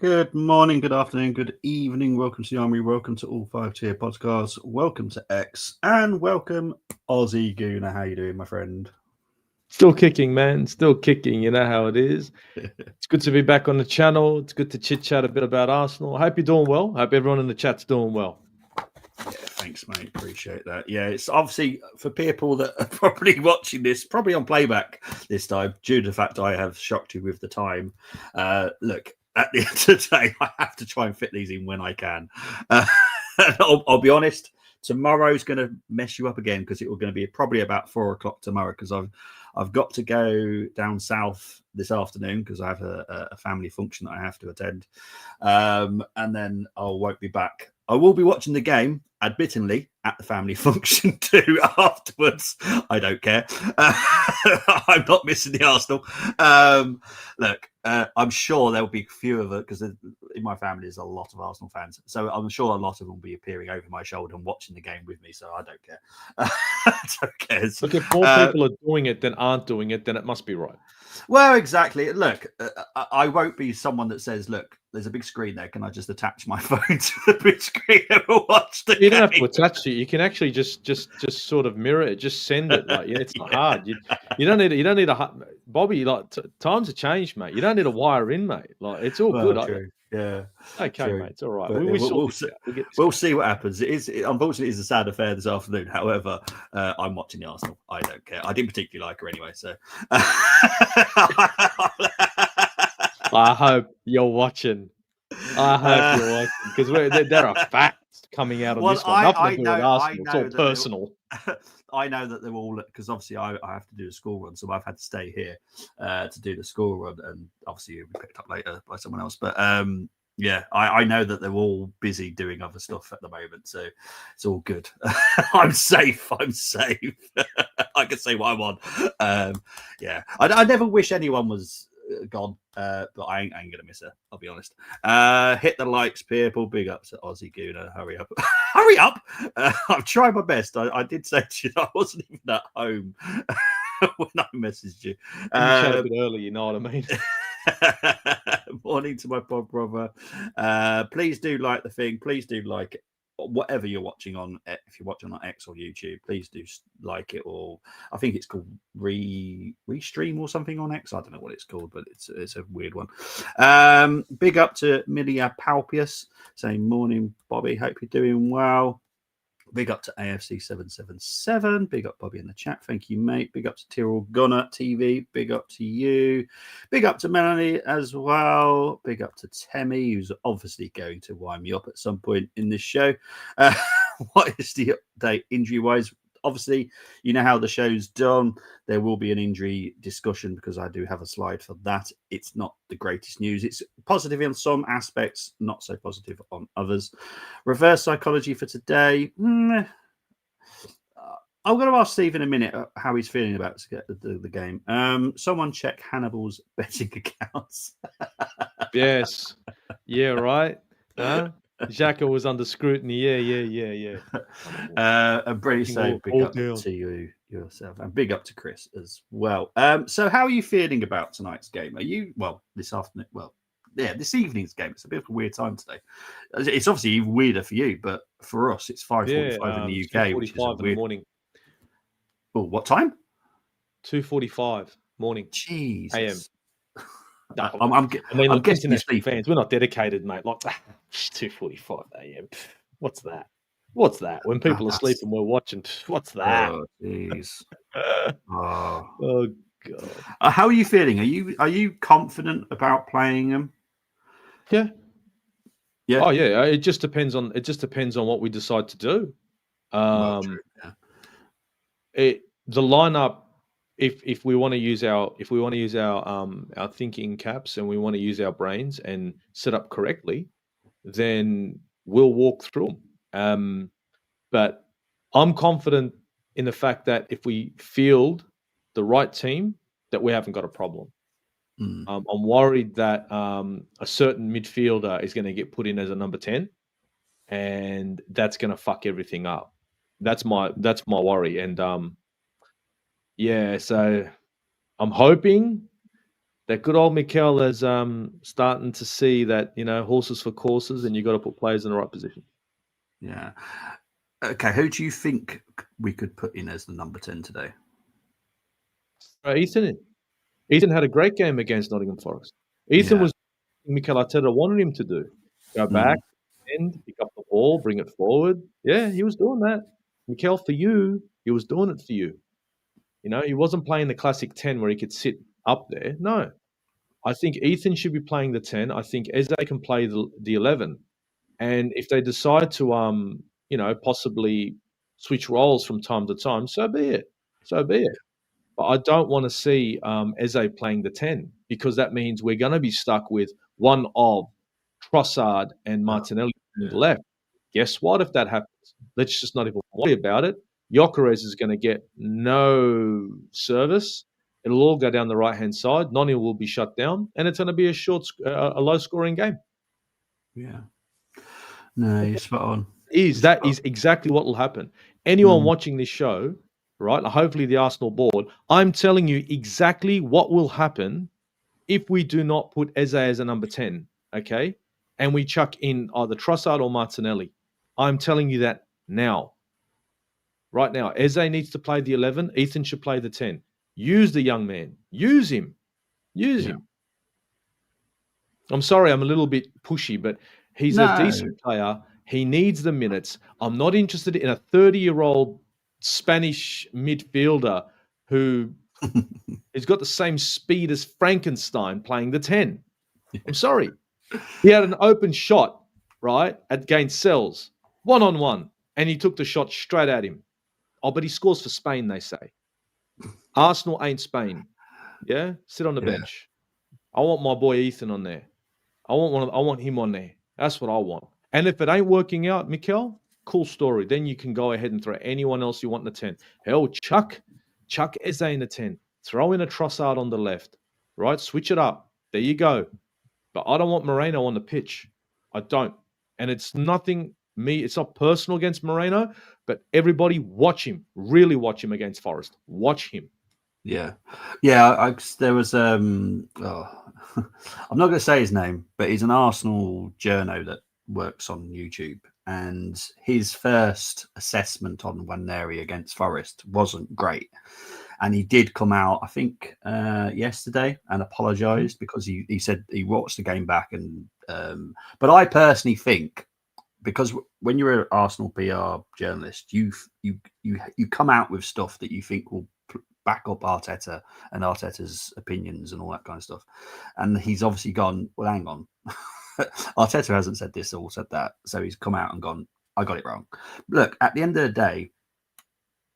Good morning, good afternoon, good evening. Welcome to the Army. Welcome to all 5 tier podcasts. Welcome to X and welcome Aussie Gooner. How you doing, my friend? Still kicking, man. Still kicking. You know how it is. It's good to be back on the channel. It's good to chit chat a bit about Arsenal. I hope you're doing well. I hope everyone in the chat's doing well. Yeah, thanks, mate. Appreciate that. Yeah, it's obviously for people that are probably watching this, probably on playback this time, due to the fact I have shocked you with the time. Look, at the end of the day, I have to try and fit these in when I can. I'll be honest. Tomorrow's going to mess you up again because it will going to be probably about 4 o'clock tomorrow because I've got to go down south this afternoon because I have a family function that I have to attend, and then I won't be back. I will be watching the game, admittedly, at the family function too afterwards. I don't care. I'm not missing the Arsenal. Look, I'm sure there'll be a few of it because in my family there's a lot of Arsenal fans. So I'm sure a lot of them will be appearing over my shoulder and watching the game with me. So I don't care. I don't care. Look, if more people are doing it than aren't doing it, then it must be right. Well, exactly. Look, I won't be someone that says, look, there's a big screen there. Can I just attach my phone to the big screen and watch the You don't have to attach it. You can actually just sort of mirror it. Just send it. Like, it's not hard. You don't need a Bobby. Like times have changed, mate. You don't need a wire in, mate. Like it's all good. True. Yeah. Okay, true. mate. It's all right. We'll see what happens. Unfortunately, it's a sad affair this afternoon. However, I'm watching the Arsenal. I don't care. I didn't particularly like her anyway. So I hope you're watching. I hope you're watching because there are facts coming out of this one. Nothing to do with Arsenal. It's all personal. I know that they're all because obviously I have to do the school run, so I've had to stay here to do the school run, and obviously you'll be picked up later by someone else. But yeah, I know that they're all busy doing other stuff at the moment, so it's all good. I'm safe. I can say what I want. Yeah, I never wish anyone was gone, but I ain't gonna miss her. I'll be honest. Hit the likes, people. Big ups to Aussie Gooner. Hurry up, hurry up! I've tried my best. I did say to you that I wasn't even at home when I messaged you. You chat a bit early, you know what I mean. Morning to my pod brother. Please do like the thing. Please do like it. Whatever you're watching on, if you're watching on X or YouTube, please do like it. Or I think it's called Restream or something on X. I don't know what it's called, but it's a weird one. Big up to Milia Palpius saying morning, Bobby. Hope you're doing well. Big up to AFC777. Big up, Bobby, in the chat. Thank you, mate. Big up to Tyrrell Gunner TV. Big up to you. Big up to Melanie as well. Big up to Temmie, who's obviously going to wind me up at some point in this show. What is the update injury-wise? Obviously, you know how the show's done. There will be an injury discussion because I do have a slide for that. It's not the greatest news. It's positive in some aspects, not so positive on others. Reverse psychology for today. I'm going to ask Steve in a minute how he's feeling about the game. Someone check Hannibal's betting accounts. Yes. Yeah, right. Huh? Xhaka was under scrutiny. Yeah. And Brady saying big up to you yourself, and big up to Chris as well. So how are you feeling about tonight's game? Are you this afternoon? Well, yeah, this evening's game. It's a bit of a weird time today. It's obviously even weirder for you, but for us, it's 5:45 in the UK, which is a weird... in the morning. Oh, what time? 2:45 morning. Jesus. AM. I'm guessing international fans. We're not dedicated, mate. Like 2:45 AM. What's that? When people are sleeping, we're watching. What's that? Oh, jeez. Oh God. How are you feeling? Are you confident about playing them? Yeah. Yeah. Oh yeah. It just depends on what we decide to do. True. Yeah. The lineup. If we want to use our thinking caps and we want to use our brains and set up correctly, then we'll walk through them. But I'm confident in the fact that if we field the right team, that we haven't got a problem. I'm worried that a certain midfielder is going to get put in as a number 10, and that's going to fuck everything up. That's my worry. And yeah, so I'm hoping that good old Mikel is starting to see that, horses for courses, and you got to put players in the right position. Yeah. Okay, who do you think we could put in as the number 10 today? Ethan had a great game against Nottingham Forest. Ethan was Mikel Arteta wanted him to do. Go back, end, pick up the ball, bring it forward. Yeah, he was doing that. Mikel, for you, he was doing it for you. He wasn't playing the classic 10 where he could sit up there. No. I think Ethan should be playing the 10. I think Eze can play the 11. And if they decide to, possibly switch roles from time to time, so be it. So be it. But I don't want to see Eze playing the 10, because that means we're going to be stuck with one of Trossard and Martinelli on the left. Guess what if that happens? Let's just not even worry about it. Gyökeres is going to get no service. It'll all go down the right-hand side. Noni will be shut down, and it's going to be a low-scoring game. Yeah. No, you're spot on. That is exactly what will happen. Anyone watching this show, right, hopefully the Arsenal board, I'm telling you exactly what will happen if we do not put Eze as a number 10, okay? And we chuck in either Trossard or Martinelli. I'm telling you that now. Right now. Eze needs to play the 11. Ethan should play the 10. Use the young man. Use him. Use him. I'm sorry, I'm a little bit pushy, but he's a decent player. He needs the minutes. I'm not interested in a 30-year-old Spanish midfielder who has got the same speed as Frankenstein playing the 10. I'm sorry. He had an open shot, right, against Sells, 1-on-1, and he took the shot straight at him. Oh, but he scores for Spain, they say. Arsenal ain't Spain. Yeah? Sit on the bench. I want my boy Ethan on there. I want him on there. That's what I want. And if it ain't working out, Mikel, cool story. Then you can go ahead and throw anyone else you want in the 10. Hell, chuck Eze in the 10. Throw in a Trossard on the left. Right? Switch it up. There you go. But I don't want Moreno on the pitch. I don't. And it's nothing it's not personal against Moreno, but everybody watch him. Really watch him against Forest. Watch him. Yeah. There was I'm not going to say his name, but he's an Arsenal journo that works on YouTube, and his first assessment on Nwaneri against Forest wasn't great, and he did come out, I think, yesterday and apologised, because he said he watched the game back, and but I personally think, because when you're an Arsenal PR journalist, you come out with stuff that you think will back up Arteta and Arteta's opinions and all that kind of stuff. And he's obviously gone, well, hang on. Arteta hasn't said this or said that. So he's come out and gone, I got it wrong. Look, at the end of the day,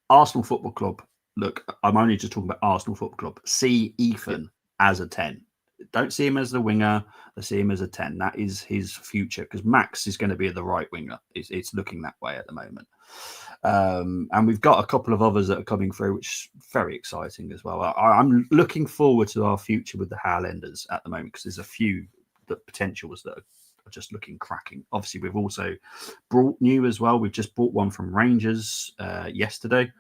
Arsenal Football Club, look, I'm only just talking about Arsenal Football Club, see Ethan as a 10. Don't see him as the winger. I see him as a 10. That is his future, because Max is going to be the right winger. It's looking that way at the moment. And we've got a couple of others that are coming through, which is very exciting as well. I'm looking forward to our future with the Highlanders at the moment, because there's a few potentials that are just looking cracking. Obviously, we've also brought new as well. We've just bought one from Rangers yesterday.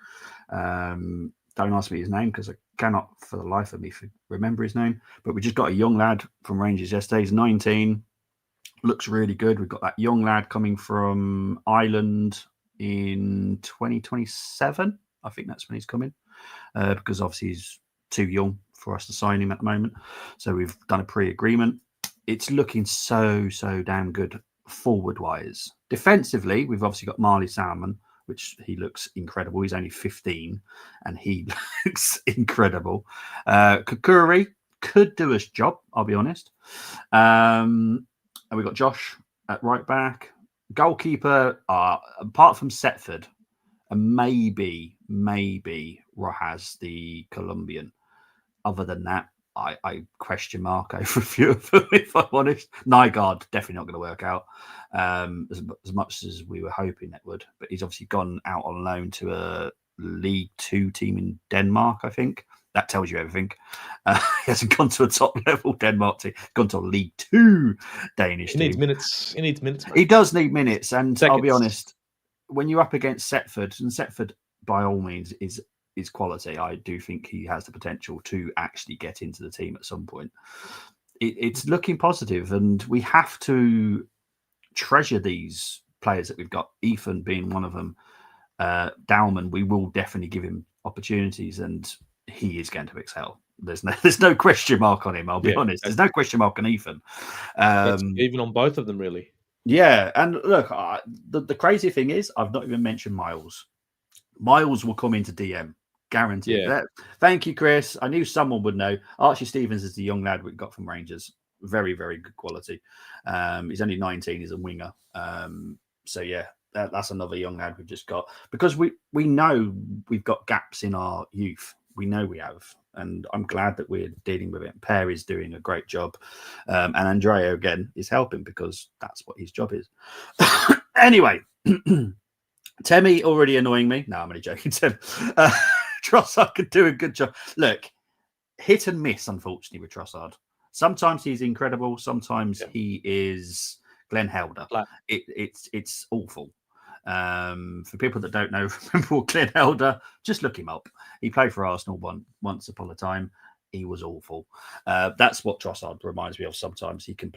Don't ask me his name, because I cannot for the life of me remember his name. But we just got a young lad from Rangers yesterday. He's 19. Looks really good. We've got that young lad coming from Ireland in 2027. I think that's when he's coming, because obviously he's too young for us to sign him at the moment. So we've done a pre-agreement. It's looking so damn good forward-wise. Defensively, we've obviously got Marley Salmon, which he looks incredible. He's only 15, and he looks incredible. Kakuri could do his job, I'll be honest. And we've got Josh at right back. Goalkeeper, apart from Setford, and maybe Rojas, the Colombian. Other than that, I question mark over a few of them, if I'm honest. Nygaard, definitely not going to work out as much as we were hoping it would. But he's obviously gone out on loan to a League 2 team in Denmark, I think. That tells you everything. He hasn't gone to a top level Denmark team. He's gone to a League 2 Danish team. He needs minutes. He does need minutes. And Seconds. I'll be honest, when you're up against Setford, and Setford, by all means, is is quality. I do think he has the potential to actually get into the team at some point. It's looking positive, and we have to treasure these players that we've got. Ethan being one of them. Dowman, we will definitely give him opportunities, and he is going to excel. There's no question mark on him. I'll be honest. There's no question mark on Ethan. Even on both of them, really. Yeah, and look, the crazy thing is, I've not even mentioned Miles. Miles will come into DM, guaranteed. Yeah. Thank you, Chris. I knew someone would know. Archie Stevens is the young lad we got from Rangers. Very, very good quality. He's only 19. He's a winger. So yeah, that's another young lad we've just got, because we know we've got gaps in our youth. We know we have, and I'm glad that we're dealing with it. Per is doing a great job, and Andrea again is helping, because that's what his job is. Anyway, Temi already annoying me. No, I'm only joking. Tim, Trossard could do a good job. Look, hit and miss, unfortunately, with Trossard. Sometimes he's incredible. Sometimes he is Glenn Helder. It's awful. For people that don't know, remember Glenn Helder, just look him up. He played for Arsenal once upon a time. He was awful. That's what Trossard reminds me of sometimes. He can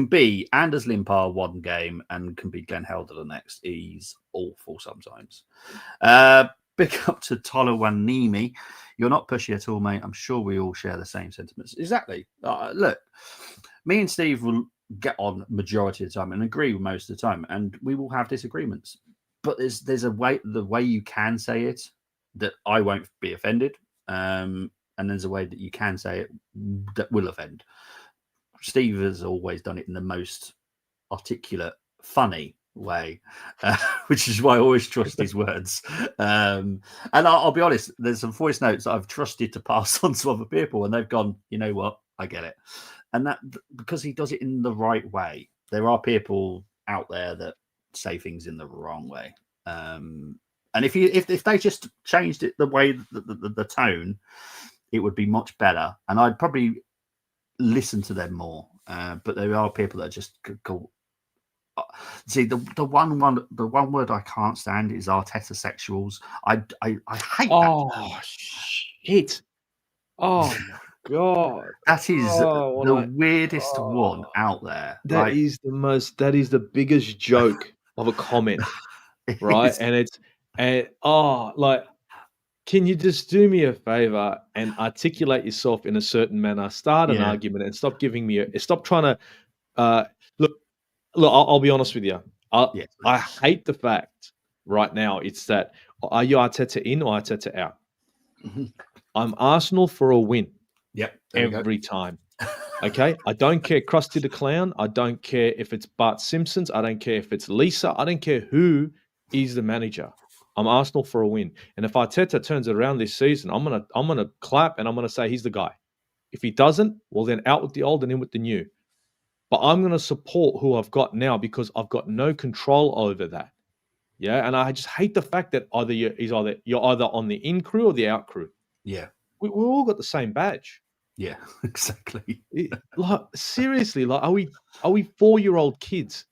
be Anders Limpar one game and can be Glenn Helder the next. He's awful sometimes. Big up to Tolowanimi. You're not pushy at all, mate. I'm sure we all share the same sentiments. Exactly. Look, me and Steve will get on majority of the time and agree with most of the time, and we will have disagreements. But there's a way, the way you can say it that I won't be offended, and there's a way that you can say it that will offend. Steve has always done it in the most articulate, funny way, which is why I always trust his words. And I'll be honest, there's some voice notes that I've trusted to pass on to other people, and they've gone, you know what, I get it. And that because he does it in the right way. There are people out there that say things in the wrong way. And if they just changed it the way, the tone, it would be much better. And I'd probably listen to them more. But there are people that just go. See, the one word I can't stand is Arteta sexuals. I hate that. Oh shit! Oh my god! That is the weirdest one out there. That is the biggest joke of a comment, right? Can you just do me a favor and articulate yourself in a certain manner? Start an argument and stop giving me stop trying to look. I'll be honest with you. I hate the fact right now. It's that, are you Arteta in or Arteta out? Mm-hmm. I'm Arsenal for a win. Yep. Every time. Okay. I don't care. Krusty the Clown. I don't care if it's Bart Simpsons. I don't care if it's Lisa. I don't care who is the manager. I'm Arsenal for a win. And if Arteta turns it around this season, I'm gonna clap and I'm gonna say he's the guy. If he doesn't, well then out with the old and in with the new. But I'm going to support who I've got now because I've got no control over that. Yeah, and I just hate the fact that you're either on the in crew or the out crew. Yeah, we all got the same badge. Yeah, exactly. Seriously, are we 4-year-old kids?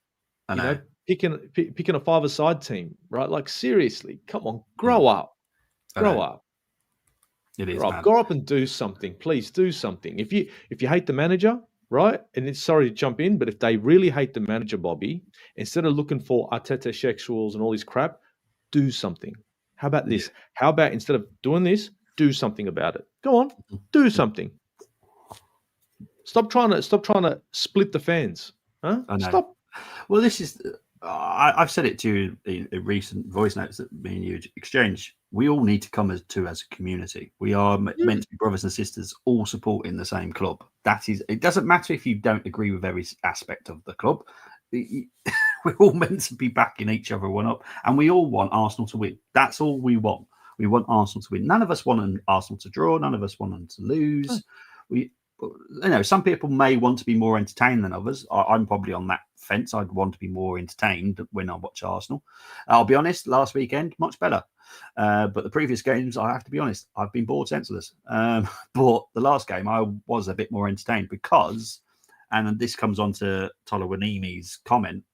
I know. Picking a five-a-side team, right? Like seriously, come on, grow up. It is. Grow up and do something. Please do something. If you hate the manager. Right? And it's sorry to jump in, but if they really hate the manager, Bobby, instead of looking for Arteta sexuals and all this crap, do something. How about this? Yeah. How about instead of doing this, do something about it? Go on, do something. Stop trying to split the fans. Huh? I know. Stop. Well, this is. I've said it to you in recent voice notes that me and you exchange. We all need to come as a community. We are meant to be brothers and sisters, all supporting the same club. That is, it doesn't matter if you don't agree with every aspect of the club. We're all meant to be backing each other one up, and we all want Arsenal to win. That's all we want. We want Arsenal to win. None of us want Arsenal to draw. None of us want them to lose. Some people may want to be more entertained than others. I'm probably on that fence. I'd want to be more entertained when I watch Arsenal. I'll be honest, last weekend, much better. But the previous games, I have to be honest, I've been bored senseless. But the last game, I was a bit more entertained because, and this comes on to Tolowanimi's comment,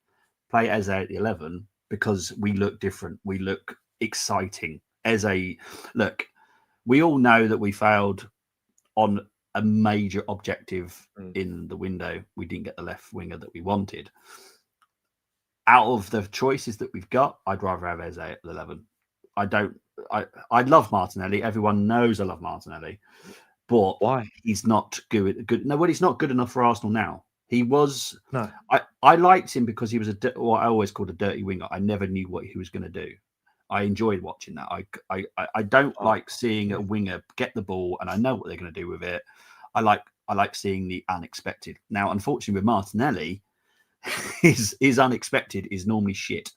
play Eze at the 11 because we look different. We look exciting. Eze, look, we all know that we failed on a major objective in the window. We didn't get the left winger that we wanted. Out of the choices that we've got, I'd rather have Eze at 11. I love Martinelli. Everyone knows I love Martinelli, but Why? he's not good. No, well, he's not good enough for Arsenal now. He was. No. I liked him because he was what I always called a dirty winger. I never knew what he was going to do. I enjoyed watching that. I don't like seeing a winger get the ball and I know what they're going to do with it. I like seeing the unexpected. Now, unfortunately, with Martinelli, his unexpected is normally shit.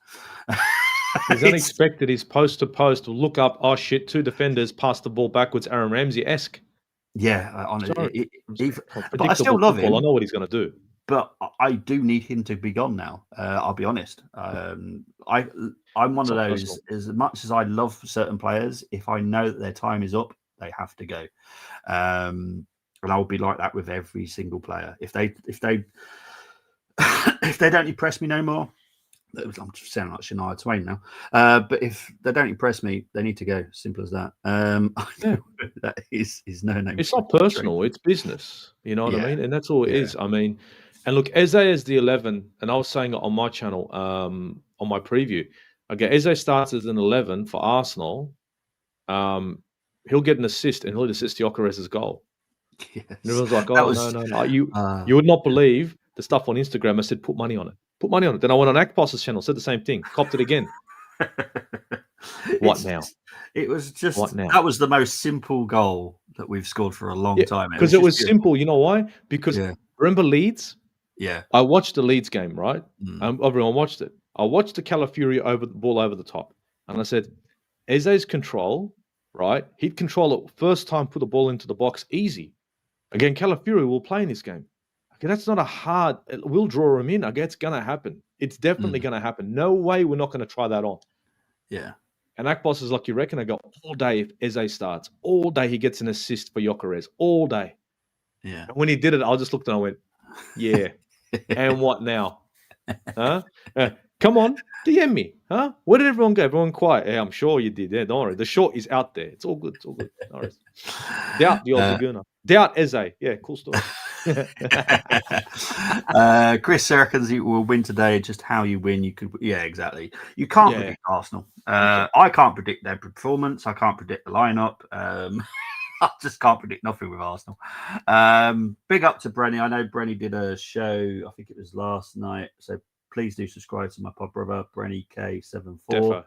His unexpected is post to post. Look up. Oh shit! 2 defenders pass the ball backwards. Aaron Ramsey-esque. Yeah, but I still love him. I know what he's going to do. But I do need him to be gone now. I'll be honest. I'm one of those. As much as I love certain players, if I know that their time is up, they have to go. And I will be like that with every single player. If they if they don't impress me no more, I'm just sounding like Shania Twain now. But if they don't impress me, they need to go. Simple as that. That is no name. It's not personal. It's business. You know what I mean? And that's all it is. I mean, and look, Eze is the 11, and I was saying it on my channel, on my preview. Okay, Eze starts as an 11 for Arsenal. He'll get an assist, and he'll assist Gyökeres's goal. Yes. And everyone's like, "Oh, no. You would not believe the stuff on Instagram." I said, "Put money on it. Put money on it." Then I went on Akpos's channel, said the same thing, copped it again. What now? It was just that was the most simple goal that we've scored for a long time. Because it was simple. You know why? Because remember Leeds? Yeah. I watched the Leeds game, right? Everyone watched it. I watched the Calafiori ball over the top. And I said, Eze's control, right? He'd control it first time, put the ball into the box, easy. Again, Calafiori will play in this game. Okay, that's not a hard. We'll draw him in. Okay, it's going to happen. It's definitely going to happen. No way we're not going to try that on. Yeah. And Akpos is like, you reckon? I go, all day if Eze starts. All day he gets an assist for Gyökeres. All day. Yeah. And when he did it, I just looked and I went, yeah. And what now? Huh? Come on, DM me. Huh? Where did everyone go? Everyone quiet. Yeah, I'm sure you did. Yeah, don't worry. The short is out there. It's all good. It's all good. No worries. Doubt the old Laguna. Doubt Eze. Yeah, cool story. Chris reckons you will win today. Just how you win, you could. Yeah, exactly. You can't predict Arsenal. I can't predict their performance. I can't predict the lineup. I just can't predict nothing with Arsenal. Big up to Brenny. I know Brenny did a show. I think it was last night. So please do subscribe to my pod brother Brenny K74.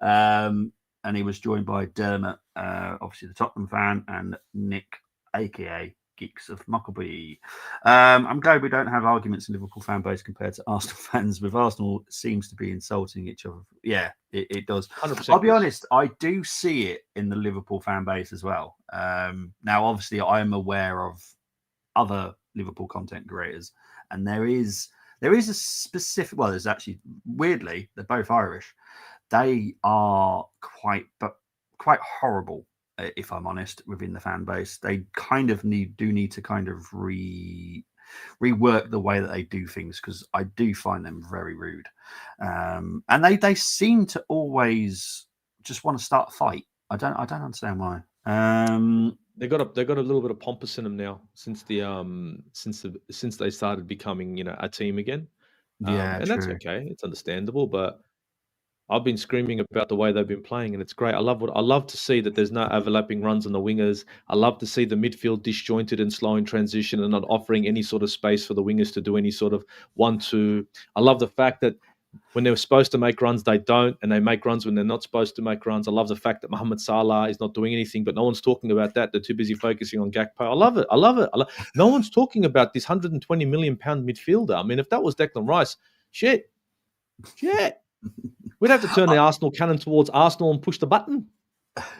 And he was joined by Dermot, obviously the Tottenham fan, and Nick, aka Geeks of Muckleby. I'm glad we don't have arguments in Liverpool fan base compared to Arsenal fans. With Arsenal, seems to be insulting each other. Yeah, it does. 100%. I'll be honest, I do see it in the Liverpool fan base as well. Now, obviously, I am aware of other Liverpool content creators, and there is a specific. Well, there's actually weirdly they're both Irish. They are quite horrible. If I'm honest, within the fan base, they kind of need to kind of rework the way that they do things, because I do find them very rude, and they seem to always just want to start a fight. I don't understand why. They got a little bit of pompous in them now since they started becoming a team again. And true. that's okay. It's understandable, but I've been screaming about the way they've been playing, and it's great. I love to see that there's no overlapping runs on the wingers. I love to see the midfield disjointed and slow in transition and not offering any sort of space for the wingers to do any sort of 1-2. I love the fact that when they're supposed to make runs, they don't, and they make runs when they're not supposed to make runs. I love the fact that Mohamed Salah is not doing anything, but no one's talking about that. They're too busy focusing on Gakpo. I love it. No one's talking about this £120 million midfielder. I mean, if that was Declan Rice, shit. We'd have to turn the Arsenal cannon towards Arsenal and push the button.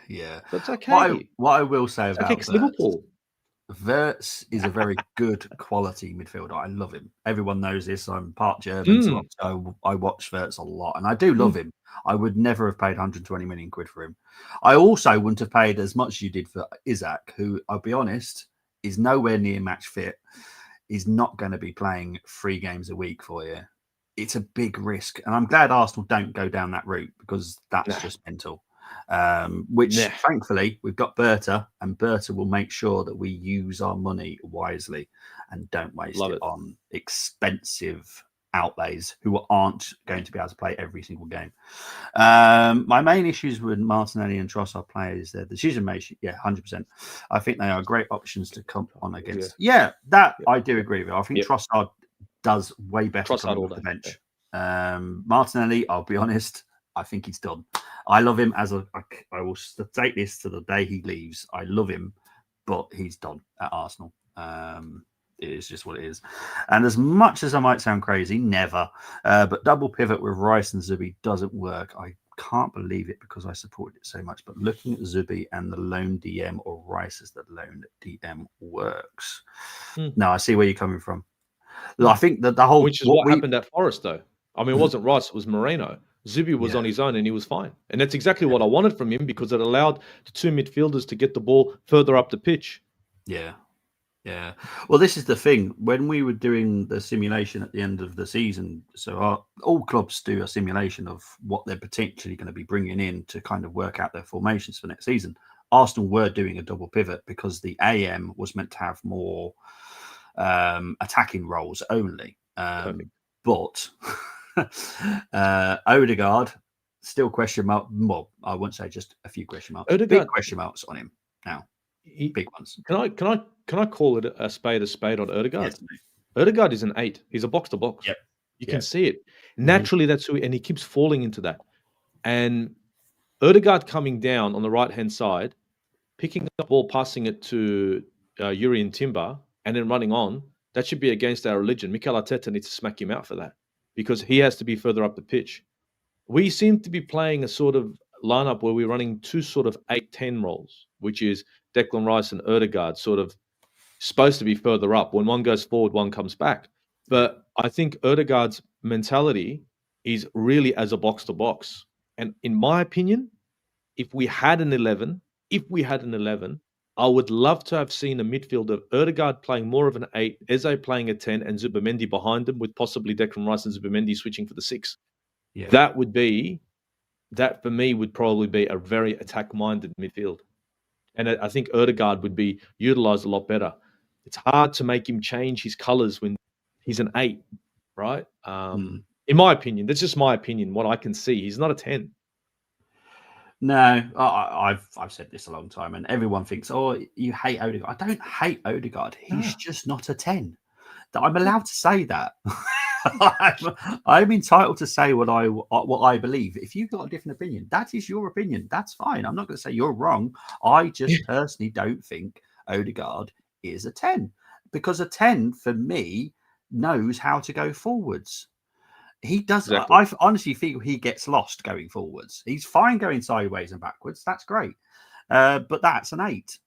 Yeah. That's okay. What I will say about Liverpool. Wirtz is a very good quality midfielder. I love him. Everyone knows this. I'm part German, so I watch Wirtz a lot, and I do love him. I would never have paid 120 million quid for him. I also wouldn't have paid as much as you did for Isaac, who, I'll be honest, is nowhere near match fit. He's not going to be playing 3 games a week for you. It's a big risk, and I'm glad Arsenal don't go down that route, because that's just mental. Which Nah, thankfully we've got Berta, and Berta will make sure that we use our money wisely and don't waste love it it. on expensive outlays who aren't going to be able to play every single game. My main issues with Martinelli and Trossard players, their decision making. Yeah, 100%. I think they are great options to come on against. Yeah, that I do agree with. I think Trossard does way better Trossard coming all off the day. bench. Martinelli, I'll be honest, I think he's done. I love him I will state this to the day he leaves. I love him, but he's done at Arsenal. It is just what it is. And as much as I might sound crazy, never. But double pivot with Rice and Zubi doesn't work. I can't believe it because I supported it so much. But looking at Zubi and the lone DM or Rice as the lone DM works. No, I see where you're coming from. I think that the whole Which is what happened at Forest, though. I mean, it wasn't Rice, it was Moreno. Zubi was on his own and he was fine. And that's exactly what I wanted from him because it allowed the two midfielders to get the ball further up the pitch. Yeah. Yeah. Well, this is the thing. When we were doing the simulation at the end of the season, so all clubs do a simulation of what they're potentially going to be bringing in to kind of work out their formations for next season. Arsenal were doing a double pivot because the AM was meant to have more attacking roles only. But Odegaard, still question mark. Well, I won't say just a few question marks. Big question marks on him now. Big ones. Can I call it a spade on Odegaard? Yes, Odegaard is an 8. He's a box to box. Yep. You can see it. Naturally, that's who, and he keeps falling into that. And Odegaard coming down on the right-hand side, picking up the ball, passing it to Yuri and Timber, and then running on, that should be against our religion. Mikel Arteta needs to smack him out for that because he has to be further up the pitch. We seem to be playing a sort of lineup where we're running two sort of 8-10 roles, which is Declan Rice and Odegaard, sort of supposed to be further up. When one goes forward, one comes back. But I think Odegaard's mentality is really as a box to box. And in my opinion, if we had an 11, I would love to have seen a midfield of Odegaard playing more of an 8, Eze playing a 10, and Zubimendi behind them with possibly Declan Rice and Zubimendi switching for the 6. Yeah. That for me would probably be a very attack-minded midfield. And I think Odegaard would be utilised a lot better. It's hard to make him change his colours when he's an 8, right? In my opinion, that's just my opinion, what I can see. He's not a 10. No, I've said this a long time, and everyone thinks, "Oh, you hate Odegaard." I don't hate Odegaard. He's just not a 10. I'm allowed to say that. I'm entitled to say what I believe. If you've got a different opinion, that is your opinion. That's fine. I'm not going to say you're wrong. I just personally don't think Odegaard is a 10 because a 10 for me knows how to go forwards. He does. Exactly. I honestly feel he gets lost going forwards. He's fine going sideways and backwards. That's great, but that's an 8.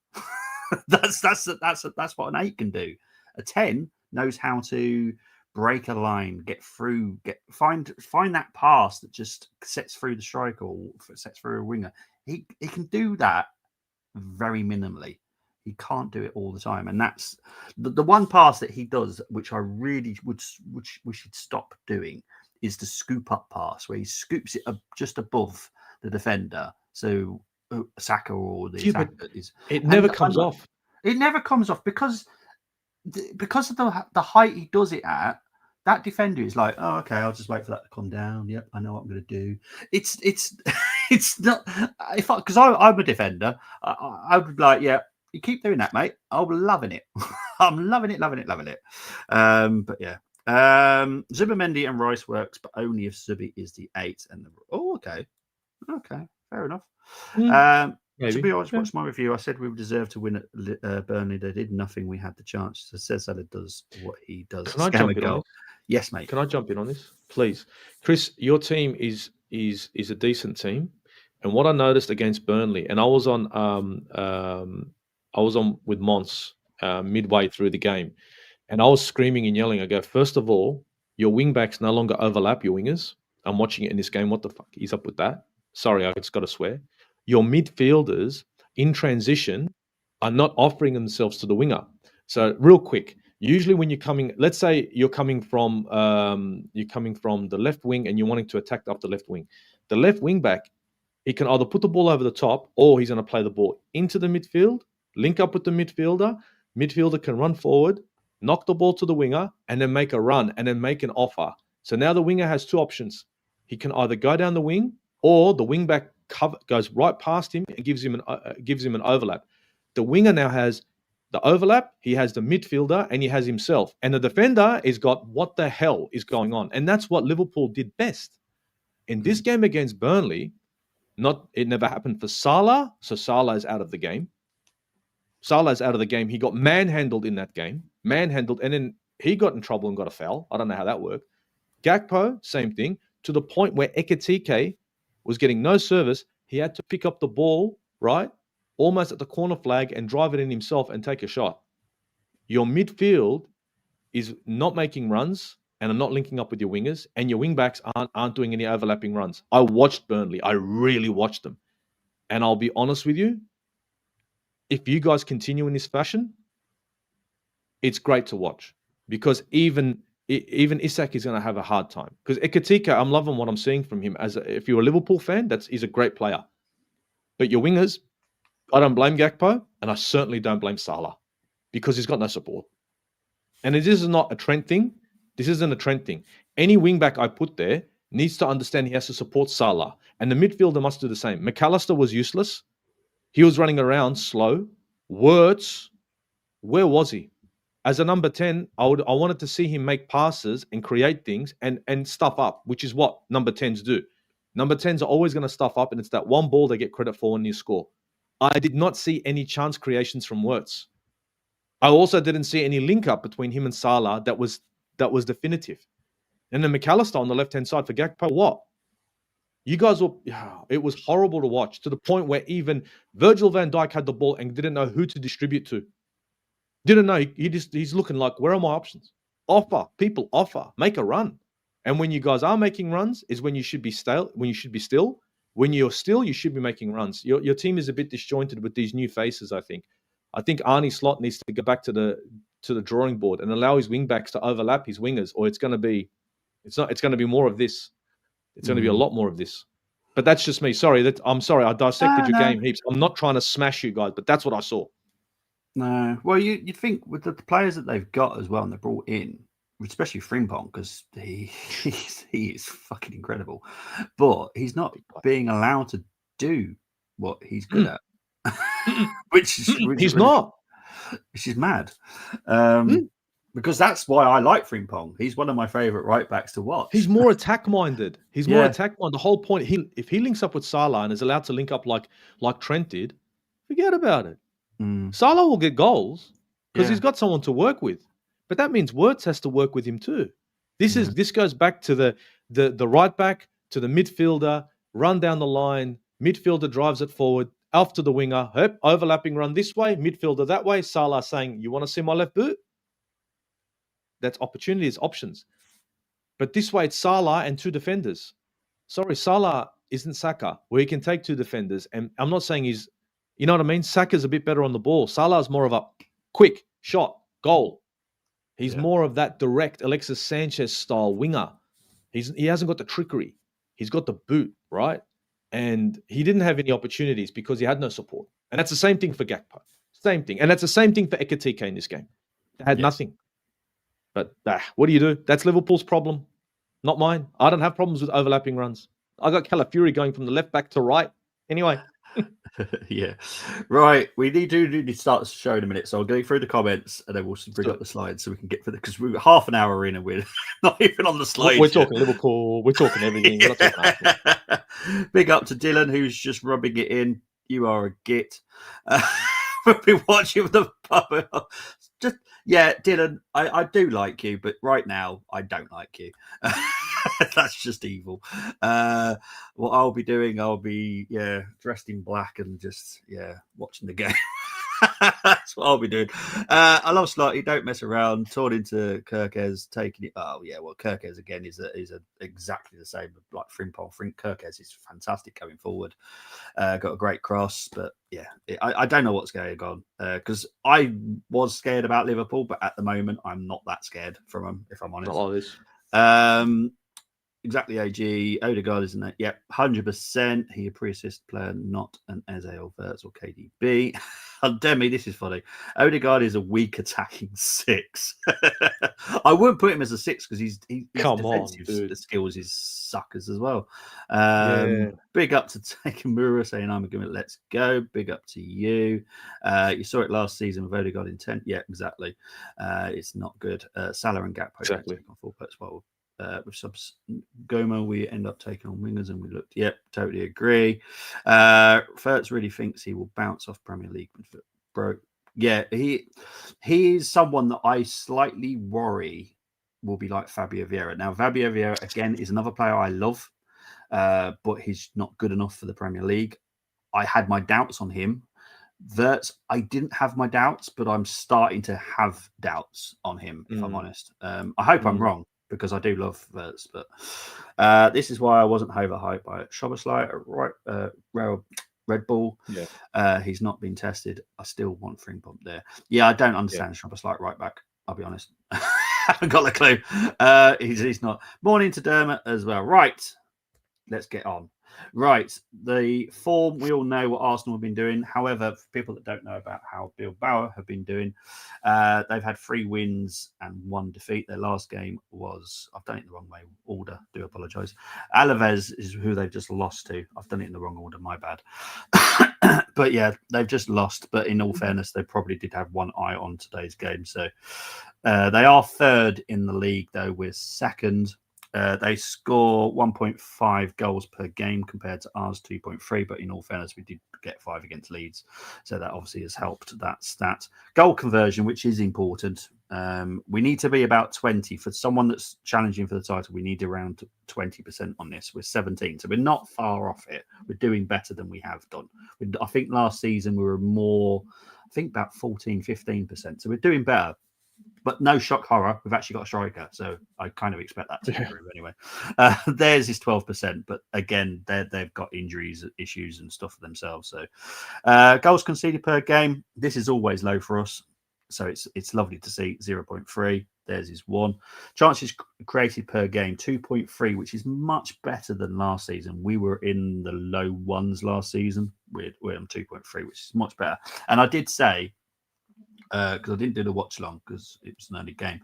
that's what an 8 can do. A 10 knows how to break a line, get through, find that pass that just sets through the striker or sets through a winger. He can do that very minimally. He can't do it all the time, and that's the one pass that he does, which I really which we should stop doing, is the scoop up pass where he scoops it up just above the defender. So Saka or the attacker is. It never comes off. It never comes off because of the height he does it at. That defender is like, oh, okay, I'll just wait for that to come down. Yep, I know what I'm going to do. It's not because I'm a defender. I would be like, yeah, you keep doing that, mate. I'm loving it. I'm loving it. But yeah, Zubimendi and Rice works, but only if Zubi is the 8 and okay, fair enough. To be honest, what's my review? I said we deserve to win at Burnley. They did nothing. We had the chance. So Cesar does what he does. Can I jump in on this? Yes, mate. Can I jump in on this, please, Chris? Your team is a decent team, and what I noticed against Burnley, and I was on with Mons midway through the game, and I was screaming and yelling. I go, first of all, your wing backs no longer overlap your wingers. I'm watching it in this game. What the fuck is up with that? Sorry, I just got to swear. Your midfielders in transition are not offering themselves to the winger. So real quick, usually when you're coming, let's say you're coming from the left wing and you're wanting to attack up the left wing. The left wing back He can either put the ball over the top or he's going to play the ball into the midfield, link up with the midfielder. Midfielder can run forward, knock the ball to the winger, and then make a run and then make an offer. So now the winger has two options. He can either go down the wing or the wing back goes right past him and gives him an overlap. The winger now has the overlap, he has the midfielder, and he has himself. And the defender has got what the hell is going on. And that's what Liverpool did best. In this game against Burnley, it never happened for Salah, so Salah is out of the game. Salah's out of the game. He got manhandled in that game. Manhandled, and then he got in trouble and got a foul. I don't know how that worked. Gakpo, same thing, to the point where Ekitike was getting no service. He had to pick up the ball, right, almost at the corner flag and drive it in himself and take a shot. Your midfield is not making runs and are not linking up with your wingers, and your wingbacks aren't doing any overlapping runs. I watched Burnley. I really watched them. And I'll be honest with you, if you guys continue in this fashion, it's great to watch, because even Isak is going to have a hard time. Because Ekitike, I'm loving what I'm seeing from him. If you're a Liverpool fan, he's a great player. But your wingers, I don't blame Gakpo, and I certainly don't blame Salah, because he's got no support. And this is not a Trent thing. This isn't a Trent thing. Any wingback I put there needs to understand he has to support Salah. And the midfielder must do the same. McAllister was useless. He was running around slow. Wirtz, where was he? As a number 10, I wanted to see him make passes and create things and stuff up, which is what number 10s do. Number 10s are always going to stuff up, and it's that one ball they get credit for when you score. I did not see any chance creations from Wirtz. I also didn't see any link up between him and Salah that was definitive. And then McAllister on the left-hand side for Gakpo, what? You guys were, it was horrible to watch, to the point where even Virgil van Dijk had the ball and didn't know who to distribute to. Didn't know. He's looking like, where are my options? Offer. People offer. Make a run. And when you guys are making runs is when you should be still. When you're still, you should be making runs. Your team is a bit disjointed with these new faces, I think. I think Arnie Slot needs to go back to the drawing board and allow his wingbacks to overlap his wingers, or it's going to be more of this. It's going to be a lot more of this. But that's just me. I'm sorry. I dissected your game heaps. I'm not trying to smash you guys, but that's what I saw. No. Well, you'd think with the players that they've got as well and they're brought in, especially Frimpong, because he is fucking incredible. But he's not being allowed to do what he's good at. which is mad. Because that's why I like Frimpong. He's one of my favourite right backs to watch. He's more attack minded. More attack minded. The whole point, if he links up with Salah and is allowed to link up like Trent did, forget about it. Salah will get goals because he's got someone to work with. But that means Wirtz has to work with him too. This goes back to the right back, to the midfielder, run down the line, midfielder drives it forward, off to the winger, overlapping run this way, midfielder that way, Salah saying, you want to see my left boot? That's opportunities, options. But this way, it's Salah and two defenders. Sorry, Salah isn't Saka, where he can take two defenders. And I'm not saying he's, you know what I mean? Saka's a bit better on the ball. Salah's more of a quick shot, goal. He's more of that direct Alexis Sanchez style winger. He hasn't got the trickery. He's got the boot, right? And he didn't have any opportunities because he had no support. And that's the same thing for Gakpo. Same thing. And that's the same thing for Ekitike in this game. They had nothing. But what do you do? That's Liverpool's problem, not mine. I don't have problems with overlapping runs. I got Calafiori going from the left back to right. Anyway. Yeah. Right. We need to start the show in a minute. So I'll go through the comments and then we'll bring up the slides so we can get for because we're half an hour in and we're not even on the slides. We're talking Liverpool. We're talking everything. We're not talking Big up to Dylan, who's just rubbing it in. You are a git. We've been watching the puppet. Dylan, I do like you, but right now I don't like you. That's just evil. What I'll be doing, I'll be dressed in black and just watching the game. That's what I'll be doing. I love Slotty. Don't mess around. Torn into Kirkes, taking it. Oh yeah, well Kirkes again is exactly the same like Frimpong. Kirkes is fantastic coming forward. Got a great cross, but I don't know what's going on because I was scared about Liverpool, but at the moment I'm not that scared from them. If I'm honest. Not like this. exactly. AG Odegaard, isn't it? Yep, 100%. He a pre-assist player, not an Eze or Verts or KDB. Demi, this is funny. Odegaard is a weak attacking 6. I wouldn't put him as a 6 because his Come on, defensive dude. skills is suckers as well. Yeah. Big up to Takamura saying I'm going to let's go. Big up to you. You saw it last season with Odegaard intent. Yeah, exactly. It's not good. Salah and Gakpo Exactly. take on full purchase. Well, with subs Goma, we end up taking on wingers, and we looked. Yep, totally agree. Fertz really thinks he will bounce off Premier League, bro. Yeah, he is someone that I slightly worry will be like Fabio Vieira. Now, Fabio Vieira again is another player I love, but he's not good enough for the Premier League. I had my doubts on him. Verts, I didn't have my doubts, but I'm starting to have doubts on him, if I'm honest. I hope I'm wrong because I do love Verts, but this is why I wasn't overhyped by it. Szoboszlai, Red Bull. Yeah. He's not been tested. I still want Frimpong there. Yeah, I don't understand Szoboszlai right back. I'll be honest. I haven't got a clue. He's not. Morning to Dermot as well. Right. Let's get on. Right, the form, we all know what Arsenal have been doing. However, for people that don't know about how Bilbao have been doing, they've had 3 wins and 1 defeat. Their last game was, I've done it in the wrong way, order, do apologise. Alaves is who they've just lost to. I've done it in the wrong order, my bad. But yeah, they've just lost. But in all fairness, they probably did have one eye on today's game. So they are 3rd in the league, though. We're 2nd. They score 1.5 goals per game compared to ours 2.3. But in all fairness, we did get 5 against Leeds. So that obviously has helped that stat. Goal conversion, which is important. We need to be about 20. For someone that's challenging for the title, we need around 20% on this. We're 17. So we're not far off it. We're doing better than we have done. I think last season we were more, I think about 14, 15%. So we're doing better. But no shock horror, we've actually got a striker, so I kind of expect that to improve anyway. Theirs is 12%, but again, they've got injuries, issues, and stuff for themselves. So goals conceded per game, this is always low for us. So it's lovely to see 0.3. Theirs is 1. Chances created per game 2.3, which is much better than last season. We were in the low ones last season. We're on 2.3, which is much better. And I did say, because I didn't do the watch long because it was an early game.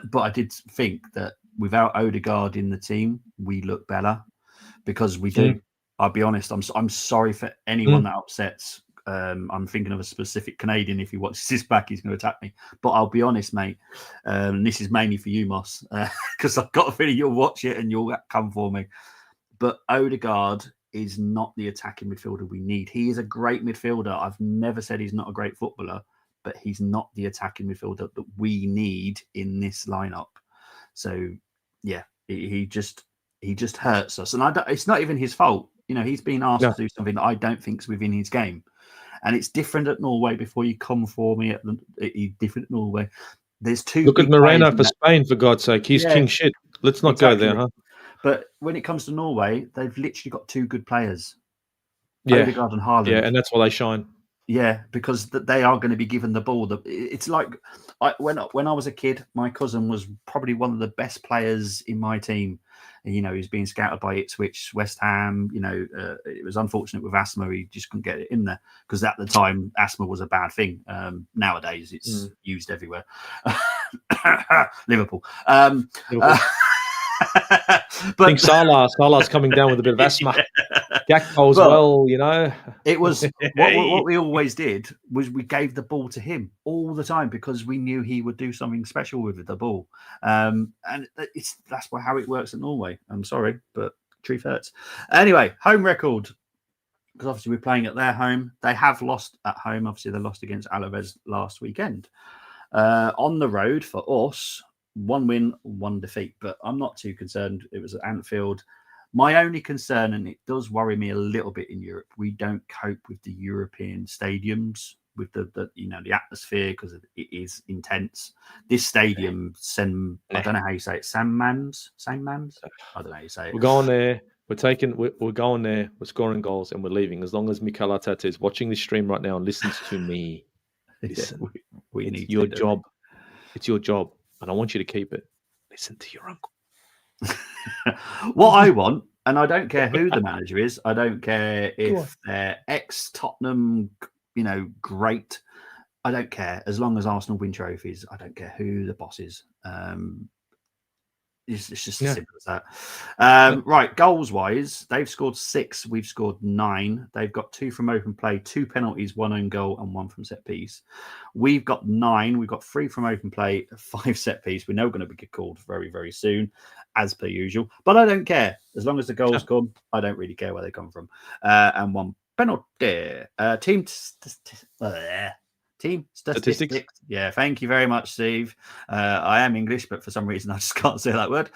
But I did think that without Odegaard in the team, we look better because we do. I'll be honest. I'm sorry for anyone that upsets. I'm thinking of a specific Canadian. If he watches this back, he's going to attack me. But I'll be honest, mate. This is mainly for you, Moss, because I've got a feeling you'll watch it and you'll come for me. But Odegaard is not the attacking midfielder we need. He is a great midfielder. I've never said he's not a great footballer, but he's not the attacking midfielder that we need in this lineup. So, yeah, he just hurts us, and it's not even his fault. You know, he's been asked to do something that I don't think is within his game, and it's different at Norway. Before you come for me, it's different at Norway. There's 2. Look at Moreno for Spain, for God's sake. He's king shit. Let's not go there, huh? But when it comes to Norway, they've literally got 2 good players. Yeah. Odegaard and Haaland. Yeah, and that's why they shine. Yeah, because they are going to be given the ball. It's like when I was a kid, my cousin was probably one of the best players in my team. And, you know, he was being scouted by Ipswich, West Ham. You know, it was unfortunate with asthma. He just couldn't get it in there because at the time, asthma was a bad thing. Nowadays, it's used everywhere. Liverpool. But I think Salah's coming down with a bit of asthma. Gakpo as well, you know. It was what we always did was we gave the ball to him all the time because we knew he would do something special with the ball. And that's how it works in Norway. I'm sorry, but truth hurts. Anyway, home record. Because obviously we're playing at their home. They have lost at home. Obviously, they lost against Alaves last weekend. On the road for us, 1 win, 1 defeat. But I'm not too concerned. It was at Anfield. My only concern, and it does worry me a little bit in Europe, we don't cope with the European stadiums, with the atmosphere, because it is intense. This stadium, I don't know how you say it, Saint-Mams? I don't know how you say it. We're going there. We're going there. We're scoring goals and we're leaving. As long as Mikel Arteta is watching this stream right now and listens to me, listen. We it's need your job. It's your job, and I want you to keep it. Listen to your uncle. What I want, and I don't care who the manager is, I don't care Go on. if they're ex-Tottenham, great. I don't care. As long as Arsenal win trophies, I don't care who the boss is. It's just as Yeah. simple as that. Yeah. Right, goals-wise, they've scored 6. We've scored 9. They've got 2 from open play, 2 penalties, 1 own goal, and 1 from set piece. We've got 9. We've got 3 from open play, 5 set piece. We know we're going to get called very, very soon, as per usual. But I don't care. As long as the goals come, I don't really care where they come from. And 1 penalty. Team statistics. Yeah, thank you very much, Steve. I am English, but for some reason I just can't say that word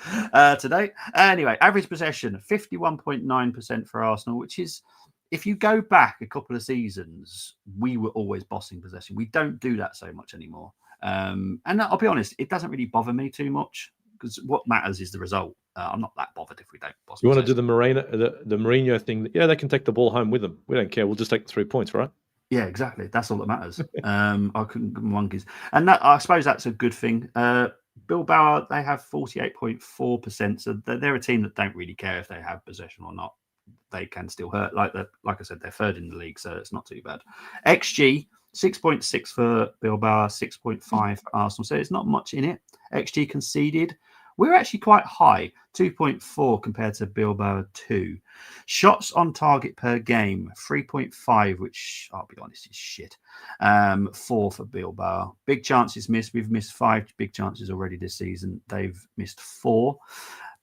today. Anyway, average possession 51.9% for Arsenal, which is, if you go back a couple of seasons, we were always bossing possession. We don't do that so much anymore. And I'll be honest, it doesn't really bother me too much because what matters is the result. I'm not that bothered if we don't boss. You want to do the Mourinho thing? Yeah, they can take the ball home with them. We don't care. We'll just take the 3 points, right? Yeah, exactly. That's all that matters. I couldn't monkeys, and that, I suppose that's a good thing. Bilbao, they have 48.4%, so they're a team that don't really care if they have possession or not. They can still hurt. Like I said, they're third in the league, so it's not too bad. XG 6.6 for Bilbao, 6.5 for Arsenal, so it's not much in it. XG conceded, we're actually quite high, 2.4 compared to Bilbao 2. Shots on target per game, 3.5, which I'll be honest is shit. 4 for Bilbao. Big chances missed. We've missed 5 big chances already this season. They've missed 4.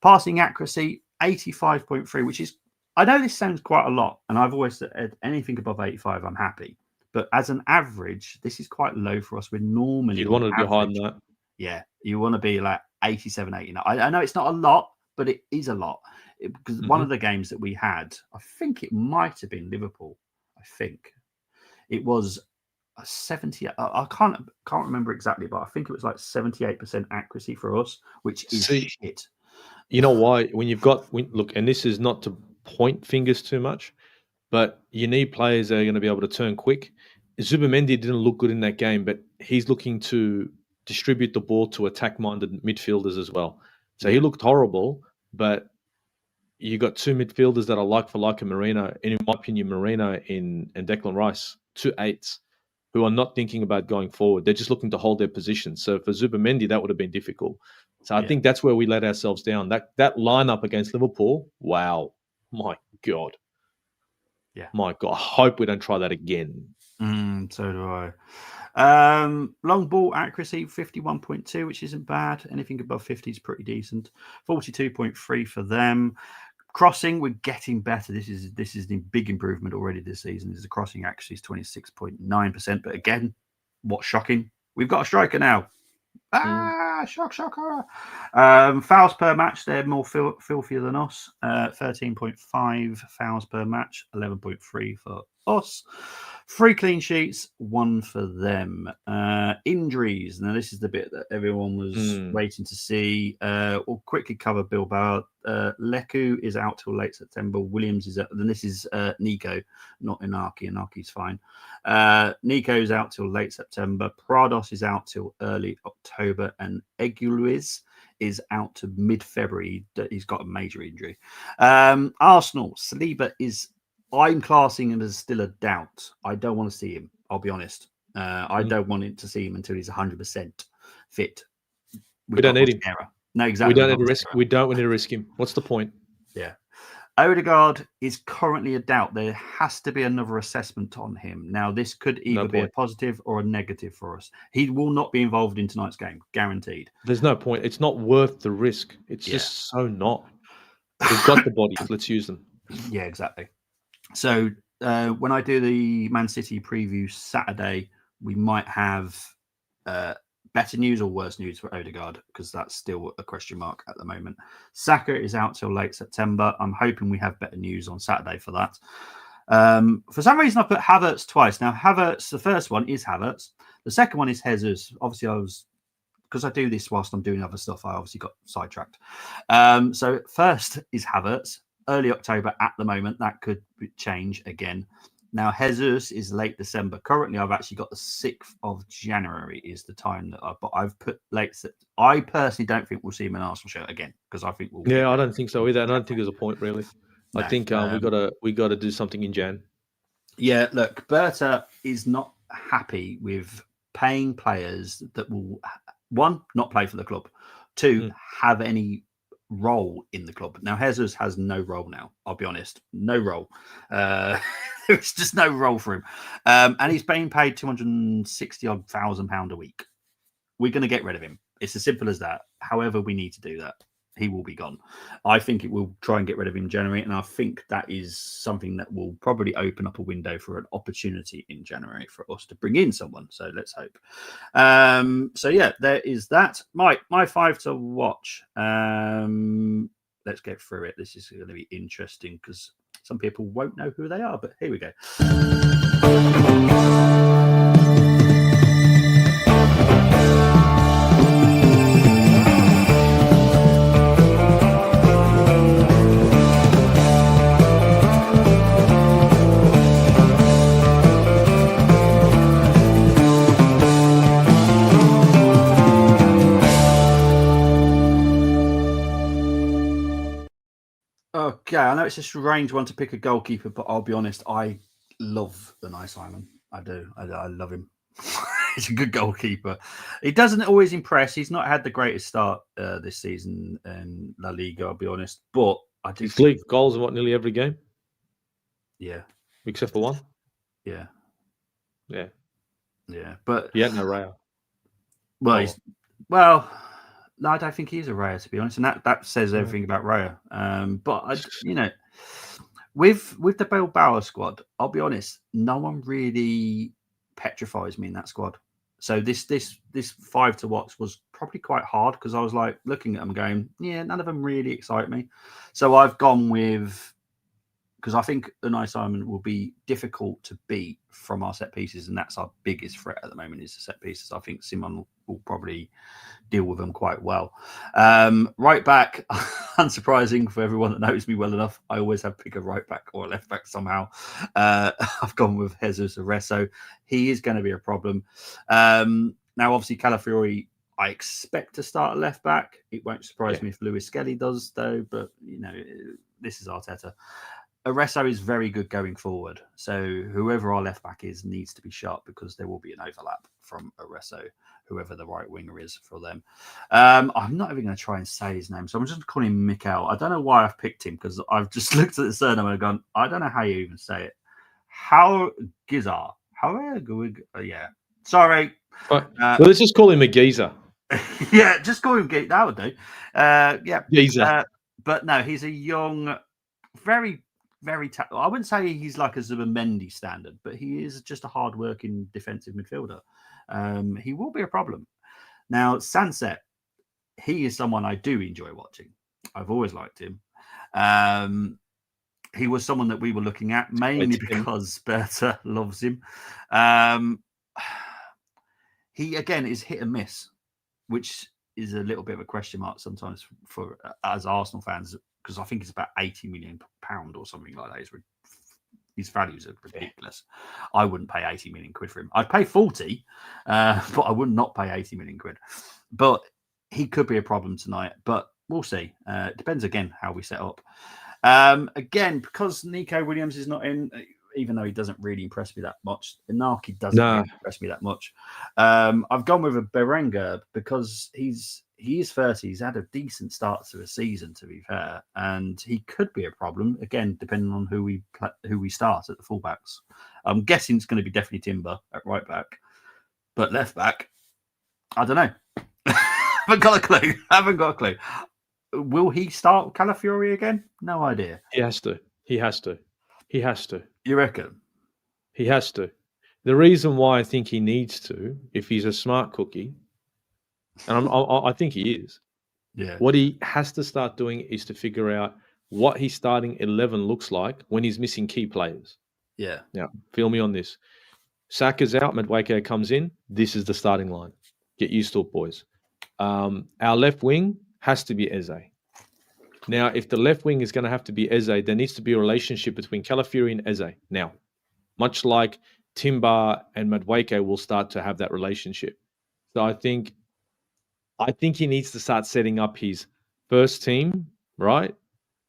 Passing accuracy, 85.3, which is, I know this sounds quite a lot, and I've always said anything above 85, I'm happy. But as an average, this is quite low for us. We're normally You'd want to be higher than that. Yeah, you want to be like 87, 89. I know it's not a lot, but it is a lot. Because one of the games that we had, I think it might have been Liverpool. I think it was a 70. I can't remember exactly, but I think it was like 78% accuracy for us, which is shit. You know why? When you've got look, and this is not to point fingers too much, but you need players that are going to be able to turn quick. Zubimendi didn't look good in that game, but he's looking to distribute the ball to attack-minded midfielders as well. So he looked horrible, but you got 2 midfielders that are like for like in Marino, and in my opinion, Marino and Declan Rice, 2 8s, who are not thinking about going forward. They're just looking to hold their position. So for Zubimendi, that would have been difficult. So I think that's where we let ourselves down. That lineup against Liverpool, wow, my God. Yeah. My God, I hope we don't try that again. So do I. Long ball accuracy 51.2, which isn't bad. Anything above 50 is pretty decent. 42.3 for them. Crossing, we're getting better. This is the big improvement already this season. The crossing accuracy is 26.9%. But again, what's shocking? We've got a striker now. Shocker. Fouls per match, they're more filthier than us. 13.5 fouls per match, 11.3 for us. 3 clean sheets, 1 for them. Injuries. Now, this is the bit that everyone was waiting to see. We'll quickly cover Bilbao. Leku is out till late September. Williams is out. Then this is Nico, not Inaki. Inaki's fine. Nico's out till late September. Prados is out till early October. And Eguiz is out to mid-February. He's got a major injury. Arsenal, Saliba is... I'm classing him as still a doubt. I don't want to see him. I'll be honest. I don't want to see him until he's 100% fit. We don't need him. No, exactly. We don't need to risk. We don't need to risk him. What's the point? Yeah. Odegaard is currently a doubt. There has to be another assessment on him. Now, this could either be a positive or a negative for us. He will not be involved in tonight's game, guaranteed. There's no point. It's not worth the risk. It's just so not. We've got the bodies. Let's use them. Yeah, exactly. So when I do the Man City preview Saturday, we might have better news or worse news for Odegaard, because that's still a question mark at the moment. Saka is out till late September. I'm hoping we have better news on Saturday for that. For some reason, I put Havertz twice. Now, Havertz, the first one is Havertz. The second one is Jesus. Obviously, because I do this whilst I'm doing other stuff, I obviously got sidetracked. So first is Havertz. Early October at the moment. That could change again. Now, Jesus is late December. Currently, I've actually got the 6th of January is the time that I've put late. I personally don't think we'll see him in Arsenal shirt again because I think we'll. Yeah, I don't think so either. And I don't think there's a point really. No, I think we gotta do something in Jan. Yeah, look, Berta is not happy with paying players that will, one, not play for the club, two, have any role in the club. Now, Jesus has no role now, I'll be honest. No role. There's just no role for him. And he's being paid 260 odd £1,000 a week. We're going to get rid of him. It's as simple as that. However, we need to do that. He will be gone. I think it will try and get rid of him in January, and I think that is something that will probably open up a window for an opportunity in January for us to bring in someone. So let's hope. So yeah, there is that. My 5 to watch. Let's get through it. This is going to be interesting because some people won't know who they are, but here we go. Okay, I know it's a strange one to pick a goalkeeper, but I'll be honest, I love the nice Simon. I do. I love him. He's a good goalkeeper. He doesn't always impress. He's not had the greatest start this season in La Liga, I'll be honest. But I do. He's league goals in nearly every game. Yeah. Except for one. Yeah. Yeah. Yeah. But he had no Raya. Well, no, I don't think he's a Raya, to be honest, and that says everything about Raya. But with the Bilbao squad, I'll be honest, no one really petrifies me in that squad. So this 5 to watch was probably quite hard because I was like looking at them, going, yeah, none of them really excite me. So I've gone with, because I think Unai Simon will be difficult to beat from our set pieces, and that's our biggest threat at the moment is the set pieces. I think Simon will probably deal with them quite well. Right back, unsurprising for everyone that knows me well enough, I always have pick a right back or a left back somehow. I've gone with Jesus Arezzo. He is going to be a problem. Now, obviously, Calafiori, I expect to start a left back. It won't surprise me if Lewis Skelly does, though, but, this is Arteta. Arezzo is very good going forward. So whoever our left back is needs to be sharp because there will be an overlap from Arezzo, whoever the right winger is for them. I'm not even going to try and say his name, so I'm just calling him Mikel. I don't know why I've picked him because I've just looked at the surname and gone, I don't know how you even say it. How Gizar? Yeah. Sorry. Let's just call him a geezer. Yeah, just call him Geezer. That would do. Yeah. Geezer. But no, he's a young, very I wouldn't say he's like a Zubimendi standard, but he is just a hard-working defensive midfielder. He will be a problem. Now, Sunset, he is someone I do enjoy watching. I've always liked him. He was someone that we were looking at mainly because Berta loves him. He, again, is hit and miss, which is a little bit of a question mark sometimes for as Arsenal fans, because I think it's about £80 million or something like that. His values are ridiculous. I wouldn't pay 80 million quid for him. I'd pay 40, but I would not pay 80 million quid. But he could be a problem tonight, but we'll see. It depends, again, how we set up. Again, because Nico Williams is not in, even though he doesn't really impress me that much, Inaki doesn't really impress me that much. I've gone with a Berenguer because he is 30. He's had a decent start to a season, to be fair, and he could be a problem again, depending on who we start at the fullbacks. I'm guessing it's going to be definitely Timber at right back, but left back, I don't know. Haven't got a clue. Will he start Calafiori again? No idea. He has to. You reckon? He has to. The reason why I think he needs to, if he's a smart cookie, and I think he is. Yeah. What he has to start doing is to figure out what his starting 11 looks like when he's missing key players. Yeah. Now, feel me on this. Saka's out, Madueke comes in. This is the starting line. Get used to it, boys. Our left wing has to be Eze. Now, if the left wing is going to have to be Eze, there needs to be a relationship between Calafiori and Eze. Now, much like Timber and Madueke will start to have that relationship. So I think he needs to start setting up his first team, right,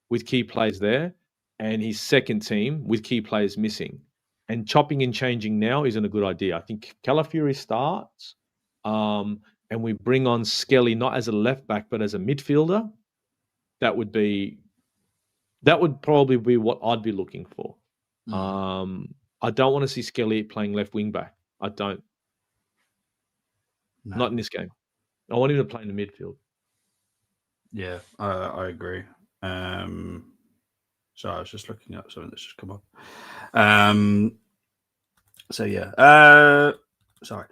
with key players there, and his second team with key players missing. And chopping and changing now isn't a good idea. I think Calafiori starts, and we bring on Skelly not as a left back but as a midfielder. That would probably be what I'd be looking for. I don't want to see Skelly playing left wing back. I don't. No. Not in this game. I want him to play in the midfield. Yeah, I agree. So I was just looking at something that's just come up. So yeah. Sorry.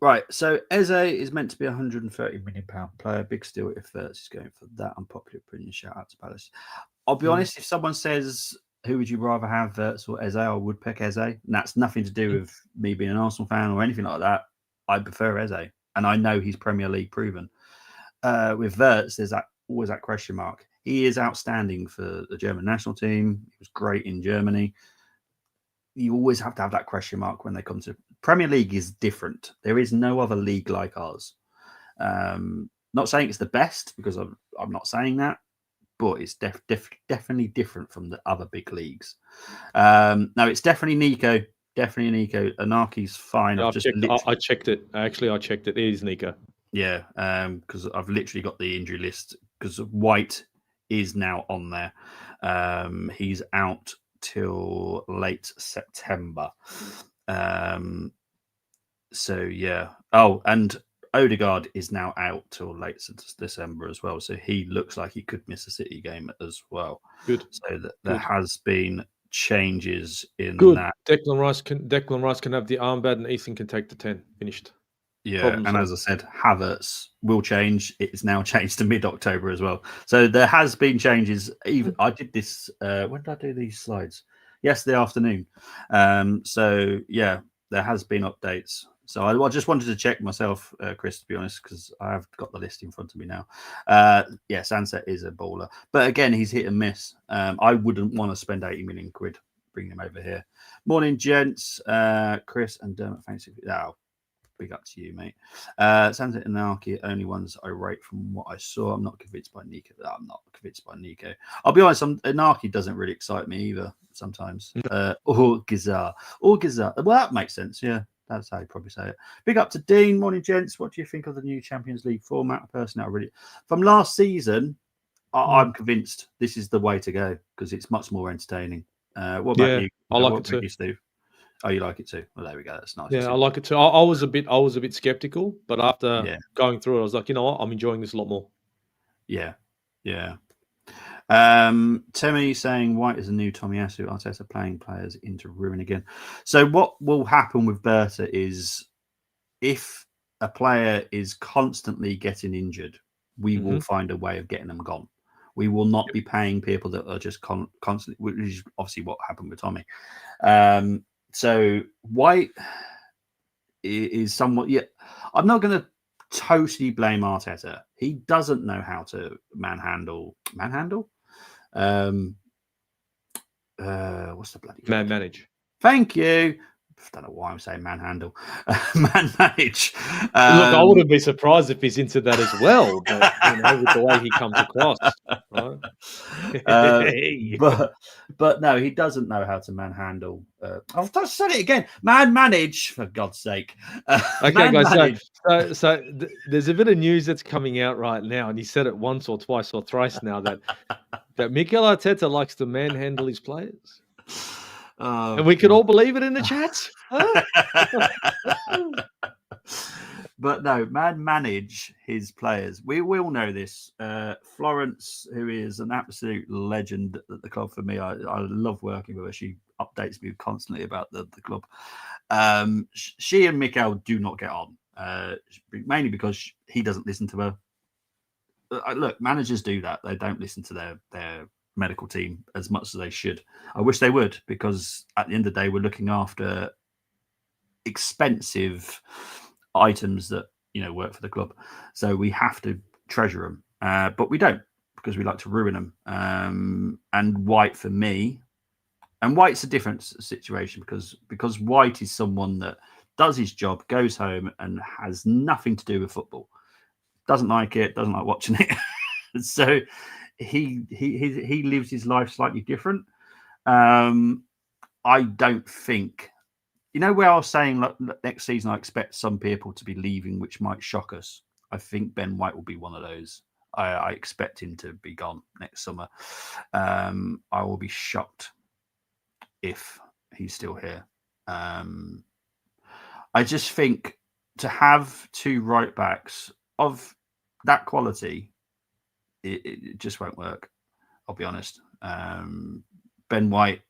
Right. So Eze is meant to be £130 million player. Big steal if Verts is going for that. Unpopular opinion. Shout out to Palace. I'll be honest. If someone says, "Who would you rather have, Verts or Eze?" I would pick Eze. And that's nothing to do with me being an Arsenal fan or anything like that. I prefer Eze, and I know he's Premier League proven. With Verts, there's always that question mark. He is outstanding for the German national team. He was great in Germany. You always have to have that question mark when they come to Premier League. Is different. There is no other league like ours. Not saying it's the best, because I'm not saying that, but it's definitely different from the other big leagues. No, it's definitely Nico. Definitely Nico. Anarchy's fine. Yeah, I checked it. Actually, I checked it. It is Nico. Yeah, because I've literally got the injury list, because White is now on there. He's out till late September. So yeah. Oh, and Odegaard is now out till late December as well. So he looks like he could miss a City game as well. Good. So there has been changes in that. Declan Rice can have the armband, and Ethan can take the 10. Finished. Yeah, and as I said, Havertz will change. It's now changed to mid-October as well. So there has been changes. Even I did this. When did I do these slides? Yesterday afternoon. So yeah, there has been updates. So I just wanted to check myself, Chris, to be honest, because I have got the list in front of me now. Yeah, Sunset is a baller, but again, he's hit and miss. I wouldn't want to spend 80 million quid bringing him over here. Morning, gents. Chris and Dermot, thanks. Big up to you, mate. Sunset and Anarchy, only ones I rate from what I saw. I'm not convinced by Nico. I'll be honest, Anarchy doesn't really excite me either sometimes. Or Gazar. Well, that makes sense. Yeah, that's how you probably say it. Big up to Dean. Morning, gents. What do you think of the new Champions League format? Personally, from last season, I'm convinced this is the way to go, because it's much more entertaining. What about you? I like it too, you, Steve? Oh, you like it too? Well, there we go. That's nice. Yeah, I like it too. I was a bit skeptical, but after going through it, I was like, you know what? I'm enjoying this a lot more. Yeah. Temi saying White is a new Tomiyasu. Arteta playing players into ruin again. So what will happen with Berta is, if a player is constantly getting injured, we will find a way of getting them gone. We will not be paying people that are just constantly, which is obviously what happened with Tommy. So White is somewhat. Yeah, I'm not going to totally blame Arteta. He doesn't know how to manhandle. What's the bloody manage? Thank you. I don't know why I'm saying manhandle. manage. Look, I wouldn't be surprised if he's into that as well, but with the way he comes across, right? But no, he doesn't know how to manhandle. I've just said it again. Manage, for God's sake. Okay, guys. So there's a bit of news that's coming out right now, and he said it once or twice or thrice now that Mikel Arteta likes to manhandle his players. Oh, and we could all believe it in the chats. Huh? But no, manage his players. We all know this. Florence, who is an absolute legend at the club for me, I love working with her. She updates me constantly about the club. She and Mikel do not get on, mainly because he doesn't listen to her. Look, managers do that. They don't listen to their medical team as much as they should. I wish they would, because at the end of the day, we're looking after expensive items that work for the club, so we have to treasure them, but we don't, because we like to ruin them. And White, for me, And White's a different situation because White is someone that does his job, goes home, and has nothing to do with football. Doesn't like it, doesn't like watching it. So he lives his life slightly different. I don't think, where I was saying like, next season I expect some people to be leaving, which might shock us. I think Ben White will be one of those. I expect him to be gone next summer. I will be shocked if he's still here. I just think to have two right backs of that quality, it just won't work. I'll be honest. Ben White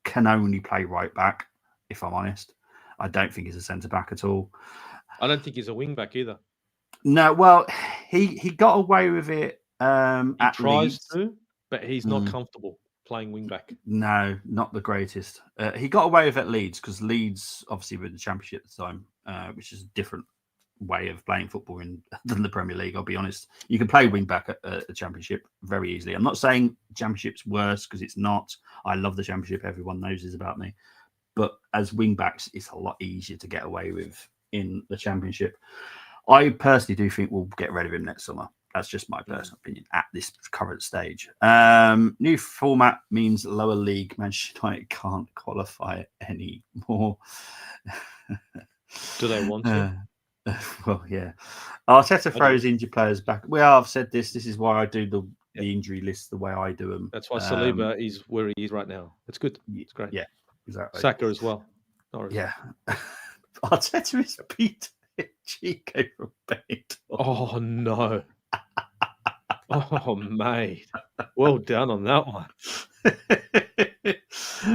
can only play right back, if I'm honest. I don't think he's a centre back at all. I don't think he's a wing back either. No, well, he got away with it. He at tries Leeds. to, but he's not comfortable playing wing back. No, not the greatest. He got away with it at Leeds because Leeds obviously were in the Championship at the time, which is a different way of playing football than the Premier League. I'll be honest. You can play wing back at the Championship very easily. I'm not saying Championship's worse because it's not. I love the Championship. Everyone knows this about me. But as wing backs, it's a lot easier to get away with in the Championship. I personally do think we'll get rid of him next summer. That's just my personal opinion at this current stage. New format means lower league Manchester United can't qualify anymore. Do they want to? Well, yeah. Arteta throws injured players back. Well, I've said this. This is why I do the injury list the way I do them. That's why Saliba is where he is right now. It's good. It's great. Yeah, exactly. Saka as well. Yeah. Arteta is Peter Chico from Benidorm. Oh, no. Oh, mate. Well done on that one.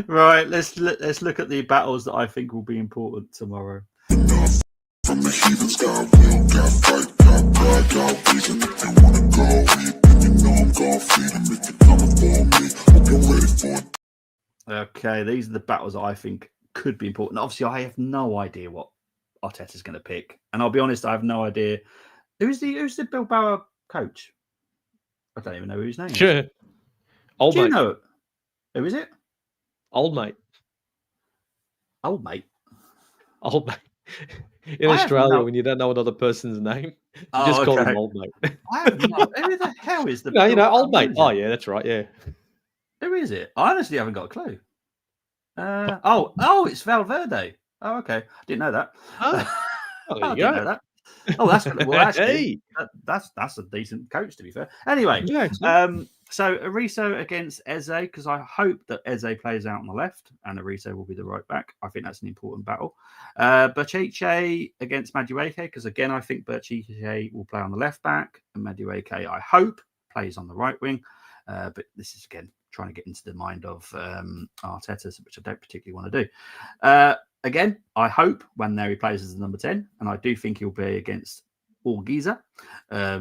Right, let's look at the battles that I think will be important tomorrow. From the heathens, got will, got fight, got pride, got reason. If you wanna go eat, then you know I'm gon' feed them. If you're coming for me, hope you're ready for it. Okay, these are the battles that I think could be important. Obviously, I have no idea what Arteta's going to pick, and I'll be honest, I have no idea who's the Bilbao coach. I don't even know who his name is. Sure. Old Do mate. you know who is it? Old mate. Old mate. Old mate. In Australia, when you don't know another person's name, you just call him old mate. I have no. Who the hell is the? No, old mate. Oh yeah, that's right. Yeah. Who is it? I honestly haven't got a clue. It's Valverde. Oh, okay. I didn't know that. Oh, there you I go. didn't know that. Oh, that's well. Actually, that's a decent coach, to be fair. Anyway, so Ariso against Eze, because I hope that Eze plays out on the left and Ariso will be the right back. I think that's an important battle. Berchiche against Madueke, because again, I think Berchiche will play on the left back and Madueke, I hope, plays on the right wing. But this is again trying to get into the mind of Arteta, which I don't particularly want to do. Again, I hope Nwaneri plays as the number 10, and I do think he'll be against Orgiza. I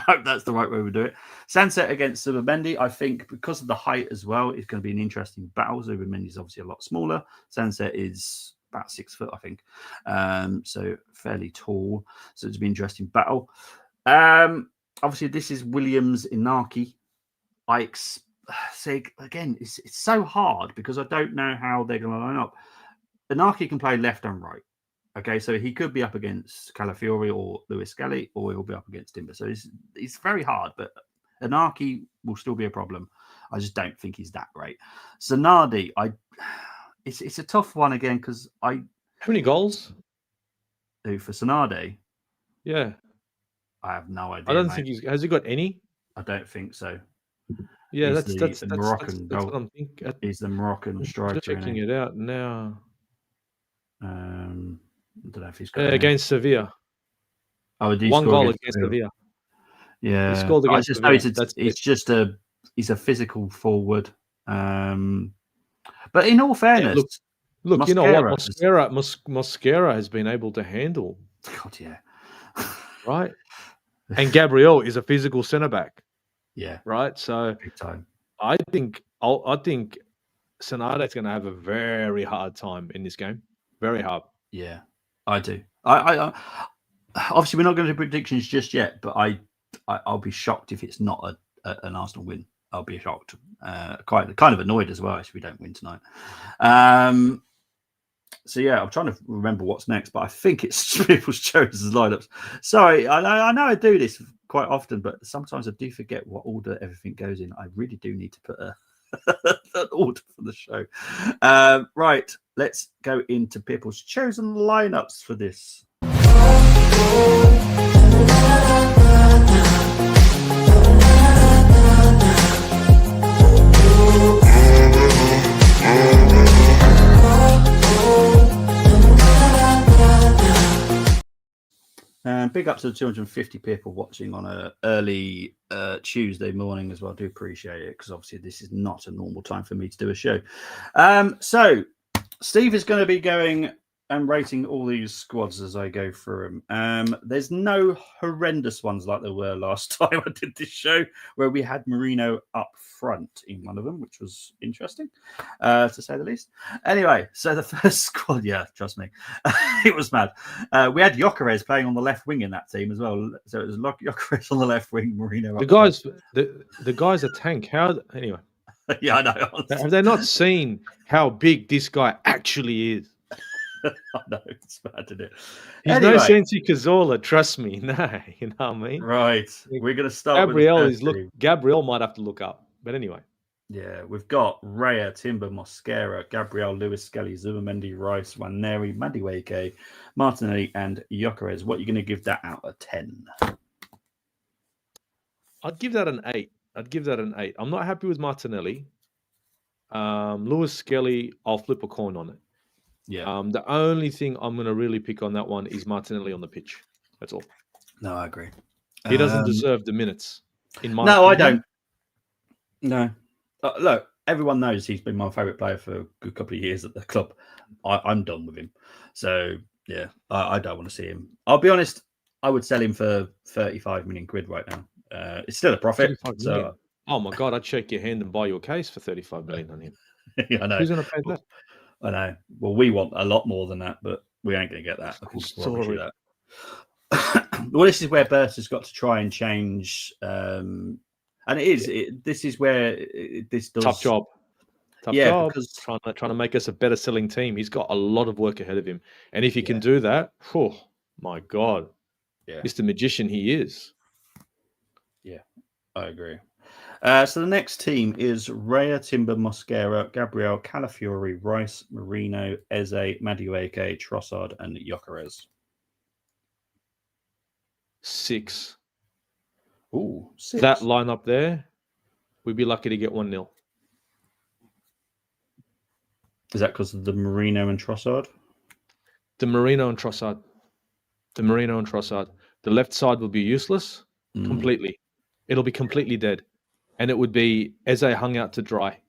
hope that's the right way we do it. Sunset against Zubimendi, I think because of the height as well, it's going to be an interesting battle. Zubimendi is obviously a lot smaller. Sunset is about 6 foot, I think. So fairly tall. So it's going to be an interesting battle. Obviously, this is Williams Inaki. I say again, it's so hard because I don't know how they're going to line up. Inaki can play left and right. Okay, so he could be up against Calafiori or Lewis Skelly, or he'll be up against Timber. So it's very hard, but Inaki will still be a problem. I just don't think he's that great. Zanardi, it's a tough one again because How many goals? Who for Zanardi? Yeah. I have no idea. I don't think has he got any? I don't think so. Yeah, He's that's the Moroccan that's what I'm thinking. He's the Moroccan striker. Just checking it out now. I don't know if he's got against Sevilla. Oh, one goal against Sevilla. Yeah, he scored against I just Sevilla. know he's a physical forward. But in all fairness, look, Mosquera, you know what? Mosquera has been able to handle. God, yeah, right. And Gabriel is a physical centre back. Yeah, right. So big time. I think Sonate's going to have a very hard time in this game. Very hard. Yeah, I do. I obviously we're not going to do predictions just yet, but I'll be shocked if it's not an Arsenal win. I'll be shocked. Kind of annoyed as well if we don't win tonight. So yeah, I'm trying to remember what's next, but I think it's people's chosen lineups. Sorry, I know I do this quite often, but sometimes I do forget what order everything goes in. I really do need to put an order for the show. Right, let's go into people's chosen lineups for this. Big up to the 250 people watching on a early Tuesday morning as well. I do appreciate it because obviously this is not a normal time for me to do a show. So Steve is going to be going and rating all these squads as I go through them. There's no horrendous ones like there were last time I did this show, where we had Marino up front in one of them, which was interesting, to say the least. Anyway, so the first squad, yeah, trust me, it was mad. We had Gyökeres playing on the left wing in that team as well. So it was Gyökeres on the left wing, Marino up front. The guy's a tank. How anyway? Yeah, I know. Honestly. Have they not seen how big this guy actually is? I know, it's bad, isn't it? He's no Sensi Cazorla, trust me. No, you know what I mean? Right. We're going to start Gabriel with Gabriel might have to look up. But anyway. Yeah, we've got Raya, Timber, Mosquera, Gabriel, Lewis, Skelly, Zubimendi, Rice, Waneri, Madueke, Martinelli, and Gyökeres. What are you going to give that out of 10? I'd give that an 8. I'm not happy with Martinelli. Lewis, Skelly, I'll flip a coin on it. Yeah. The only thing I'm going to really pick on that one is Martinelli on the pitch. That's all. No, I agree. He doesn't deserve the minutes. In my no, opinion. I don't. No. Look, everyone knows he's been my favourite player for a good couple of years at the club. I'm done with him. So, yeah, I don't want to see him. I'll be honest, I would sell him for 35 million quid right now. It's still a profit. So, oh, my God, I'd shake your hand and buy your case for 35 million on him. Yeah, I know. Who's going to pay that? I know. Well, we want a lot more than that, but we ain't going to get that. I can promise you that. Well, this is where Burst has got to try and change. And it is. This is where this does... Tough job. Because trying to make us a better selling team. He's got a lot of work ahead of him. And if he can do that, oh, my God. Yeah. Mr. Magician he is. Yeah, I agree. So the next team is Raya, Timber, Mosquera, Gabriel, Calafiori, Rice, Marino, Eze, Madueke, Trossard, and Gyökeres. 6. Ooh, 6. That lineup there, we'd be lucky to get 1-0. Is that because of the Marino and Trossard? The Marino and Trossard. The left side will be useless completely. It'll be completely dead. And it would be Eze hung out to dry.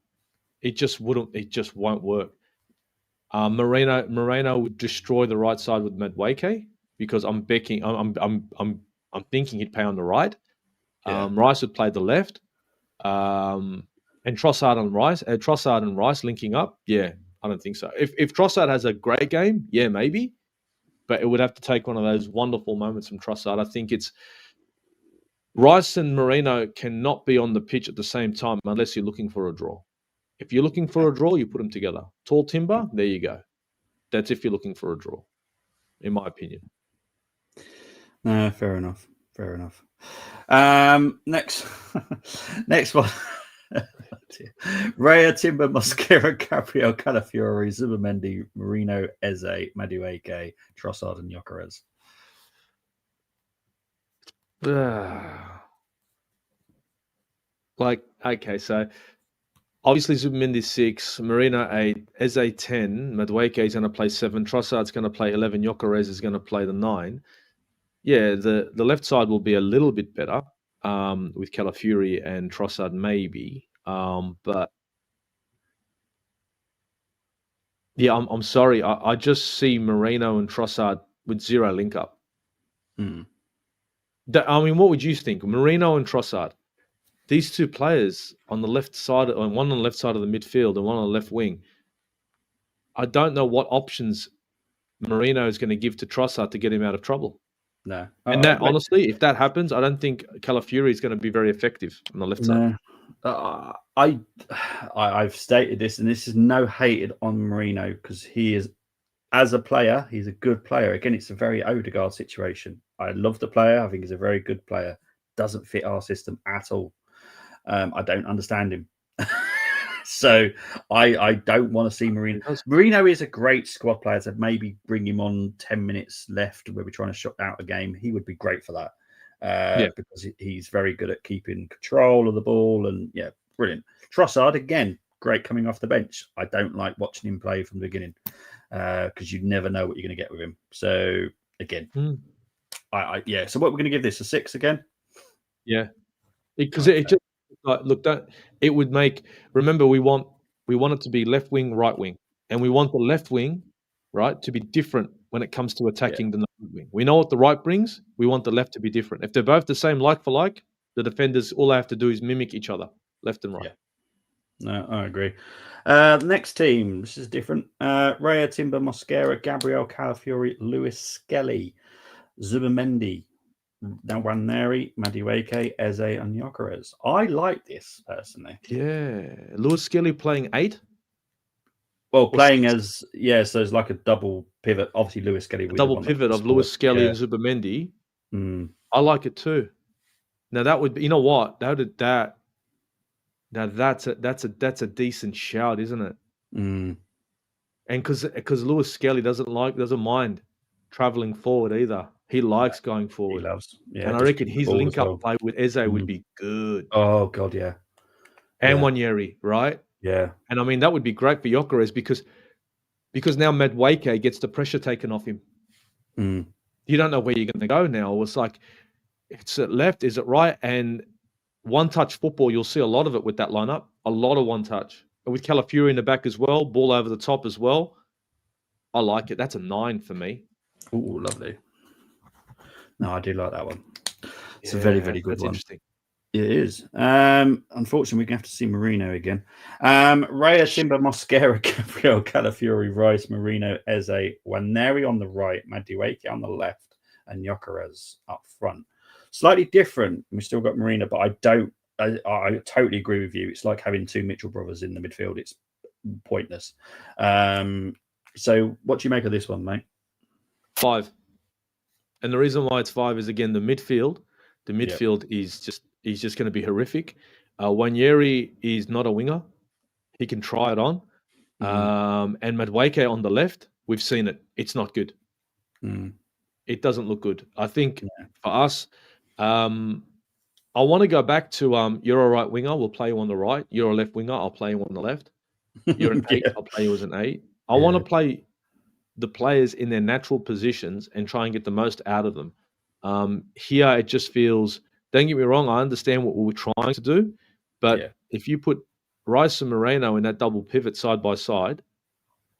It just won't work. Moreno would destroy the right side with Madueke because I'm thinking he'd play on the right. Yeah. Rice would play the left. And Trossard and Rice linking up. Yeah, I don't think so. If Trossard has a great game, yeah, maybe. But it would have to take one of those wonderful moments from Trossard. I think it's Rice and Marino cannot be on the pitch at the same time unless you're looking for a draw. If you're looking for a draw, you put them together. Tall Timber, there you go. That's if you're looking for a draw, in my opinion. Fair enough. Next one. Raya, Timber, Mosquera, Gabriel, Calafiori, Zubimendi, Marino, Eze, Madueke, Trossard, and Gyökeres. Okay, so obviously Zubimendi 6, Marino 8, Eze 10, Madueke is going to play 7, Trossard's going to play 11, Gyökeres is going to play the 9. Yeah, the left side will be a little bit better with Calafiori and Trossard maybe, but yeah, I'm sorry, I just see Marino and Trossard with zero link up. I mean, what would you think? Marino and Trossard, these two players on the left side, one on the left side of the midfield and one on the left wing. I don't know what options Marino is going to give to Trossard to get him out of trouble. No. And honestly, if that happens, I don't think Calafiori is going to be very effective on the left side. I've stated this, and this is no hated on Marino because he is, as a player, he's a good player. Again, it's a very Odegaard situation. I love the player. I think he's a very good player. Doesn't fit our system at all. I don't understand him. So I don't want to see Marino. Marino is a great squad player. To maybe bring him on 10 minutes left where we're trying to shut out a game. He would be great for that. Because he's very good at keeping control of the ball, and brilliant. Trossard again, great coming off the bench. I don't like watching him play from the beginning because you never know what you're going to get with him. So again, So what we're going to give this a 6 again? Yeah, because it just it would make. Remember, we want it to be left wing, right wing, and we want the left wing, right, to be different when it comes to attacking the right wing. We know what the right brings. We want the left to be different. If they're both the same, like for like, the defenders, all they have to do is mimic each other, left and right. No, I agree. Next team, this is different. Raya, Timber, Mosquera, Gabriel, Calafiori, Lewis Skelly, Zubamendi, Nwaneri, Madueke, Eze, and Gyökeres. I like this personally. Yeah, Lewis Skelly playing 8. Well, playing as so it's like a double pivot. Obviously, Lewis Skelly. Double pivot of Lewis Skelly and Zubamendi. I like it too. Now that would be, you know what? Now that's a decent shout, isn't it? And because Lewis Skelly doesn't mind traveling forward either. He likes going forward. He loves. Yeah, and I reckon his link up play with Eze would be good. Oh God, yeah. And Nwaneri, right? Yeah. And I mean that would be great for Gyökeres because now Madueke gets the pressure taken off him. You don't know where you're going to go now. It's like, it's it left, is it right? And one-touch football, you'll see a lot of it with that lineup. A lot of one-touch. And with Calafiori in the back as well, ball over the top as well. I like it. That's a 9 for me. Oh, lovely. No, I do like that one. It's a very, very good one. Interesting. It is. Unfortunately, we're going to have to see Marino again. Raya, Timber, Mosquera, Gabriel, Calafiori, Rice, Marino, Eze, Nwaneri on the right, Madueke on the left, and Gyökeres up front. Slightly different. We've still got Marino, but I totally agree with you. It's like having 2 Mitchell brothers in the midfield. It's pointless. So what do you make of this one, mate? 5. And the reason why it's 5 is, again, the midfield. The midfield is just going to be horrific. Nwaneri is not a winger. He can try it on. And Madueke on the left, we've seen it. It's not good. It doesn't look good. I think for us, I want to go back to you're a right winger, we'll play you on the right. You're a left winger, I'll play you on the left. You're an 8, I'll play you as an 8. I want to play the players in their natural positions and try and get the most out of them. Here, it just feels, don't get me wrong, I understand what we're trying to do, but if you put Rice and Moreno in that double pivot side by side,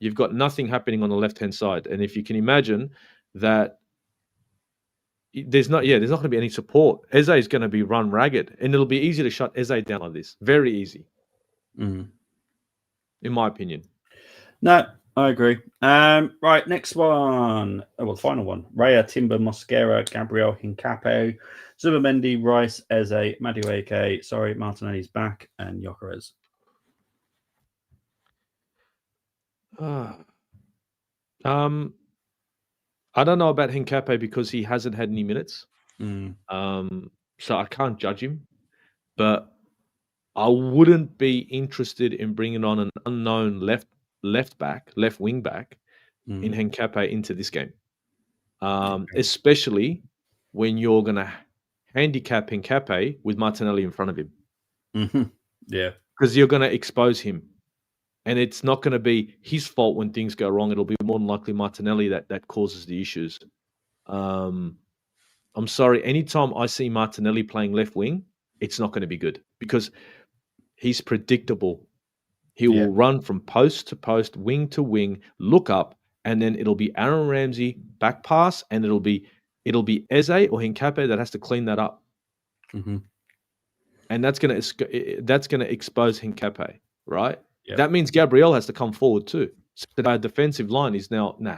you've got nothing happening on the left-hand side. And if you can imagine that there's not going to be any support, Eze is going to be run ragged, and it'll be easy to shut Eze down like this. Very easy. In my opinion. No, I agree. Right, next one. The final one. Raya, Timber, Mosquera, Gabriel, Hincapié, Zubamendi, Rice, Eze, Madueke, Martinelli's back, and Gyökeres. I don't know about Hincapié because he hasn't had any minutes. So I can't judge him. But I wouldn't be interested in bringing on an unknown left wing back in Hincapié into this game. Especially when you're going to handicap Hincapié with Martinelli in front of him. Yeah. Because you're going to expose him. And it's not going to be his fault when things go wrong. It'll be more than likely Martinelli that causes the issues. I'm sorry. Anytime I see Martinelli playing left wing, it's not going to be good because he's predictable. He will run from post to post, wing to wing, look up, and then it'll be Aaron Ramsey back pass, and it'll be Eze or Hincapié that has to clean that up. And that's going to expose Hincapié, right? Yep. That means Gabriel has to come forward too. So our defensive line is now, I'm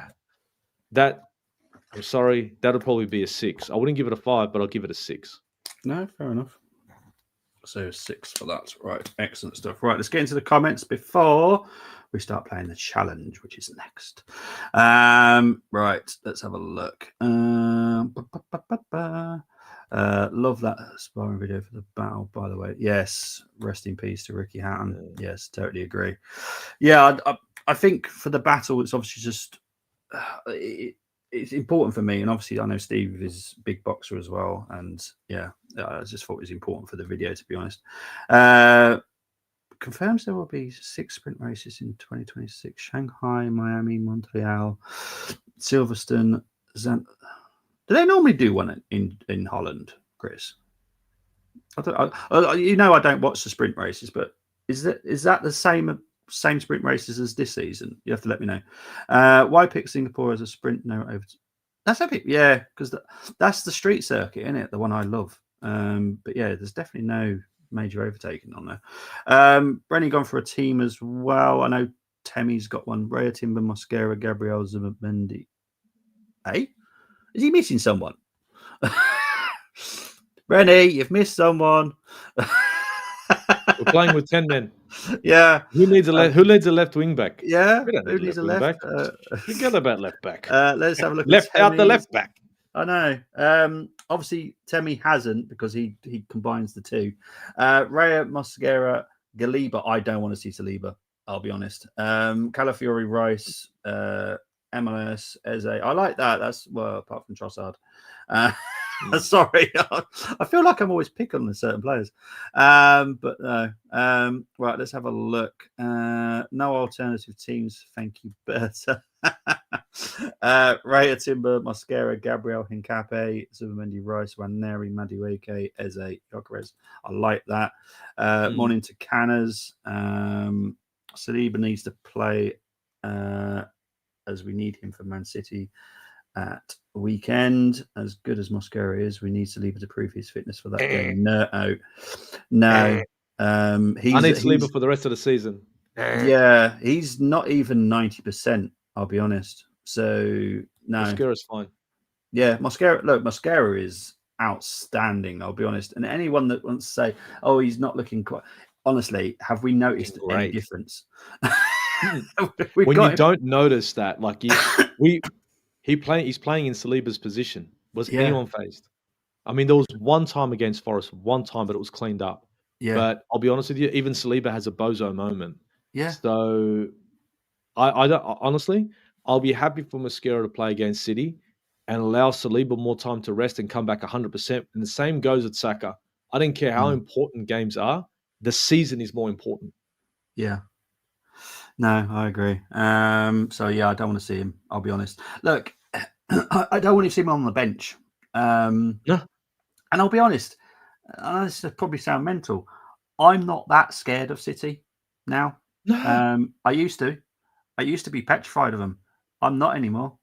sorry, that'll probably be a 6. I wouldn't give it a 5, but I'll give it a 6. No, fair enough. So 6 for that. Right. Excellent stuff. Right. Let's get into the comments before we start playing the challenge, which is next. Right. Let's have a look. Love that sparring video for the battle, by the way. Yes. Rest in peace to Ricky Hatton. Yes. Totally agree. Yeah. I think for the battle, it's obviously just... it's important for me, and obviously I know Steve is a big boxer as well, and yeah, I just thought it was important for the video, to be honest. Confirms there will be 6 sprint races in 2026: Shanghai, Miami, Montreal, Silverstone, Do they normally do one in Holland, Chris? I don't watch the sprint races, but is that the same sprint races as this season? You have to let me know. Why pick Singapore as a sprint? No, over. That's epic. Yeah, because that's the street circuit, isn't it? The one I love. But yeah, there's definitely no major overtaking on there. Brenny gone for a team as well. I know Temmy's got one. Raya Timber, Mosquera, Gabriel Zumamendi. Hey, is he missing someone? Brenny, you've missed someone. We're playing with 10 men. Yeah. Who needs a left wing back? Yeah. We don't Who needs a left back. Forget about left back. Let's have a look. Left out the left back. I know. Obviously, Temi hasn't, because he combines the two. Raya, Mosquera, Galiba. I don't want to see Saliba, I'll be honest. Calafiori, Rice, MLS, Eze. I like that. That's, well, apart from Trossard. Sorry, I feel like I'm always picking on certain players, but no. Right, let's have a look. No alternative teams, thank you, Berta. Raya, Timber, Mosquera, Gabriel, Hincape, Zubamendi, Rice, Waneri, Madueke, Eze, Jokeres. I like that. Morning to Canners. Saliba needs to play as we need him for Man City at weekend. As good as Mosquera is, we need Saliba to prove his fitness for that game. No. I need Saliba for the rest of the season. Yeah, he's not even 90%, I'll be honest. So no, Mosquera's fine. Yeah, Mosquera is outstanding, I'll be honest. And anyone that wants to say, oh, he's not looking quite, honestly, have we noticed any difference? When you don't notice that, like he's playing in Saliba's position. Was anyone phased? I mean, there was one time against Forest, but it was cleaned up. Yeah. But I'll be honest with you, even Saliba has a bozo moment. Yeah. So I don't honestly, I'll be happy for Mosquera to play against City and allow Saliba more time to rest and come back 100%. And the same goes at Saka. I don't care how important games are. The season is more important. Yeah. No, I agree. So yeah, I don't want to see him. I'll be honest. Look, I don't want to see him on the bench. No. And I'll be honest. This will probably sound mental. I'm not that scared of City now. No. I used to be petrified of them. I'm not anymore.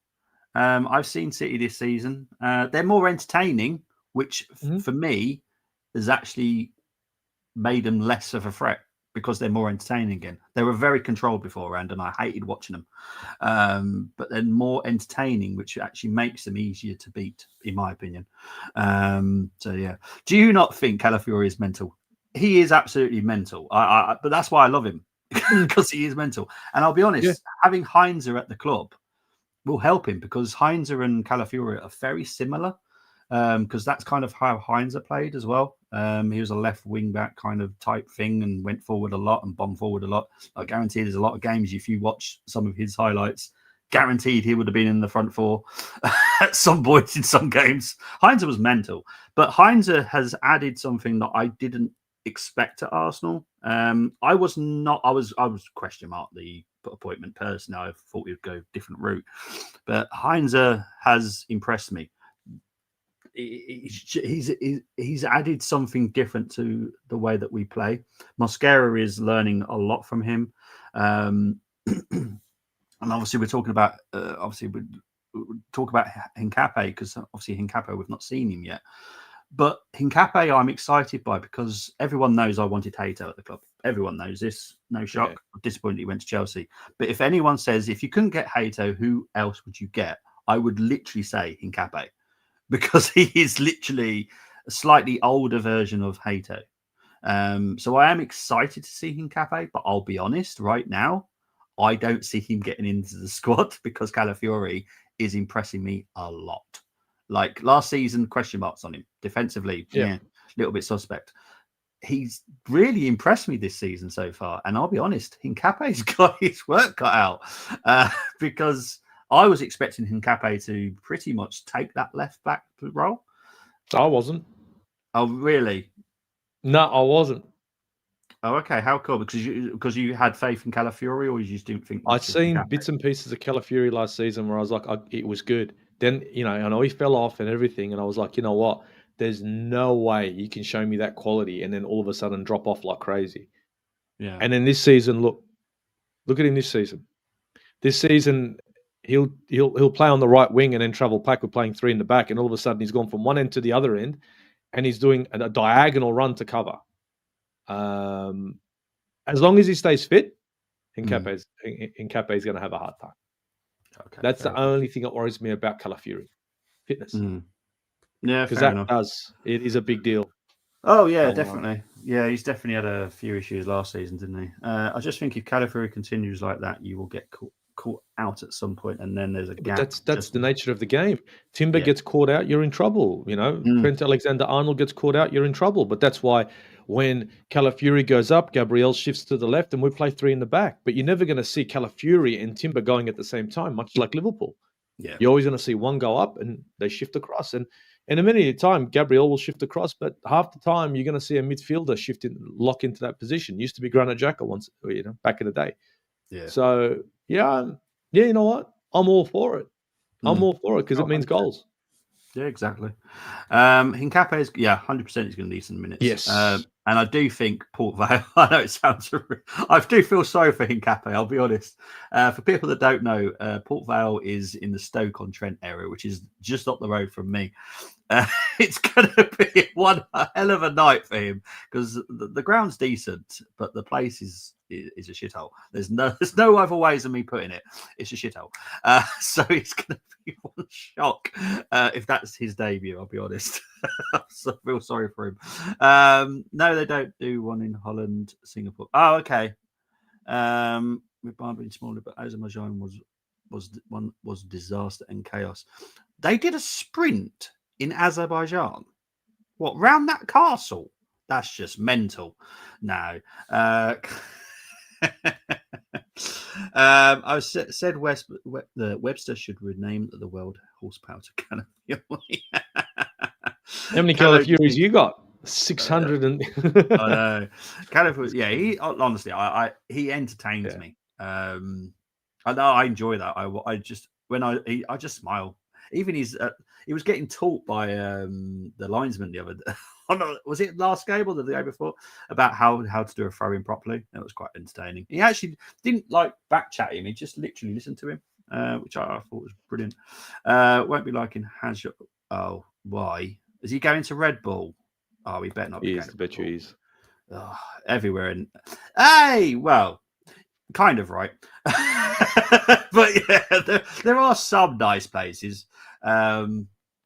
I've seen City this season. They're more entertaining, which for me has actually made them less of a threat, because they're more entertaining again. They were very controlled beforehand, and I hated watching them. But they're more entertaining, which actually makes them easier to beat, in my opinion. So yeah. Do you not think Calafiori is mental? He is absolutely mental. But that's why I love him, because he is mental. And I'll be honest, having Heinze at the club will help him, because Heinze and Calafiori are very similar. Because that's kind of how Heinze played as well. He was a left wing back kind of type thing, and went forward a lot and bombed forward a lot. I guarantee there's a lot of games, if you watch some of his highlights, guaranteed he would have been in the front four at some point in some games. Heinze was mental, but Heinze has added something that I didn't expect at Arsenal. I was question mark the appointment personally. I thought we'd go a different route, but Heinze has impressed me. He's added something different to the way that we play. Mosquera is learning a lot from him, and obviously we're talking about we talk about Hincape, because obviously Hincape we've not seen him yet. But Hincape I'm excited by, because everyone knows I wanted Hato at the club. Everyone knows this. No shock. Yeah. I'm disappointed he went to Chelsea. But if anyone says, if you couldn't get Hato, who else would you get? I would literally say Hincape, because he is literally a slightly older version of Hato. So I am excited to see Hincapié, but I'll be honest, right now, I don't see him getting into the squad because Calafiori is impressing me a lot. Like last season, question marks on him. Defensively, yeah, a little bit suspect. He's really impressed me this season so far. And I'll be honest, Hincapié's got his work cut out because I was expecting Hincapié to pretty much take that left back role. I wasn't. Oh, really? No, I wasn't. Oh, okay. How cool? Because you had faith in Calafiori, or you just didn't think I'd seen bits and pieces of Calafiori last season where I was like, it was good. Then, I know he fell off and everything, and I was like, you know what? There's no way you can show me that quality and then all of a sudden drop off like crazy. Yeah. And then this season, look at him this season. This season, he'll play on the right wing and then travel back with playing 3 in the back, and all of a sudden he's gone from one end to the other end, and he's doing a diagonal run to cover. As long as he stays fit, Hincapié's going to have a hard time. Okay, that's the only thing that worries me about Calafiori, fitness. Yeah, because fair enough. It is a big deal. Oh yeah, definitely. Yeah, he's definitely had a few issues last season, didn't he? I just think if Calafiori continues like that, you will get caught out at some point, and then there's a gap. But that's the nature of the game. Timber gets caught out, you're in trouble. Trent Alexander-Arnold gets caught out, you're in trouble. But that's why when Calafiori goes up, Gabriel shifts to the left, and we play 3 in the back. But you're never going to see Calafiori and Timber going at the same time, much like Liverpool. Yeah, you're always going to see one go up, and they shift across. And in a minute of time, Gabriel will shift across, but half the time you're going to see a midfielder lock into that position. Used to be Granit Xhaka once, back in the day. Yeah. So you know what? I'm all for it. I'm all for it because it means 100%. goals. Yeah, exactly. Hincapié is 100%. He's going to need some minutes. Yes. And I do think Port Vale. I know it sounds. I do feel sorry for Hincapié. I'll be honest. For people that don't know, Port Vale is in the Stoke-on-Trent area, which is just up the road from me. It's going to be one hell of a night for him because the ground's decent, but the place is a shithole. There's no other ways of me putting it. It's a shithole. So it's going to be one shock if that's his debut. I'll be honest. So I feel sorry for him. No, they don't do one in Holland, Singapore. Oh, okay. With Bayern being smaller, but Azerbaijan was disaster and chaos. They did a sprint in Azerbaijan. What, round that castle? That's just mental. No. I said Webster should rename the world horsepower to Calafiori. How many Calafioris you got? 600 and I know. Calafiori, yeah, he honestly, he entertains me. I know I enjoy that. I just smile. Even he was getting taught by the linesman the other day. Was it last game or the day before about how to do a throw in properly? That was quite entertaining. He actually didn't back chat him. He just literally listened to him, which I thought was brilliant. Won't be liking Hazard. Oh, why is he going to Red Bull? Oh, we better not be going to Red Bull. He's everywhere. And hey, well, kind of right. But yeah, there are some nice places.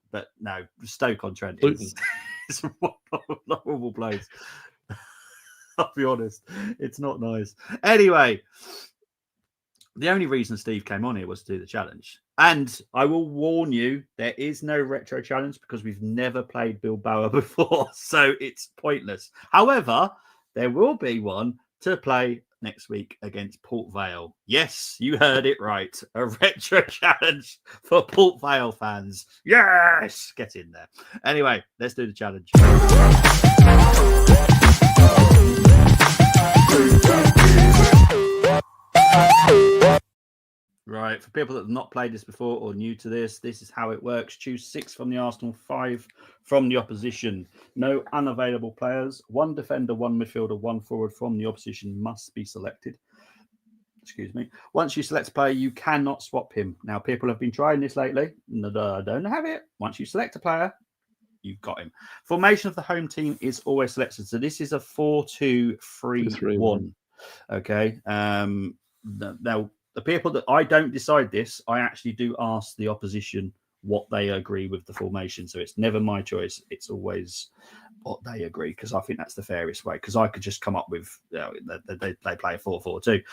But no, Stoke-on-Trent is a horrible place. I'll be honest, it's not nice. Anyway, the only reason Steve came on here was to do the challenge. And I will warn you, there is no retro challenge because we've never played Bilbao before, so it's pointless. However, there will be one to play next week against Port Vale. Yes, you heard it right. A retro challenge for Port Vale fans. Yes! Get in there. Anyway, let's do the challenge. Right, for people that have not played this before or new to this is how it works. Choose 6 from the Arsenal, 5 from the opposition. No unavailable players. 1 defender, 1 midfielder, 1 forward from the opposition must be selected. Excuse me. Once you select a player, you cannot swap him. Now, people have been trying this lately. No, don't have it. Once you select a player, you've got him. Formation of the home team is always selected. So this is a 4-2-3-1. Okay. Now, the people that I don't decide this, I actually do ask the opposition what they agree with the formation. So it's never my choice. It's always what they agree, because I think that's the fairest way. Because I could just come up with they play a 4-4-2.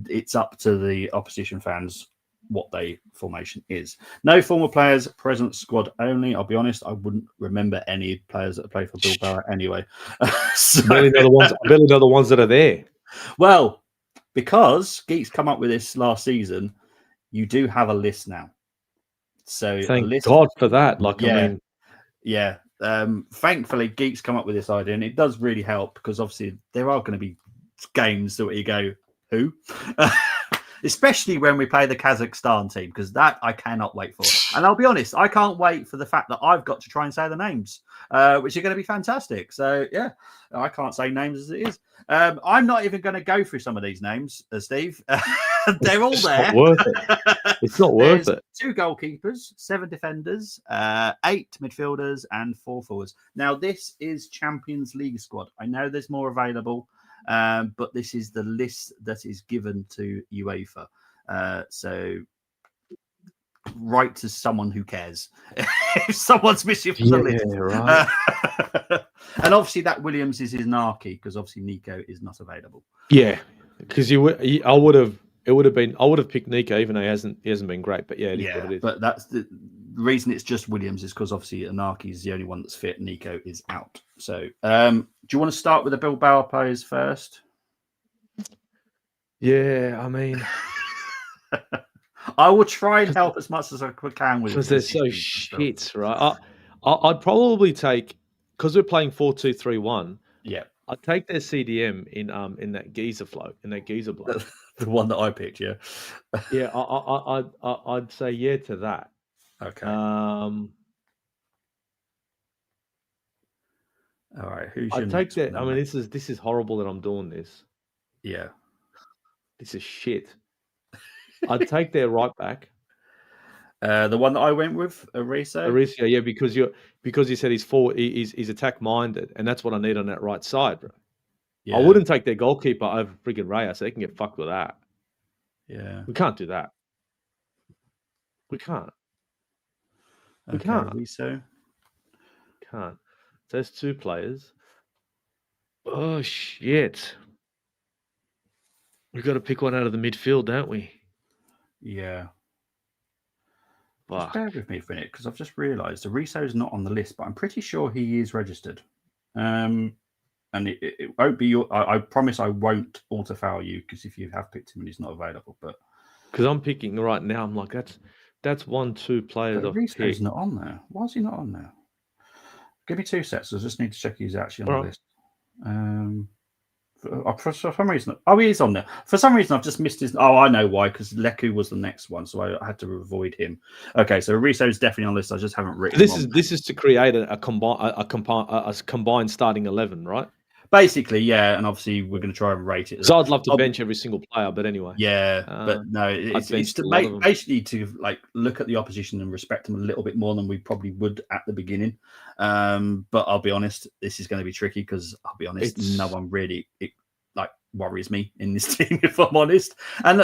It's up to the opposition fans what they formation is. No former players, present squad only. I'll be honest, I wouldn't remember any players that play for Bilbao anyway. I barely know the ones that are there. Well, because Geeks come up with this last season, you do have a list now. So Thank a list, God for that. Like, yeah, I mean, yeah. Thankfully, Geeks come up with this idea, and it does really help, because obviously there are going to be games that you go, who? Especially when we play the Kazakhstan team, because that I cannot wait for. And I'll be honest, I can't wait for the fact that I've got to try and say the names, which are going to be fantastic. So, yeah, I can't say names as it is. I'm not even going to go through some of these names, Steve. They're all there. Not worth it. It's not worth it. 2 goalkeepers, 7 defenders, 8 midfielders, and 4 forwards. Now, this is Champions League squad. I know there's more available. But this is the list that is given to UEFA. So write to someone who cares if someone's missing from the list. Right. And obviously that Williams is his Naki, because obviously Nico is not available. Yeah, because I would have picked Nico, even though he hasn't been great. But yeah, it is what it is. But that's the reason it's just Williams, is because obviously Anarchy is the only one that's fit. Nico is out. So do you want to start with the Bilbao players first? Yeah, I mean, I will try and help as much as I can with it, because they're so shit, right? I'd probably take, because we're playing 4-2-3-1. Yeah, I'd take their CDM in that Giza float, in that Giza bloke. The one that I picked, yeah. Yeah, I'd say yeah to that. Okay. All right. Who's your take that? one, I mean, this is horrible that I'm doing this. Yeah. This is shit. I'd take their right back. The one that I went with, Ariso. Ariso, yeah, because you said he's forward, he's attack minded, and that's what I need on that right side, bro. Yeah. I wouldn't take their goalkeeper over freaking Reyes. They can get fucked with that. Yeah. We can't do that. We can't. We can't. Ariso. Can't. So there's 2 players. Oh shit. We've got to pick one out of the midfield, don't we? Yeah. Fuck. Just bear with me for a minute, because I've just realised Ariso is not on the list, but I'm pretty sure he is registered. And it won't be your. I promise I won't auto foul you, because if you have picked him and he's not available, but because I'm picking right now, I'm like that's 1-2 players. But Ariso's not on there. Why is he not on there? Give me 2 sets. I just need to check he's actually on the list. For some reason, he is on there. For some reason, I've just missed his. Oh, I know why. Because Leku was the next one, so I had to avoid him. Okay, so Ariso is definitely on the list. I just haven't written. This is to create a combined starting 11, right? Basically, yeah, and obviously we're going to try and rate it. So I'd love to bench every single player, but anyway. Yeah, but no, it's to make basically to like look at the opposition and respect them a little bit more than we probably would at the beginning. But I'll be honest, this is going to be tricky, because I'll be honest, no one really worries me in this team, if I'm honest. And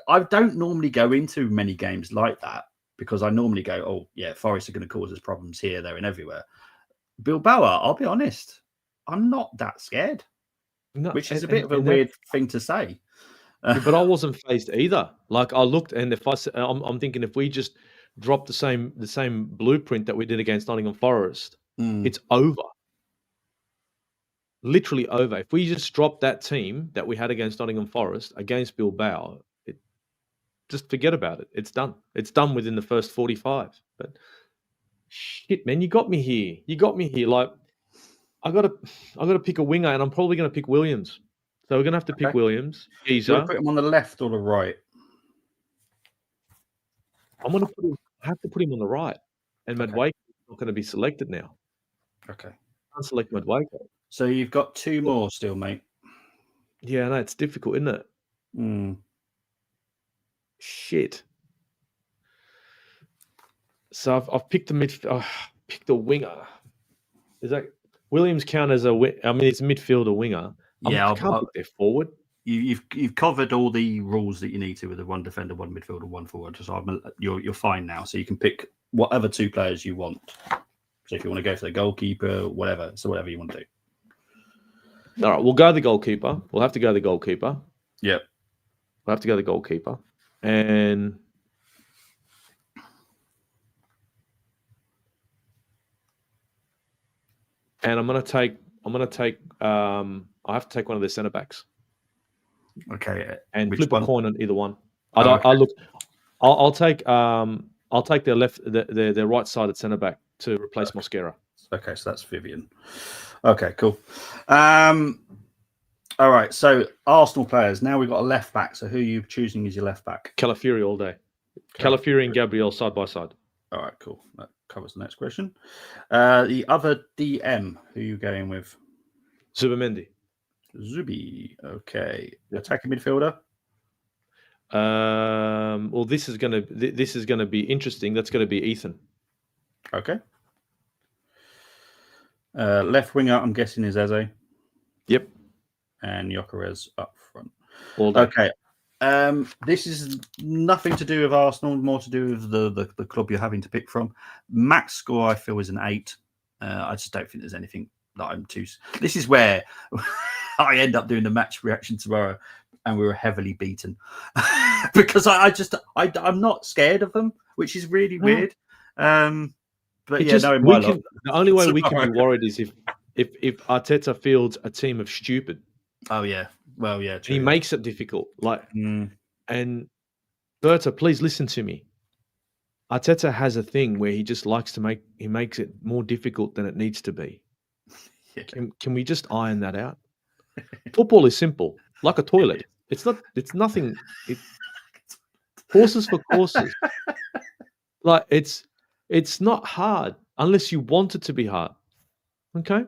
I don't normally go into many games like that, because I normally go, oh yeah, Forest are going to cause us problems here, there, and everywhere. Bilbao, I'll be honest, I'm not that scared, which is a bit of a weird thing to say. But I wasn't phased either. Like, I looked, and I'm thinking, if we just drop the same blueprint that we did against Nottingham Forest, it's over. Literally over. If we just drop that team that we had against Nottingham Forest against Bilbao, just forget about it. It's done. It's done within the first 45. But shit, man, you got me here. Like, I gotta pick a winger, and I'm probably gonna pick Williams. So we're gonna have to pick Williams. Do you want to put him on the left or the right? I have to put him on the right, and Madueke is not going to be selected now. Okay, I'll select Madueke. So you've got 2 more still, mate. Yeah, no, it's difficult, isn't it? Shit. So I've picked picked a winger. Is that Williams count as a? I mean, it's midfielder winger. Yeah, I can't pick their forward. You've covered all the rules that you need to with a 1 defender, 1 midfielder, 1 forward. So you're fine now. So you can pick whatever 2 players you want. So if you want to go for the goalkeeper, whatever. So whatever you want to do. All right, we'll go the goalkeeper. We'll have to go the goalkeeper. Yep. We'll have to go the goalkeeper. And I'm gonna take I have to take one of their centre backs. Okay. And Which flip one? a coin on either one. Okay. I'll take their their right sided centre back to replace Mosquera. Okay, so that's Vivian. Okay, cool. All right, so Arsenal players. Now we've got a left back. So who are you choosing as your left back? Calafiori all day. Calafiori and Gabriel side by side. All right, cool. That covers the next question. The other DM, who are you going with? Zubamendi. Zubi. Okay. Yep. Attacking midfielder. Well, this is gonna be interesting. That's gonna be Ethan. Okay. Left winger, I'm guessing, is Eze. Yep. And Gyökeres up front. All day. Okay. This is nothing to do with Arsenal, more to do with the club you're having to pick from. Max score, I feel, is an 8. I just don't think there's anything that I'm too. This is where I end up doing the match reaction tomorrow, and we were heavily beaten because I'm not scared of them, which is really weird. But It yeah, just, knowing we my can, lot, the only way we can tomorrow. be worried is if Arteta fields a team of stupid. Oh yeah, well yeah, true. He makes it difficult. And Berta, please listen to me. Arteta has a thing where he just likes to makes it more difficult than it needs to be. Yeah. Can we just iron that out? Football is simple, like a toilet. It's nothing. Horses for courses. Like it's not hard unless you want it to be hard. Okay?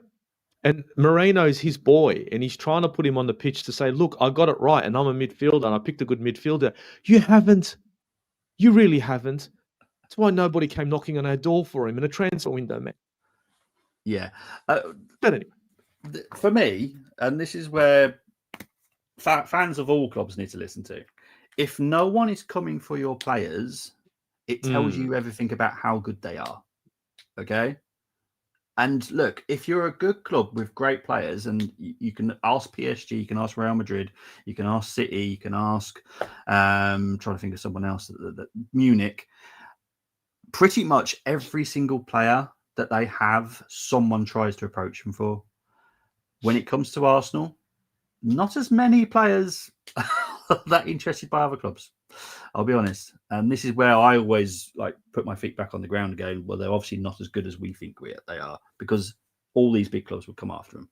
And Moreno's his boy, and he's trying to put him on the pitch to say, look, I got it right, and I'm a midfielder, and I picked a good midfielder. You haven't. You really haven't. That's why nobody came knocking on our door for him in a transfer window, man. Yeah. But anyway. For me, and this is where fans of all clubs need to listen to, if no one is coming for your players, it tells you everything about how good they are. Okay? And look, if you're a good club with great players, and you can ask PSG, you can ask Real Madrid, you can ask City, you can ask, trying to think of someone else, Munich, pretty much every single player that they have, someone tries to approach them for. When it comes to Arsenal, not as many players are that interested by other clubs. I'll be honest. And this is where I always put my feet back on the ground and go, well, they're obviously not as good as we think they are, because all these big clubs will come after them.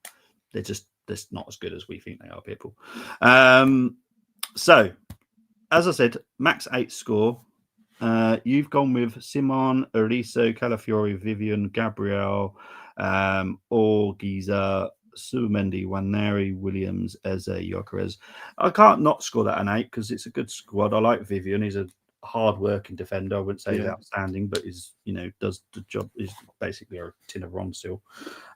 They're just not as good as we think they are, people. So, as I said, max 8 score. You've gone with Simon, Ariso, Calafiori, Vivian, Gabriel, Orgiza, Suamendi, Waneri, Williams, Eze, Gyökeres. I can't not score that an 8 because it's a good squad. I like Vivian. He's a hard-working defender. I wouldn't say he's outstanding, but he's does the job. He's basically a tin of Ron still.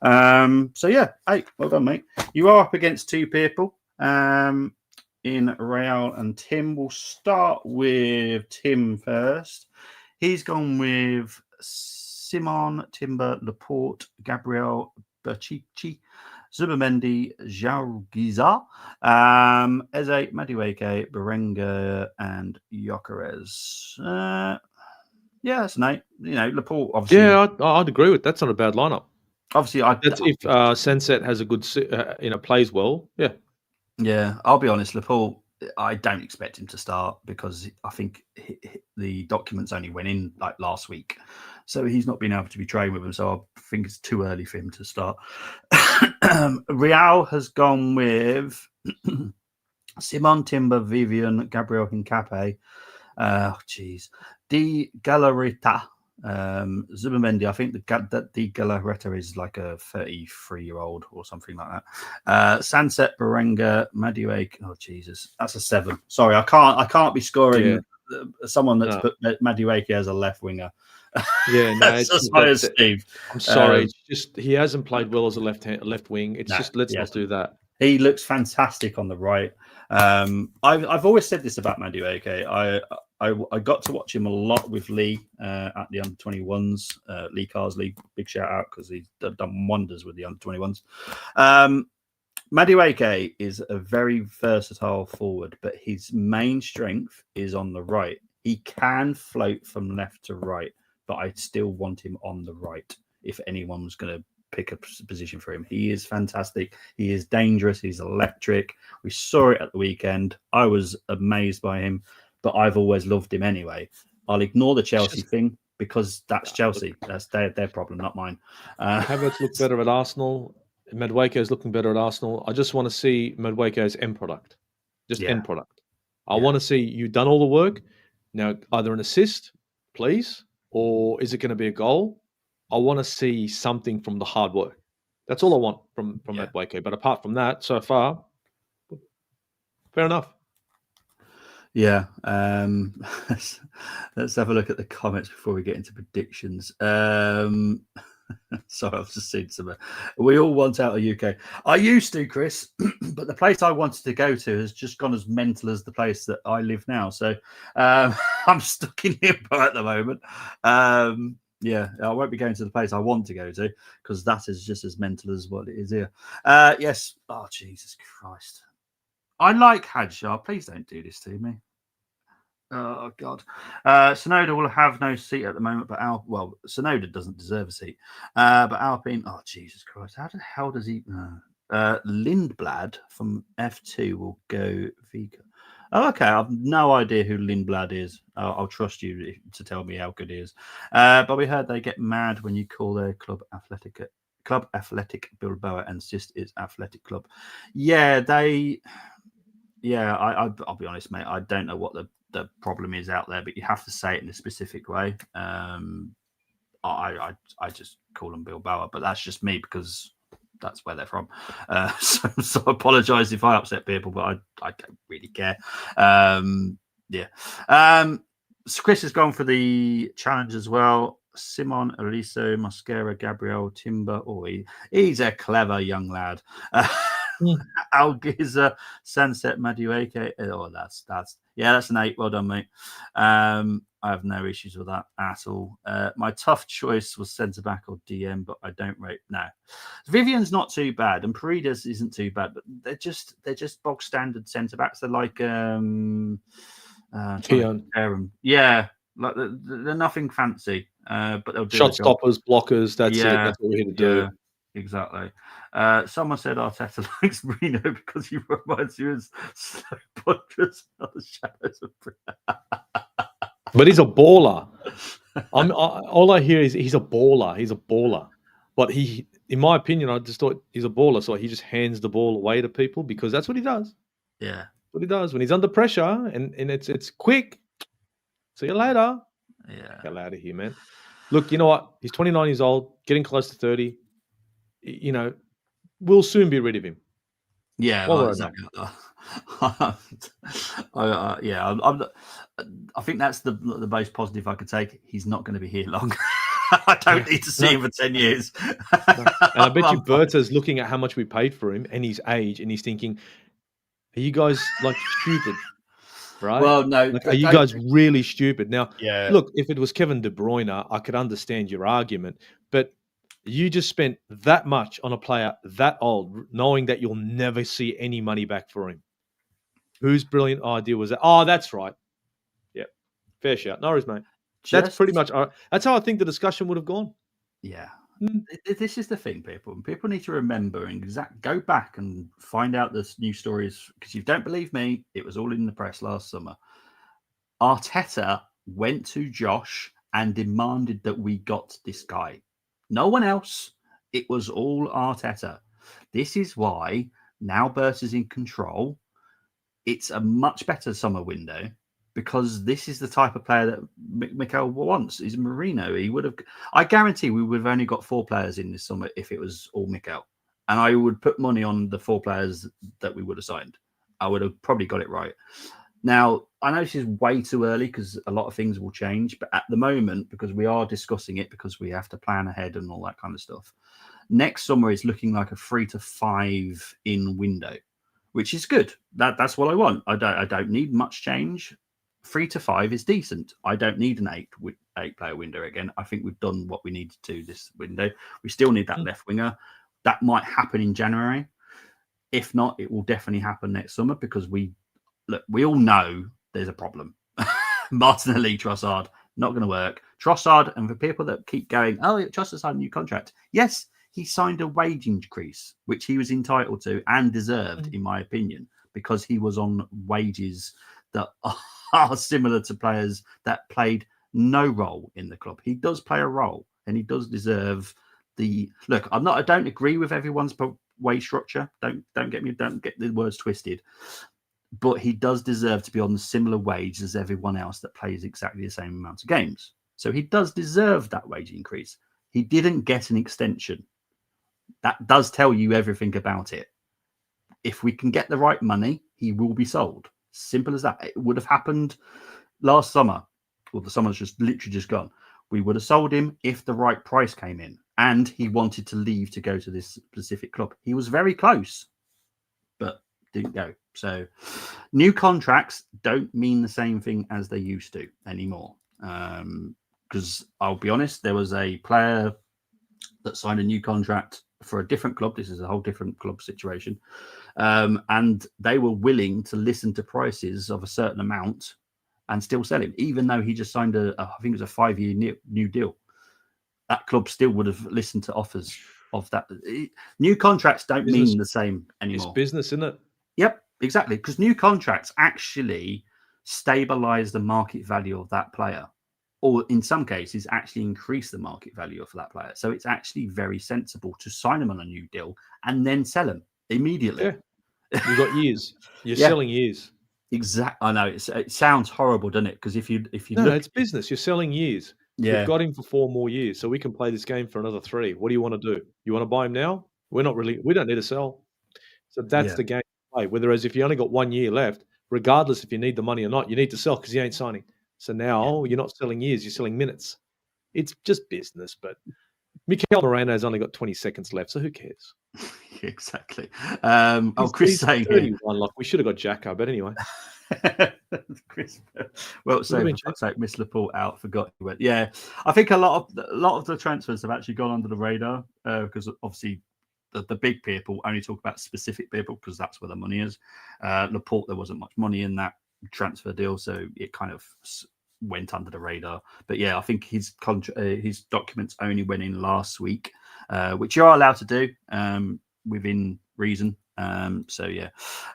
So yeah, 8. Well done, mate. You are up against 2 people in Real and Tim. We'll start with Tim first. He's gone with Simon, Timber, Laporte, Gabriel, Berchichi, Zubamendi, Giza, Eze, Madueke, Berenga, and Gyökeres. Yeah, that's an 8. Laporte, obviously. Yeah, I'd agree with that. That's not a bad lineup. Obviously, that's if Sunset has a good, plays well. Yeah. Yeah, I'll be honest, Laporte, I don't expect him to start because I think the documents only went in last week. So he's not been able to be trained with them. So I think it's too early for him to start. Real has gone with Simon, Timber, Vivian, Gabriel Hincape. Di Galarreta, Zubamendi. I think that Di Galarreta is like a 33-year-old or something like that. Sunset, Berenga, Madueke. Oh Jesus, that's a 7. Sorry, I can't be scoring someone that's put Madueke as a left winger. Yeah, no, that's as high as Steve. I'm sorry, it's just he hasn't played well as a left wing. It's let's not do that. He looks fantastic on the right. I've always said this about Madueke. I got to watch him a lot with Lee at the under 21s. Lee Carsley, big shout out because he's done wonders with the under 21s. Madueke is a very versatile forward, but his main strength is on the right. He can float from left to right, but I still want him on the right if anyone was going to pick a position for him. He is fantastic. He is dangerous. He's electric. We saw it at the weekend. I was amazed by him, but I've always loved him anyway. I'll ignore the Chelsea thing because that's Chelsea. That's their problem, not mine. Havertz look better at Arsenal. Madueke is looking better at Arsenal. I just want to see Madueke's end product. Just end product. I want to see you done all the work. Now, either an assist, please, or is it going to be a goal? I want to see something from the hard work. That's all I want from Madueke. But apart from that, so far, fair enough. Yeah. Let's have a look at the comments before we get into predictions. Sorry, I've just seen some. We all want out of UK. I used to, Chris, but the place I wanted to go to has just gone as mental as the place that I live now. So I'm stuck in Bilbao at the moment. Yeah, I won't be going to the place I want to go to because that is just as mental as what it is here. Yes. Oh, Jesus Christ. I like Hadjar. Please don't do this to me. Oh, God. Sonoda will have no seat at the moment, but Sonoda doesn't deserve a seat. But Alpine, oh, Jesus Christ. How the hell does he... Lindblad from F2 will go Vika. Oh, okay. I have no idea who Lindblad is. I'll trust you to tell me how good he is. But we heard they get mad when you call their Club Athletic Bilbao and insist it's Athletic Club. Yeah, I'll be honest, mate. I don't know what the problem is out there, but you have to say it in a specific way. I just call them Bilbao, but that's just me because that's where they're from. So I apologise if I upset people, but I don't really care. So Chris has gone for the challenge as well. Simon, Eliso, Mosquera, Gabriel, Timber. Oh, he's a clever young lad. Algiza, Sunset, Madueke. Oh, that's an 8. Well done, mate. I have no issues with that at all. My tough choice was centre back or DM, but I don't rate. No, Vivian's not too bad, and Paredes isn't too bad, but they're just bog standard centre backs. They're like yeah, like they're nothing fancy, but they'll do shot stoppers, blockers. That's it. That's what we're here to do. Exactly. Someone said Arteta likes Marino because he reminds you of slow punches on the shadows of But he's a baller. All I hear is he's a baller. He's a baller. But he, in my opinion, I just thought he's a baller. So he just hands the ball away to people because that's what he does. Yeah. That's what he does when he's under pressure and it's quick. See you later. Yeah. Get out of here, man. Look, you know what? He's 29 years old, getting close to 30. You know, we'll soon be rid of him. Yeah, exactly. I think that's the most positive I could take. He's not going to be here long. I don't need to see him for 10 years. And I bet you Berta's looking at how much we paid for him and his age, and he's thinking, "Are you guys like stupid?" Right? Well, no. Like, are you guys really stupid? Now, yeah. Look, if it was Kevin De Bruyne, I could understand your argument, but you just spent that much on a player that old, knowing that you'll never see any money back for him. Whose brilliant idea was that? Oh, that's right. Yeah, fair shout. No worries, mate. That's pretty much. That's how I think the discussion would have gone. Yeah. This is the thing, people. People need to remember and go back and find out the new stories because you don't believe me. It was all in the press last summer. Arteta went to Josh and demanded that we got this guy. No one else. It was all Arteta. This is why now Berta's in control. It's a much better summer window because this is the type of player that Mikel wants. He's Marino. He would have. I guarantee we would have only got 4 players in this summer if it was all Mikel. And I would put money on the 4 players that we would have signed. I would have probably got it right. Now, I know this is way too early because a lot of things will change. But at the moment, because we are discussing it, because we have to plan ahead and all that kind of stuff, next summer is looking like a 3 to 5 in window, which is good. That's what I want. I don't need much change. 3 to 5 is decent. I don't need an 8-player window again. I think we've done what we needed to this window. We still need that left winger. That might happen in January. If not, it will definitely happen next summer because we all know there's a problem. Martinelli, Trossard, not going to work. Trossard, and for people that keep going, oh, Trossard signed a new contract. Yes, he signed a wage increase, which he was entitled to and deserved, in my opinion, because he was on wages that are similar to players that played no role in the club. He does play a role, and he does deserve the look. I don't agree with everyone's wage structure. Don't get the words twisted. But he does deserve to be on the similar wage as everyone else that plays exactly the same amount of games. So he does deserve that wage increase. He didn't get an extension. That does tell you everything about it. If we can get the right money, he will be sold. Simple as that. It would have happened last summer. Well, the summer's literally just gone. We would have sold him if the right price came in and he wanted to leave to go to this specific club. He was very close, but didn't go. So new contracts don't mean the same thing as they used to anymore. Because I'll be honest, there was a player that signed a new contract for a different club. This is a whole different club situation. And they were willing to listen to prices of a certain amount and still sell him, even though he just signed I think it was a 5-year new deal. That club still would have listened to offers of that. New contracts don't mean the same anymore. It's business, isn't it? Yep, exactly. Because new contracts actually stabilize the market value of that player, or in some cases, actually increase the market value of that player. So it's actually very sensible to sign him on a new deal and then sell him immediately. Yeah. You've got years. You're selling years. Exactly. I know it sounds horrible, doesn't it? Because if you no, look, it's business. You're selling years. Yeah. You've got him for 4 more years, so we can play this game for another 3. What do you want to do? You want to buy him now? We don't need to sell. So that's the game to play. Whereas if you only got 1 year left, regardless if you need the money or not, you need to sell because you ain't signing. So now you're not selling years, you're selling minutes. It's just business. But Mikel Moreno's only got 20 seconds left, so who cares? Exactly. Chris he's saying 31. Like we should have got Jacko, but anyway. Chris, well, so Miss Laporte out. Forgot he went. Yeah, I think a lot of the transfers have actually gone under the radar because obviously the big people only talk about specific people because that's where the money is. Laporte, there wasn't much money in that transfer deal, so it kind of went under the radar. But yeah, I think his documents only went in last week, which you are allowed to do within reason. So yeah,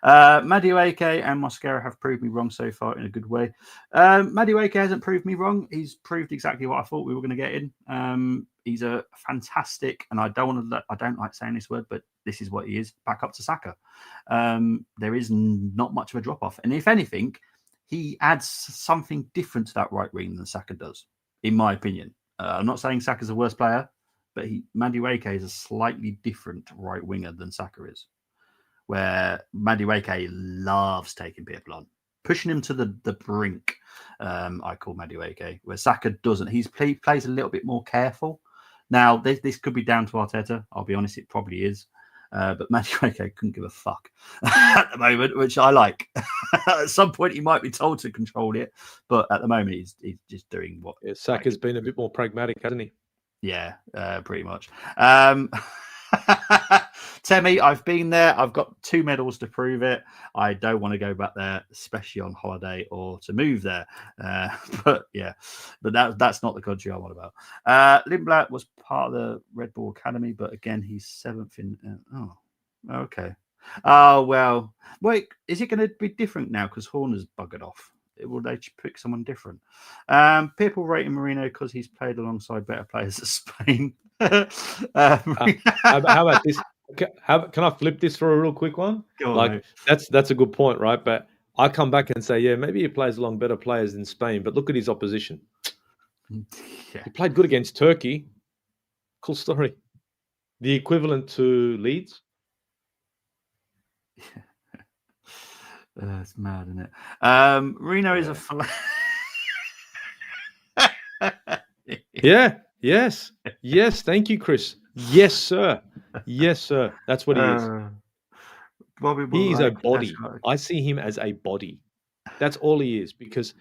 Madueke and Mosquera have proved me wrong so far in a good way. Madueke hasn't proved me wrong. He's proved exactly what I thought we were going to get in. He's a fantastic, and I don't like saying this word, but this is what he is. Back up to Saka. There is not much of a drop off, and if anything, he adds something different to that right wing than Saka does, in my opinion. I'm not saying Saka's a worse player, but Madueke is a slightly different right winger than Saka is. Where Madueke loves taking people on, pushing him to the brink. I call Madueke, where Saka doesn't. He plays a little bit more careful. Now, this could be down to Arteta. I'll be honest, it probably is. But Madueke couldn't give a fuck at the moment, which I like. At some point, he might be told to control it, but at the moment, he's just doing what. Yeah, Saka's been a bit more pragmatic, hasn't he? Yeah, pretty much. Temi, I've been there. I've got 2 medals to prove it. I don't want to go back there, especially on holiday or to move there. But that's not the country I want about. Lindblad was part of the Red Bull Academy, but again, he's 7th in. Okay. Oh, well. Wait, is it going to be different now because Horner's buggered off? Will they pick someone different? People rating Marino because he's played alongside better players at Spain. How about this? Can I flip this for a real quick one? That's a good point, right? But I come back and say, yeah, maybe he plays along better players in Spain, but look at his opposition. Yeah. He played good against Turkey. Cool story. The equivalent to Leeds. It's mad, isn't it? Marino is a Yeah. Yes. Yes. Thank you, Chris. Yes, sir. Yes, sir. That's what he is. Bobby he is a body. I see him as a body. That's all he is. Because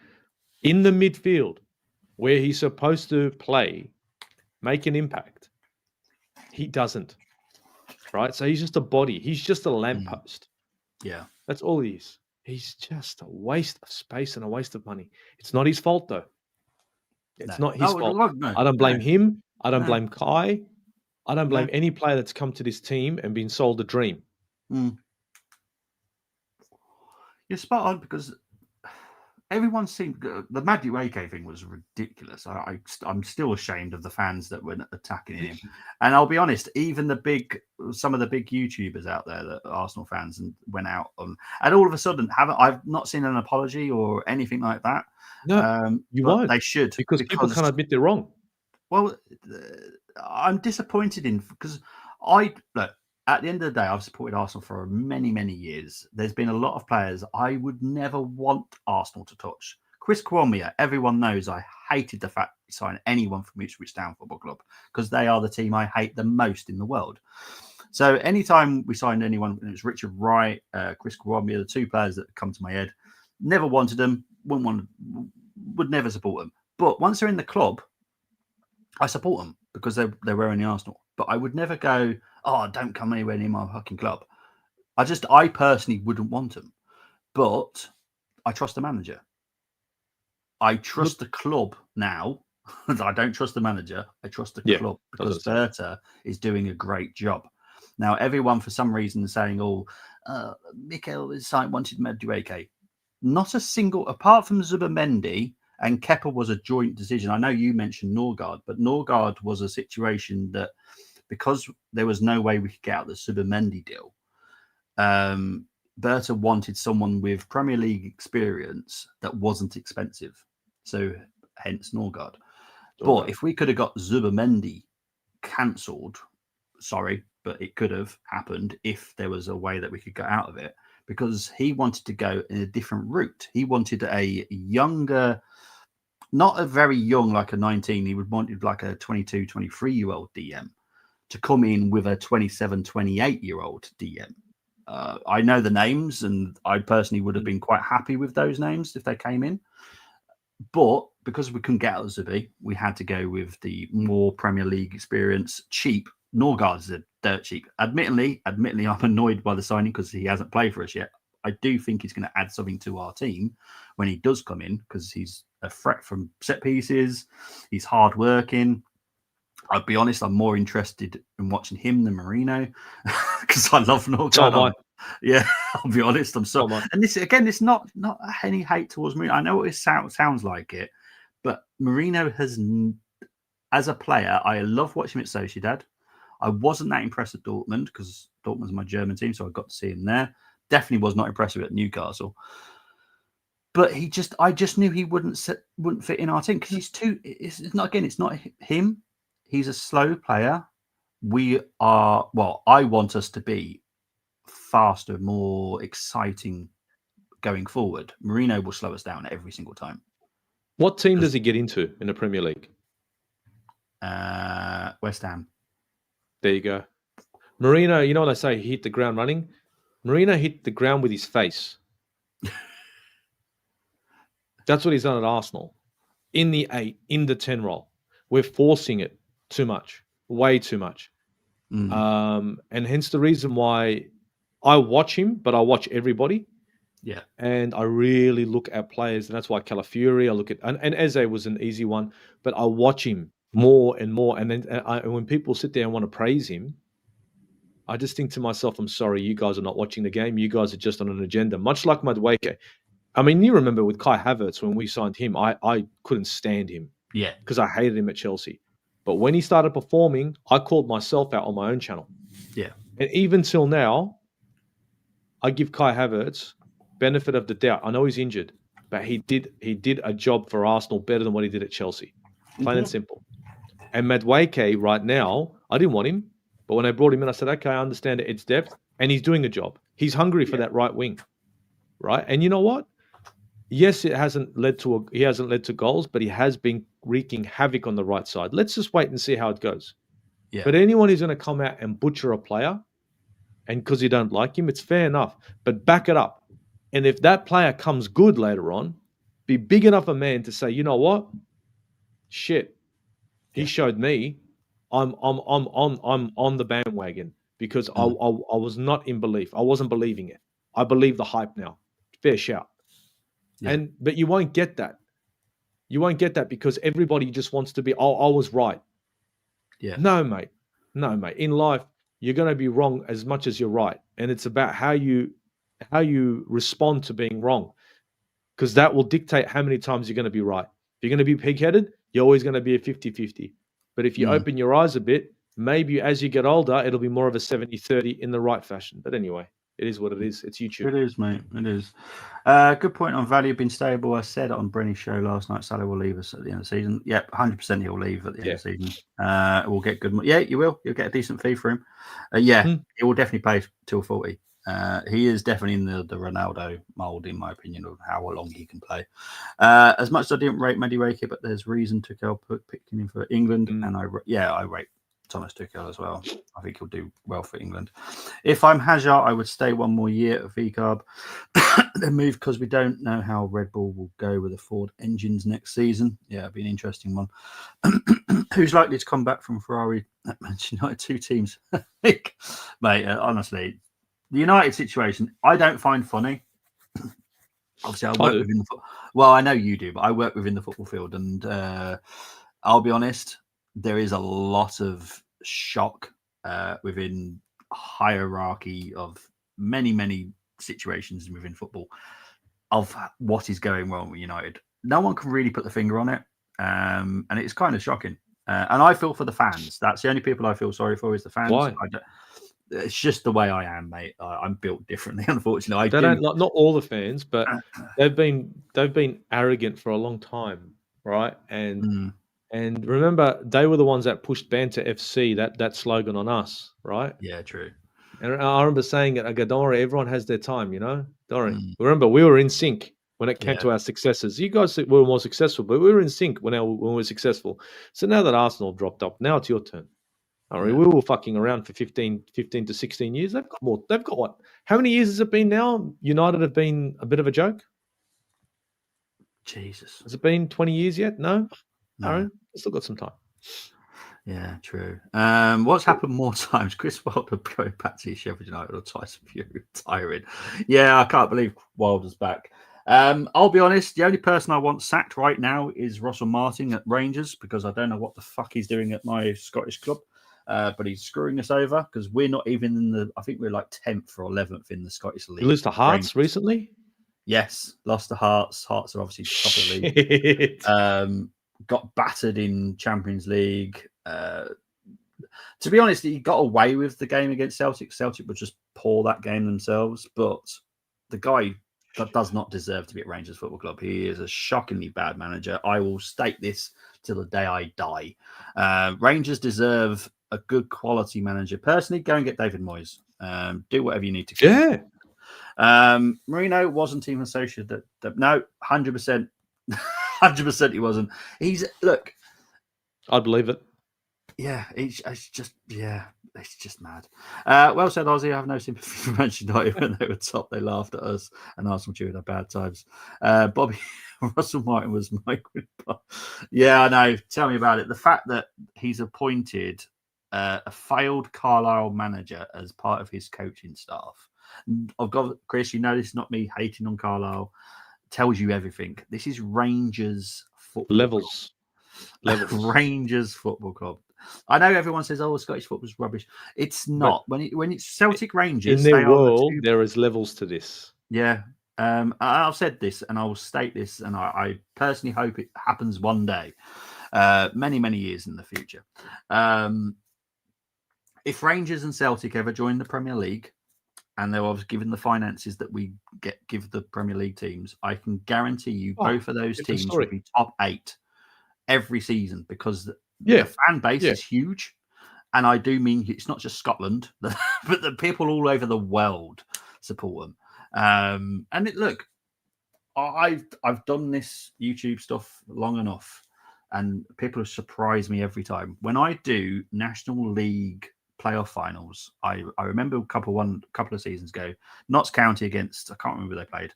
in the midfield where he's supposed to play, make an impact. He doesn't, right? So he's just a body. He's just a lamppost. Yeah. That's all he is. He's just a waste of space and a waste of money. It's not his fault, though. It's not his fault. No, I don't blame him. I don't No. blame Kai. I don't blame No. any player that's come to this team and been sold a dream. You're spot on, because everyone seemed the Madueke thing was ridiculous. I'm still ashamed of the fans that were attacking him. And I'll be honest, even some of the big YouTubers out there that are Arsenal fans and went out on, and all of a sudden I've not seen an apology or anything like that. No, you but won't. They should, because people can't admit they're wrong. Well, I'm disappointed because look. At the end of the day, I've supported Arsenal for many, many years. There's been a lot of players I would never want Arsenal to touch. Chris Kwame, everyone knows I hated the fact he signed anyone from Ipswich Town Football Club, because they are the team I hate the most in the world. So anytime we signed anyone, it was Richard Wright, Chris Kwame, the two players that come to my head, never wanted them, would never support them. But once they're in the club, I support them because they're wearing the Arsenal. But I would never go, oh, don't come anywhere near my fucking club. I personally wouldn't want them. But I trust the manager. I trust the club now. I don't trust the manager. I trust the club, because Berta is doing a great job. Now, everyone, for some reason, is saying, Mikel wanted Madueke. Not a single, apart from Zubamendi, and Kepa was a joint decision. I know you mentioned Norgard, but Norgard was a situation that, because there was no way we could get out the Zubamendi deal, Berta wanted someone with Premier League experience that wasn't expensive. So hence Norgard. But if we could have got Zubamendi cancelled, sorry, but it could have happened if there was a way that we could get out of it, because he wanted to go in a different route. He wanted a younger, not a very young, like a 19, he would wanted like a 22, 23-year-old DM to come in with a 27, 28-year-old DM. I know the names, and I personally would have been quite happy with those names if they came in. But because we couldn't get out of Zubi, we had to go with the more Premier League experience, cheap. Norgard's a dirt cheap. Admittedly, I'm annoyed by the signing because he hasn't played for us yet. I do think he's going to add something to our team when he does come in, because he's a threat from set pieces. He's hard working. I'll be honest, I'm more interested in watching him than Marino, because I love Norgard. Yeah, I'll be honest. And this again, it's not any hate towards Marino. I know it sounds like it, but Marino has, as a player, I love watching him at Sociedad. I wasn't that impressed at Dortmund, because Dortmund's my German team, so I got to see him there. Definitely was not impressive at Newcastle. But I just knew he wouldn't fit in our team, because he's too. It's not him. He's a slow player. I want us to be faster, more exciting going forward. Marino will slow us down every single time. What team does he get into in the Premier League? West Ham. There you go. Marino, you know what I say, he hit the ground running? Marino hit the ground with his face. That's what he's done at Arsenal. In the 8, in the 10 role. We're forcing it too much. Way too much. And hence the reason why I watch him, but I watch everybody. Yeah. And I really look at players, and that's why Calafiori, I look at, and Eze was an easy one, but I watch him more and more. And then when people sit there and want to praise him, I just think to myself, I'm sorry, you guys are not watching the game. You guys are just on an agenda, much like Madueke. I mean, you remember with Kai Havertz, when we signed him, I couldn't stand him. Yeah. Because I hated him at Chelsea. But when he started performing, I called myself out on my own channel. Yeah. And even till now, I give Kai Havertz benefit of the doubt. I know he's injured, but he did a job for Arsenal better than what he did at Chelsea. Plain and simple. And Madueke right now, I didn't want him, but when I brought him in, I said, okay, I understand it's depth, and he's doing a job. He's hungry for that right wing, right? And you know what? Yes, he hasn't led to goals, but he has been wreaking havoc on the right side. Let's just wait and see how it goes. Yeah. But anyone who's going to come out and butcher a player, and because you don't like him, it's fair enough. But back it up. And if that player comes good later on, be big enough a man to say, you know what? Shit, he Yeah. showed me. I'm on the bandwagon because I was not in belief. I wasn't believing it. I believe the hype now. Fair shout. Yeah. But you won't get that. You won't get that because everybody just wants to be. Oh, I was right. Yeah. No, mate. No, mate. In life, you're going to be wrong as much as you're right, and it's about how you respond to being wrong, because that will dictate how many times you're going to be right. If you're going to be pig-headed, you're always going to be a 50-50. But if you Mm. open your eyes a bit, maybe as you get older, it'll be more of a 70-30 in the right fashion. But anyway, it is what it is. It's YouTube. It is, mate. It is. Good point on value being stable. I said on Brenny's show last night, Salah will leave us at the end of the season. Yep, 100% he'll leave at the end of the season. We'll get good. Yeah, you will. You'll get a decent fee for him. He will definitely pay till 40. He is definitely in the Ronaldo mould, in my opinion, of how long he can play. As much as I didn't rate Madueke, but there's reason to go picking him for England, and I rate Thomas Tuchel as well. I think he'll do well for England. If I'm Hazard, I would stay one more year at VCARB, then move, because we don't know how Red Bull will go with the Ford engines next season. Yeah, it'll be an interesting one. Who's likely to come back from Ferrari at Manchester United? 2 teams. Mate, honestly, the United situation, I don't find funny. Obviously, I work within the well, I know you do, but I work within the football field, and I'll be honest, there is a lot of shock within hierarchy of many situations within football of what is going wrong with United. No one can really put the finger on it, and it's kind of shocking. And I feel for the fans. That's the only people I feel sorry for, is the fans. Why? It's just the way I am, mate. I'm built differently, unfortunately. Not all the fans, but they've been arrogant for a long time, right? And remember, they were the ones that pushed Banter FC, that slogan on us, right? Yeah, true. And I remember saying it. I go, don't worry, everyone has their time, you know. Don't worry. Remember, we were in sync when it came to our successes. You guys were more successful, but we were in sync when we were successful. So now that Arsenal dropped off, now it's your turn. All right, we were fucking around for 15 to 16 years. They've got more. They've got what? How many years has it been now? United have been a bit of a joke. Jesus. Has it been 20 years yet? No. No. All right, still got some time. Yeah, true. What's happened more times? Chris Wilder going back to Sheffield United, or Tyson Fury retiring? Yeah, I can't believe Wilder's back. I'll be honest, the only person I want sacked right now is Russell Martin at Rangers, because I don't know what the fuck he's doing at my Scottish club. But he's screwing us over, because we're not even in the, I think we're like 10th or 11th in the Scottish League. You lose to Hearts recently? Yes, lost to Hearts. Hearts are obviously top of the league. Got battered in Champions League. To be honest, he got away with the game against Celtic. Celtic would just pour that game themselves, but the guy that does not deserve to be at Rangers Football Club. He is a shockingly bad manager. I will state this till the day I die. Rangers deserve a good quality manager. Personally, go and get David Moyes. Do whatever you need to. Yeah. Marino wasn't even associated. No, 100%. 100% he wasn't. Look. I believe it. Yeah, it's just mad. Well said, Ozzy. I have no sympathy for Manchester United. When they were top, they laughed at us, and Arsenal during their bad times. Bobby Russell Martin was my good part. Yeah, I know. Tell me about it. The fact that he's appointed a failed Carlisle manager as part of his coaching staff. I've got, Chris, you know, this is not me hating on Carlisle. Tells you everything. This is Rangers football levels. Rangers Football Club. I know everyone says, "Oh, Scottish football's rubbish." It's not. But when it's Celtic Rangers, in their world, there is levels to this. Yeah. I've said this, and I will state this, and I personally hope it happens one day, many years in the future. If Rangers and Celtic ever join the Premier League, and they were given the finances that we give the Premier League teams, I can guarantee you both of those teams will be top 8 every season, because the fan base is huge. And I do mean it's not just Scotland, but the people all over the world support them. Look, I've done this YouTube stuff long enough, and people have surprised me every time. When I do National League playoff finals, I remember a couple of seasons ago, Notts County against, I can't remember who they played,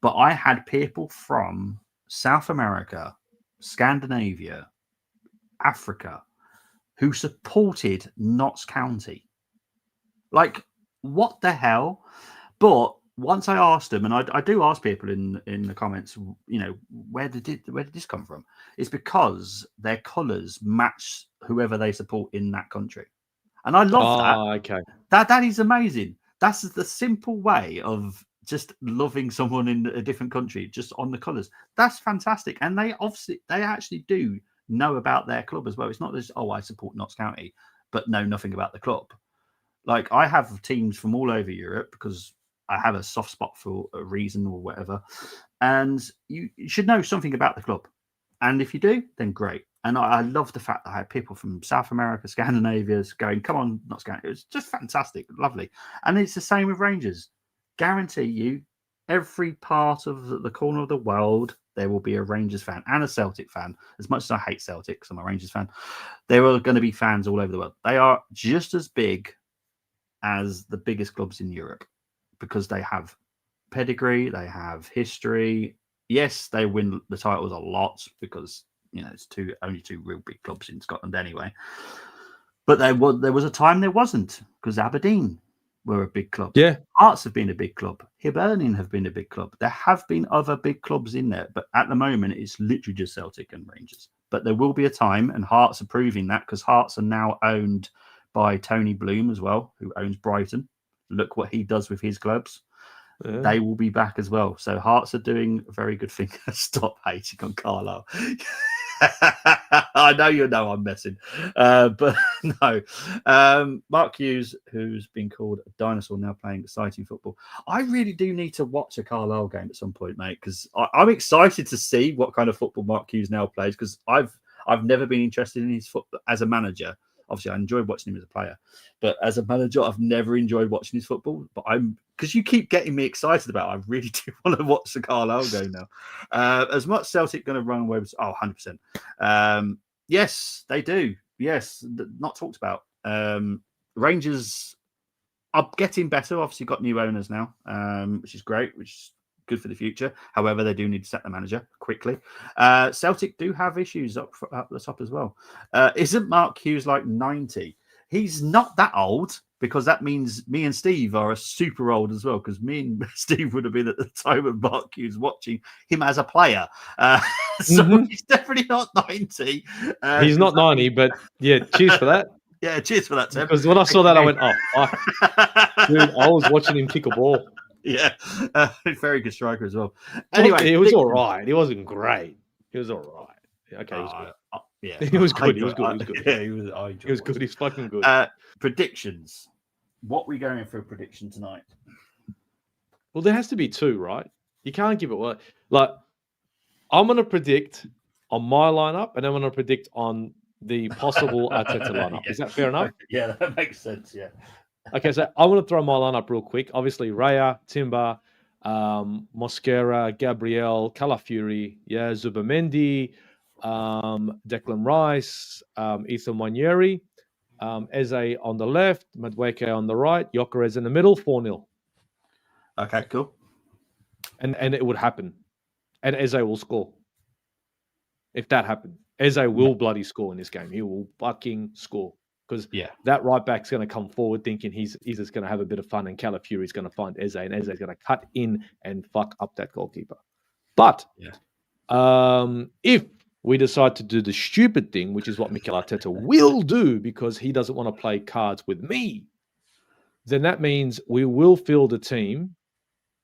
but I had people from South America, Scandinavia, Africa, who supported Notts County. Like, what the hell? But once I asked them, and I do ask people in the comments, you know, where did this come from? It's because their colours match whoever they support in that country, and I love that. Okay. That is amazing. That's the simple way of just loving someone in a different country, just on the colours. That's fantastic, and they actually do know about their club as well. It's not just, oh, I support Notts County, but know nothing about the club. Like, I have teams from all over Europe because I have a soft spot for a reason or whatever. And you should know something about the club. And if you do, then great. And I love the fact that I had people from South America, Scandinavia going, come on, not Scandinavia. It was just fantastic, lovely. And it's the same with Rangers. Guarantee you, every part of the corner of the world, there will be a Rangers fan and a Celtic fan. As much as I hate Celtic, because I'm a Rangers fan, there are going to be fans all over the world. They are just as big as the biggest clubs in Europe because they have pedigree, they have history. Yes, they win the titles a lot because, you know, it's only two real big clubs in Scotland anyway. But there was a time there wasn't, because Aberdeen were a big club. Yeah. Hearts have been a big club. Hibernian have been a big club. There have been other big clubs in there, but at the moment it's literally just Celtic and Rangers. But there will be a time, and Hearts are proving that, because Hearts are now owned by Tony Bloom as well, who owns Brighton. Look what he does with his clubs. Yeah. They will be back as well. So Hearts are doing a very good thing. Stop hating on Carlisle. I know I'm messing. But no. Mark Hughes, who's been called a dinosaur, now playing exciting football. I really do need to watch a Carlisle game at some point, mate, because I'm excited to see what kind of football Mark Hughes now plays, because I've never been interested in his football as a manager. Obviously, I enjoyed watching him as a player, but as a manager, I've never enjoyed watching his football. But because you keep getting me excited about it, I really do want to watch the Carlisle game now. As much Celtic going to run away with, 100%. Yes, they do. Yes, not talked about. Rangers are getting better. Obviously, got new owners now, which is great, which is good for the future. However, they do need to set the manager quickly. Celtic do have issues up the top as well. Isn't Mark Hughes like 90? He's not that old, because that means me and Steve are super old as well, because me and Steve would have been at the time of Mark Hughes watching him as a player. So he's definitely not 90. He's not 90, but yeah, cheers for that. Yeah, cheers for that, Tim. Because when I saw that, I went, oh, fuck. Dude, I was watching him kick a ball. Yeah, very good striker as well. Anyway, it was all right. He wasn't great. He was all right. Okay, he was good. Yeah, he was good. He was good. Yeah, he was good. He's fucking good. Predictions. What are we going for a prediction tonight? Well, there has to be two, right? You can't give it one. Like, I'm going to predict on my lineup, and I'm going to predict on the possible Arteta lineup. Yeah. Is that fair enough? Yeah, that makes sense. Yeah. Okay, so I'm going to throw my lineup real quick. Obviously, Raya, Timber, Mosquera, Gabriel, Calafiori, Zubimendi, Declan Rice, Ethan Wanyeri, Eze on the left, Madueke on the right, Gyökeres in the middle, 4-0. Okay, cool. And it would happen. And Eze will score. If that happened. Eze will bloody score in this game. He will fucking score. Because that right back's going to come forward thinking he's just going to have a bit of fun, and Calafiori's going to find Eze, and Eze's going to cut in and fuck up that goalkeeper. But if we decide to do the stupid thing, which is what Mikel Arteta will do because he doesn't want to play cards with me, then that means we will field a team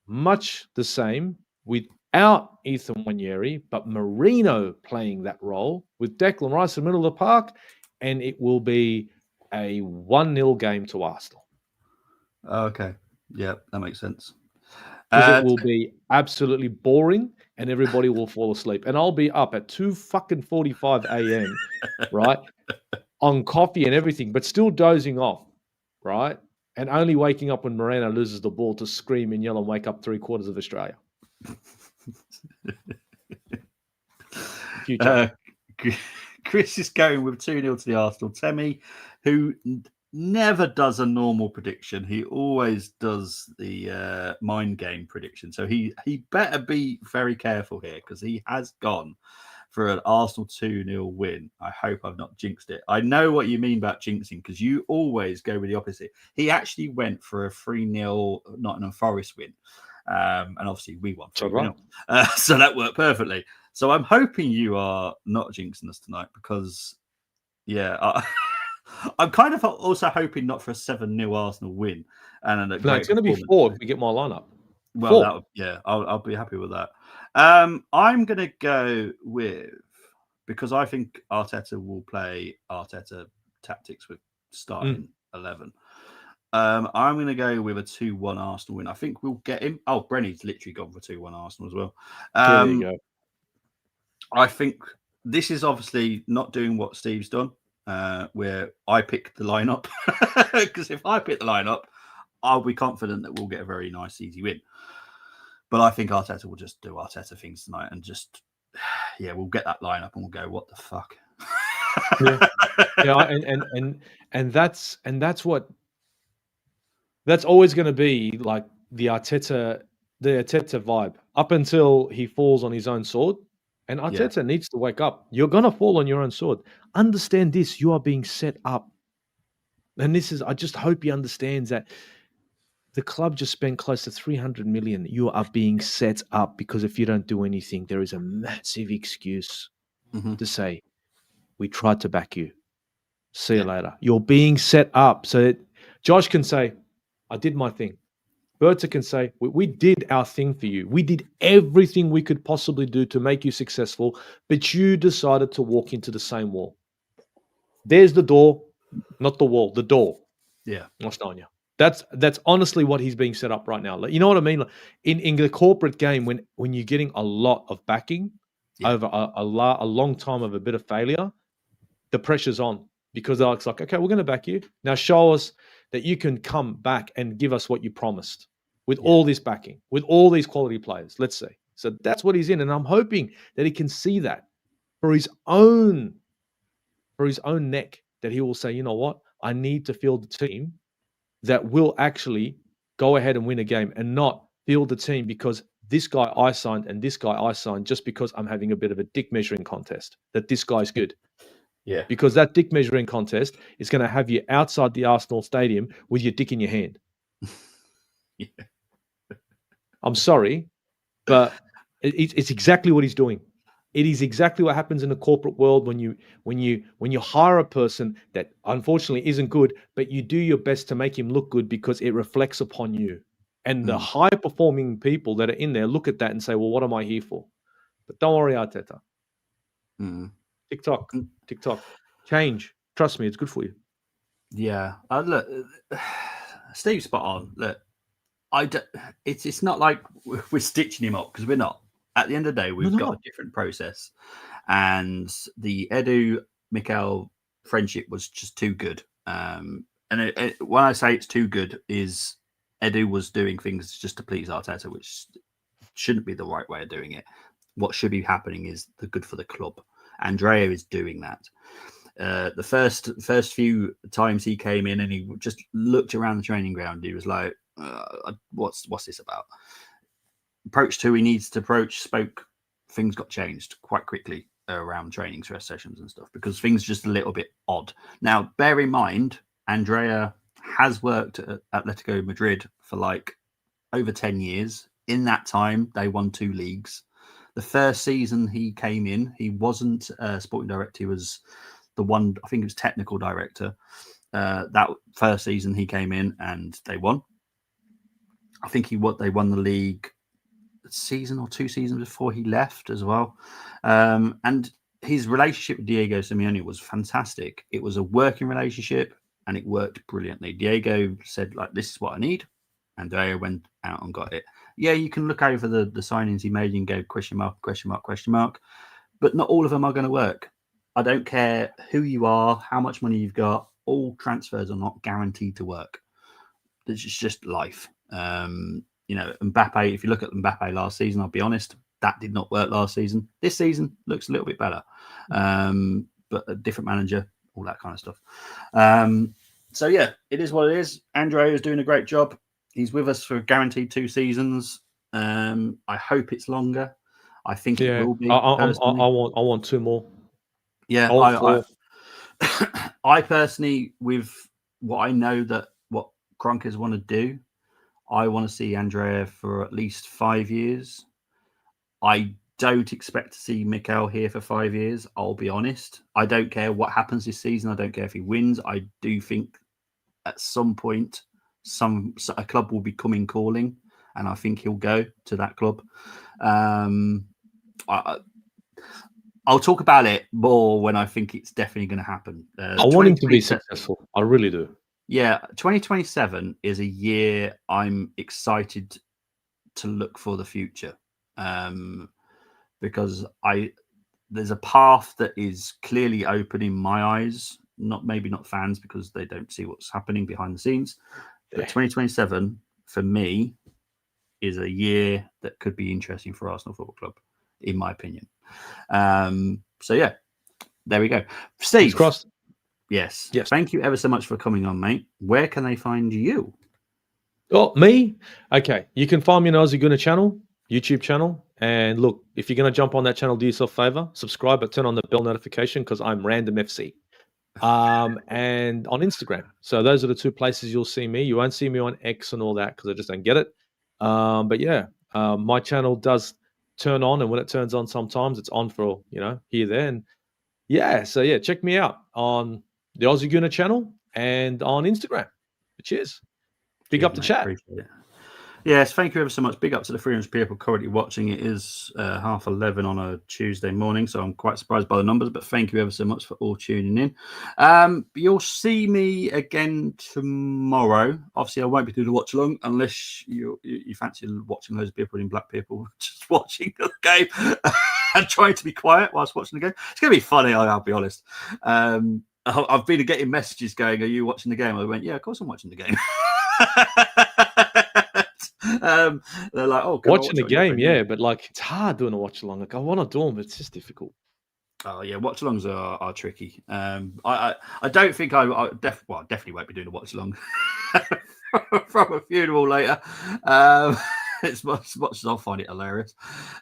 much the same without Ethan Wanyeri, but Marino playing that role with Declan Rice in the middle of the park, and it will be a 1-0 game to Arsenal. Okay. Yeah, that makes sense. Because it will be absolutely boring and everybody will fall asleep. And I'll be up at 2:45 a.m., right, on coffee and everything, but still dozing off, right, and only waking up when Moreno loses the ball to scream and yell and wake up 3/4 of Australia. Chris is going with 2-0 to the Arsenal. Temi, who never does a normal prediction. He always does the mind game prediction. So he better be very careful here because he has gone for an Arsenal 2-0 win. I hope I've not jinxed it. I know what you mean about jinxing because you always go with the opposite. He actually went for a 3-0 Nottingham Forest win. And obviously we won 3-0. So that worked perfectly. So I'm hoping you are not jinxing us tonight because, yeah, I'm kind of also hoping not for a 7-0 Arsenal win. And No, it's going to be 4 if we get my lineup. Well, I'll be happy with that. I'm going to go with, because I think Arteta will play Arteta tactics with starting 11. I'm going to go with a 2-1 Arsenal win. I think we'll get him. Oh, Brenny's literally gone for 2-1 Arsenal as well. There you go. I think this is obviously not doing what Steve's done, where I pick the lineup. Because if I pick the lineup, I'll be confident that we'll get a very nice, easy win. But I think Arteta will just do Arteta things tonight and just, we'll get that lineup and we'll go, what the fuck? And that's always going to be like the Arteta vibe up until he falls on his own sword. And Arteta needs to wake up. You're going to fall on your own sword. Understand this. You are being set up. And I just hope he understands that the club just spent close to 300 million. You are being set up because if you don't do anything, there is a massive excuse to say, we tried to back you. See you later. You're being set up. So Josh can say, I did my thing. Berta can say, we did our thing for you. We did everything we could possibly do to make you successful, but you decided to walk into the same wall. There's the door, not the wall, the door. Yeah. That's honestly what he's being set up right now. You know what I mean? In the corporate game, when you're getting a lot of backing over a long time of a bit of failure, the pressure's on because it's like, okay, we're going to back you. Now show us that you can come back and give us what you promised with all this backing, with all these quality players. Let's see. So that's what he's in. And I'm hoping that he can see that for his own neck, that he will say, you know what? I need to field the team that will actually go ahead and win a game and not field the team because this guy I signed and this guy I signed just because I'm having a bit of a dick measuring contest, that this guy's good. Yeah. Because that dick measuring contest is going to have you outside the Arsenal stadium with your dick in your hand. I'm sorry, but it's exactly what he's doing. It is exactly what happens in the corporate world when you hire a person that unfortunately isn't good, but you do your best to make him look good because it reflects upon you. And the high performing people that are in there look at that and say, well, what am I here for? But don't worry, Arteta. TikTok. Change. Trust me, it's good for you. Yeah. Look, Steve's spot on. Look, it's not like we're stitching him up because we're not. At the end of the day, we've got a different process. And the Edu Mikel friendship was just too good. And when I say it's too good, is Edu was doing things just to please Arteta, which shouldn't be the right way of doing it. What should be happening is the good for the club. Andrea is doing that. The first few times he came in and he just looked around the training ground, he was like, what's this about? Approached who he needs to approach, spoke, things got changed quite quickly around training sessions and stuff because things are just a little bit odd. Now, bear in mind, Andrea has worked at Atletico Madrid for like over 10 years. In that time, they won 2 leagues. The first season he came in, he wasn't sporting director, he was the one, I think it was technical director. That first season he came in and they won. I think they won the league season or 2 seasons before he left as well. And his relationship with Diego Simeone was fantastic. It was a working relationship and it worked brilliantly. Diego said, like, this is what I need. And Diego went out and got it. Yeah, you can look over the signings he made and go question mark, question mark, question mark. But not all of them are going to work. I don't care who you are, how much money you've got. All transfers are not guaranteed to work. It's just life. Mbappe, if you look at Mbappe last season, I'll be honest, that did not work last season. This season looks a little bit better. But a different manager, all that kind of stuff. So yeah, it is what it is. Andrea is doing a great job. He's with us for guaranteed 2 seasons. I hope it's longer. I think it Yeah, will be. I Personally, want 2 more. yeah, I want 4. I personally, with what I know that what Kronkers want to do, I want to see Andrea for at least 5 years. I don't expect to see Mikel here for 5 years. I'll be honest. I don't care what happens this season. I don't care if he wins. I do think at some point, a club will be coming calling, and I think he'll go to that club. I'll talk about it more when I think it's definitely going to happen. I want him to be successful. I really do. Yeah, 2027 is a year I'm excited to look for the future, because there's a path that is clearly open in my eyes. Maybe not fans because they don't see what's happening behind the scenes, but 2027 for me is a year that could be interesting for Arsenal Football Club, in my opinion. So yeah, there we go. Steve. Crossed. Yes. Thank you ever so much for coming on, mate. Where can they find you? Oh, me? Okay. You can find me on Aussie Gunner channel, YouTube channel. And look, if you're going to jump on that channel, do yourself a favor, subscribe, but turn on the bell notification because I'm Random FC. And on Instagram. So those are the 2 places you'll see me. You won't see me on X and all that because I just don't get it. But yeah, my channel does turn on, and when it turns on, sometimes it's on for, here, there. And yeah, so yeah, check me out on the Aussie Gunner channel and on Instagram. Cheers. Big up the chat. Appreciate it. Yes, thank you ever so much. Big up to the 300 people currently watching. It is 11:30 on a Tuesday morning, so I'm quite surprised by the numbers, but thank you ever so much for all tuning in. You'll see me again tomorrow. Obviously, I won't be doing the watch along unless you fancy watching loads of people in black people just watching the game and trying to be quiet whilst watching the game. It's going to be funny, I'll be honest. I've been getting messages going, "Are you watching the game?" I went, "Yeah, of course I'm watching the game." They're like, "Oh, watching the game, yeah, but like it's hard doing a watch along. Like I want to do them, but it's just difficult." Oh yeah, watch alongs are tricky. I don't think I definitely won't be doing a watch along from a funeral later. As much as I'll find it hilarious.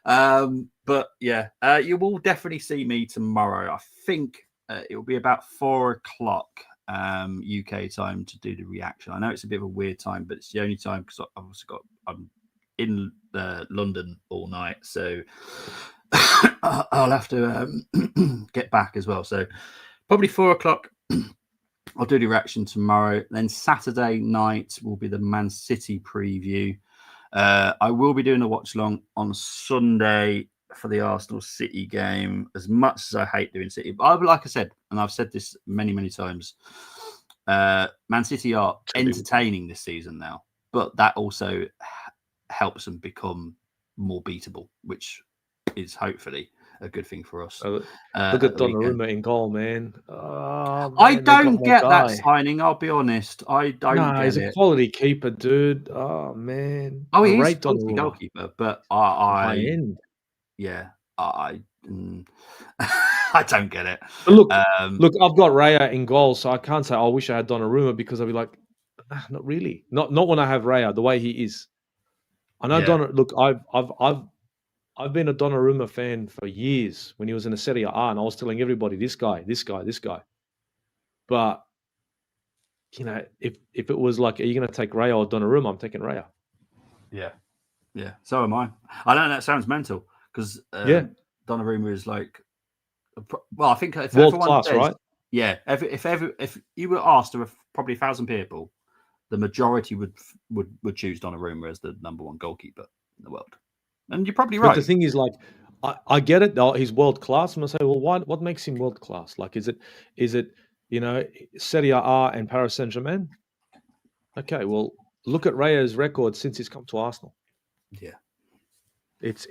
But yeah, you will definitely see me tomorrow. I think it will be about 4:00 UK time to do the reaction. I know it's a bit of a weird time, but it's the only time because I'm in London all night, so I'll have to get back as well. So probably 4:00. I'll do the reaction tomorrow. Then Saturday night will be the Man City preview. I will be doing a watch along on Sunday for the Arsenal City game. As much as I hate doing City, but like I said, and I've said this many times, Man City are entertaining this season now, but that also helps them become more beatable, which is hopefully a good thing for us. Look at Donnarumma in goal, man. Oh, man. I don't get that signing. I'll be honest. I don't. Nah, he's a quality keeper, dude. Oh man. Oh, he's a quality goalkeeper, but high end. Yeah, I I don't get it. But look, I've got Raya in goal, so I can't say I wish I had Donnarumma because I'd be like, not really. Not when I have Raya the way he is. I know Look, I've been a Donnarumma fan for years when he was in the Serie A, and I was telling everybody this guy. But if it was like, are you going to take Raya or Donnarumma? I'm taking Raya. Yeah. So am I. I know that sounds mental because Donnarumma is like, well, I think if world class, right? Yeah. If you were asked to probably 1,000 people, the majority would choose Donnarumma as the number 1 goalkeeper in the world. And you're probably right. But the thing is, like, I get it. He's world class. I'm gonna say, well, what makes him world class? Like, is it Serie A and Paris Saint-Germain? Okay, well, look at Raya's record since he's come to Arsenal. Yeah, it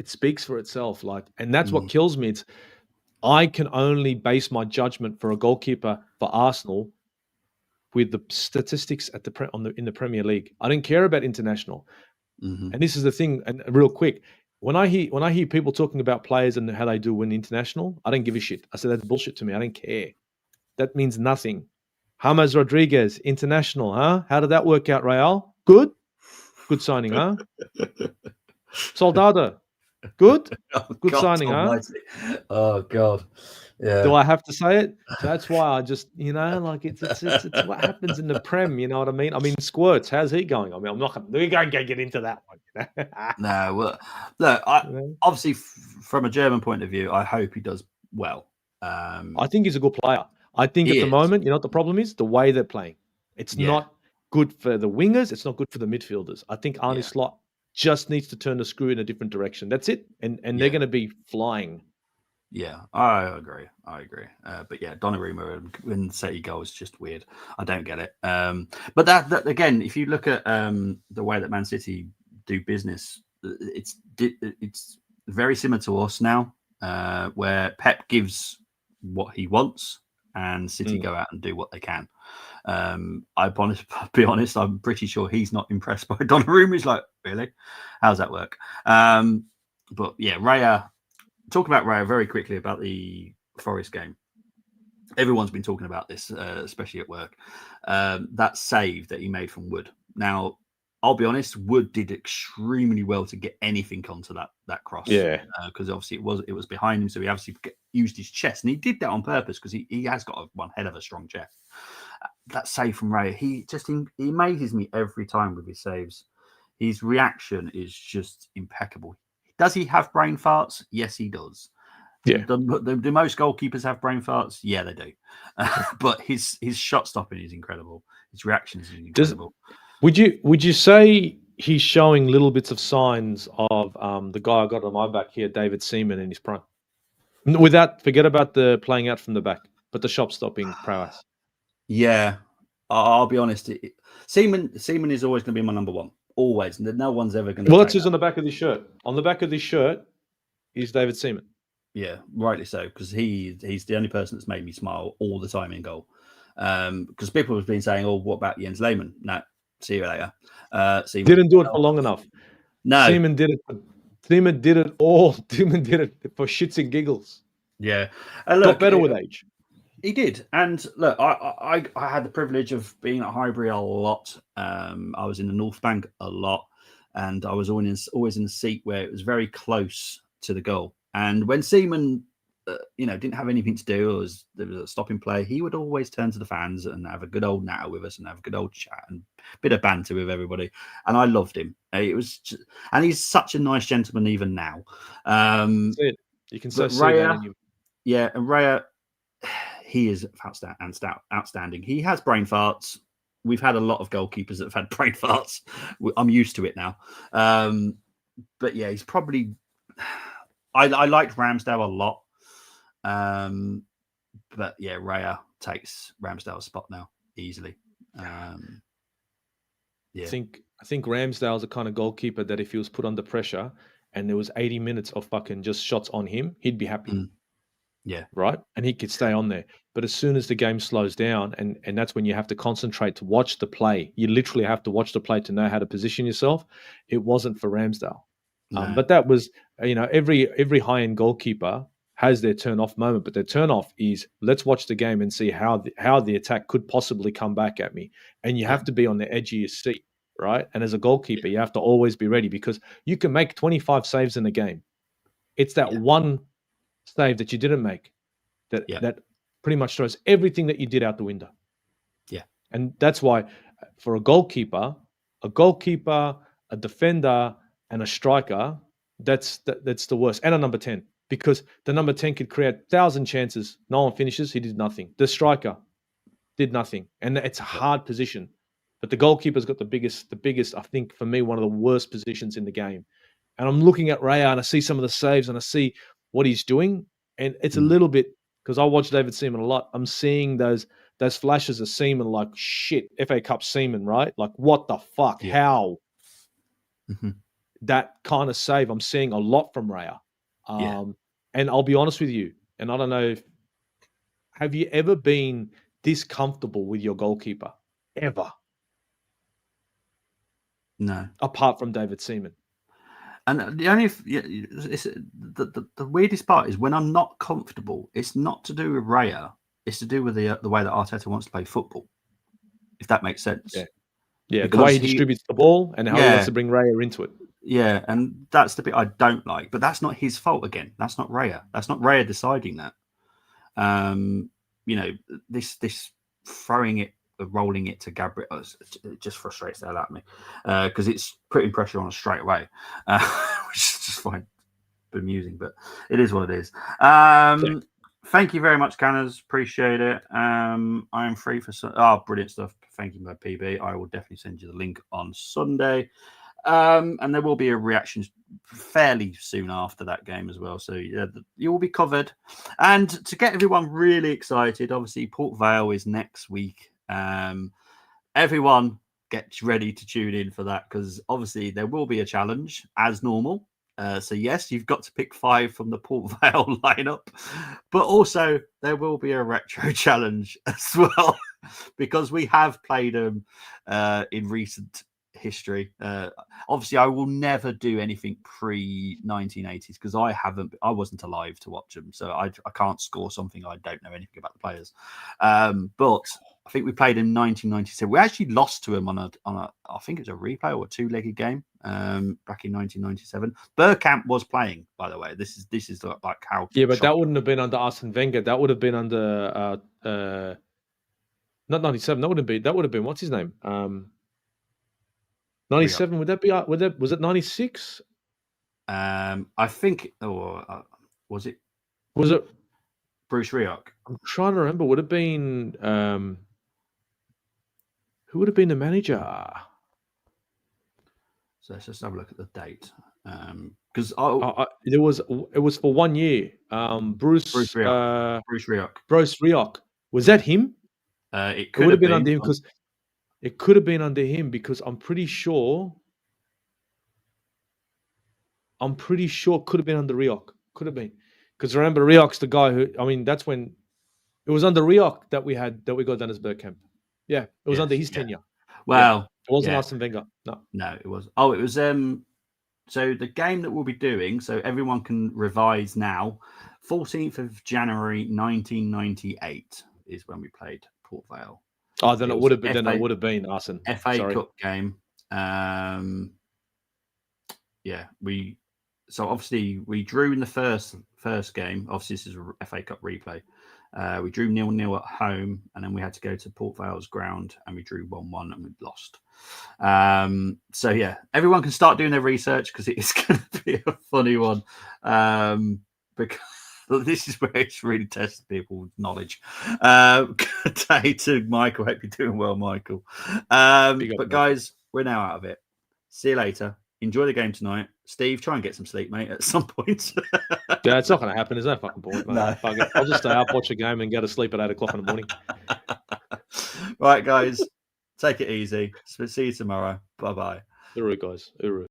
speaks for itself. Like, and that's what kills me. I can only base my judgment for a goalkeeper for Arsenal with the statistics in the Premier League. I don't care about international. Mm-hmm. And this is the thing. And real quick, when I hear people talking about players and how they do win international, I don't give a shit. I say that's bullshit to me. I don't care. That means nothing. James Rodriguez, international, huh? How did that work out, Real? Good signing, huh? Soldado, good God signing, huh? almighty. Oh God. Yeah. Do I have to say it? So that's why I just, like it's what happens in the Prem. You know what I mean? I mean, Squirts, how's he going? I mean, I'm not going to get into that one. No, well, look, You know? obviously from a German point of view, I hope he does well. I think he's a good player. I think He at the is. moment, what the problem is? The way they're playing. It's Yeah. not good for the wingers. It's not good for the midfielders. I think Arne Yeah. Slot just needs to turn the screw in a different direction. That's it. And they're going to be flying. Yeah, I agree. But yeah, Donnarumma and City goal is just weird. I don't get it. But that again, if you look at the way that Man City do business, it's very similar to us now, where Pep gives what he wants and City go out and do what they can. I'll be honest, I'm pretty sure he's not impressed by Donnarumma. He's like, really? How's that work? But yeah, Raya. Talk about Raya very quickly about the Forest game. Everyone's been talking about this, especially at work. That save that he made from Wood. Now, I'll be honest, Wood did extremely well to get anything onto that cross. Yeah. Because obviously it was behind him, so he obviously used his chest, and he did that on purpose because he has got one head of a strong chest. That save from Raya, he amazes me every time with his saves. His reaction is just impeccable. Does he have brain farts? Yes, he does. Yeah. Do most goalkeepers have brain farts? Yeah, they do. But his shot stopping is incredible. His reactions is incredible. Would you say he's showing little bits of signs of the guy I got on my back here, David Seaman, in his prime? Forget about the playing out from the back, but the shot stopping prowess. Yeah, I'll be honest. Seaman is always going to be my number one. Always. No one's ever going to. Well, that's who's on the back of this shirt. On the back of this shirt is David Seaman. Yeah, rightly so, because he's the only person that's made me smile all the time in goal. Because people have been saying, "Oh, what about Jens Lehmann?" No, see you later. Seaman didn't do it for long enough. No, Seaman did it. Seaman did it all. Seaman did it for shits and giggles. Yeah, got better with age. He did, and look, I had the privilege of being at Highbury a lot. I was in the North Bank a lot, and I was always in a seat where it was very close to the goal. And when Seaman, didn't have anything to do, or there was a stopping play, he would always turn to the fans and have a good old natter with us and have a good old chat and a bit of banter with everybody. And I loved him. And he's such a nice gentleman even now. That's it. You can so see that in him. Yeah, and Raya, he is outstanding. He has brain farts. We've had a lot of goalkeepers that have had brain farts. I'm used to it now. But yeah, he's probably. I liked Ramsdale a lot. But yeah, Raya takes Ramsdale's spot now easily. Yeah. I think Ramsdale's the kind of goalkeeper that if he was put under pressure and there was 80 minutes of fucking just shots on him, he'd be happy. Yeah. Right. And he could stay on there. But as soon as the game slows down, and that's when you have to concentrate to watch the play, you literally have to watch the play to know how to position yourself. It wasn't for Ramsdale. No. But that was, every high-end goalkeeper has their turn-off moment, but their turn-off is let's watch the game and see how the attack could possibly come back at me. And you have to be on the edge of your seat, right? And as a goalkeeper, you have to always be ready because you can make 25 saves in a game. It's that one save that you didn't make that pretty much throws everything that you did out the window. Yeah. And that's why for a goalkeeper, a defender, and a striker, that's the worst. And a number 10, because the number 10 could create 1,000 chances. No one finishes. He did nothing. The striker did nothing. And it's a hard position. But the goalkeeper's got the biggest, I think, for me, one of the worst positions in the game. And I'm looking at Raya and I see some of the saves and I see what he's doing. And it's a little bit, because I watch David Seaman a lot, I'm seeing those flashes of Seaman like, shit, FA Cup Seaman, right? Like, what the fuck? Yeah. How? Mm-hmm. That kind of save I'm seeing a lot from Raya. And I'll be honest with you, and I don't know, have you ever been this comfortable with your goalkeeper? Ever? No. Apart from David Seaman. And the only the weirdest part is when I'm not comfortable, it's not to do with Raya. It's to do with the way that Arteta wants to play football, if that makes sense. Yeah, the way he distributes the ball and how he wants to bring Raya into it. Yeah, and that's the bit I don't like. But that's not his fault again. That's not Raya. That's not Raya deciding that. This throwing it, rolling it to Gabriel, it just frustrates the hell out of me because it's putting pressure on us straight away, which is just fine, bemusing, but it is what it is. Thank you very much, Canners. Appreciate it. I am free for brilliant stuff. Thank you, my PB. I will definitely send you the link on Sunday. And there will be a reaction fairly soon after that game as well. So yeah, you will be covered. And to get everyone really excited, obviously Port Vale is next week. Everyone get ready to tune in for that because obviously there will be a challenge as normal. So yes, you've got to pick 5 from the Port Vale lineup, but also there will be a retro challenge as well because we have played them in recent history. Obviously, I will never do anything pre-1980s because I wasn't alive to watch them, so I can't score something I don't know anything about the players. But I think we played in 1997. We actually lost to him on a I think it was a replay or a 2-legged game back in 1997. Bergkamp was playing, by the way. This is like how. Yeah, but that wouldn't have been under Arsene Wenger. That would have been under not 97. That would have been what's his name? 97. Would that be? Was it 96? I think. Was it? Was it Bruce Rioch? I'm trying to remember. Would it have been who would have been the manager? So let's just have a look at the date. Because it was for 1 year. Bruce Rioch. Bruce Rioch. Was that him? It would have been under him because it could have been under him because I'm pretty sure could have been under Rioch. Could have been because remember Rioch's the guy who that's when it was under Rioch that we got done as Bergkamp. Yeah, it was under his tenure. Well, it wasn't Arsene Wenger. No, it was. Oh, it was. So the game that we'll be doing, so everyone can revise now. 14th of January 1998 is when we played Port Vale. Oh, then it would have been. Then it would have been Arsene. FA Cup game. So obviously we drew in the first game. Obviously, this is a FA Cup replay. We drew 0-0 at home, and then we had to go to Port Vale's ground, and we drew 1-1, and we lost. So yeah, everyone can start doing their research because it is going to be a funny one. Because this is where it's really tested people's knowledge. Good day to Michael. Hope you're doing well, Michael. But guys, we're now out of it. See you later. Enjoy the game tonight. Steve, try and get some sleep, mate, at some point. Yeah, it's not going to happen. There's no fucking point, mate. No. Fuck it. I'll just stay up, watch a game, and go to sleep at 8 o'clock in the morning. Right, guys. Take it easy. See you tomorrow. Bye-bye. Uru, guys. Uru.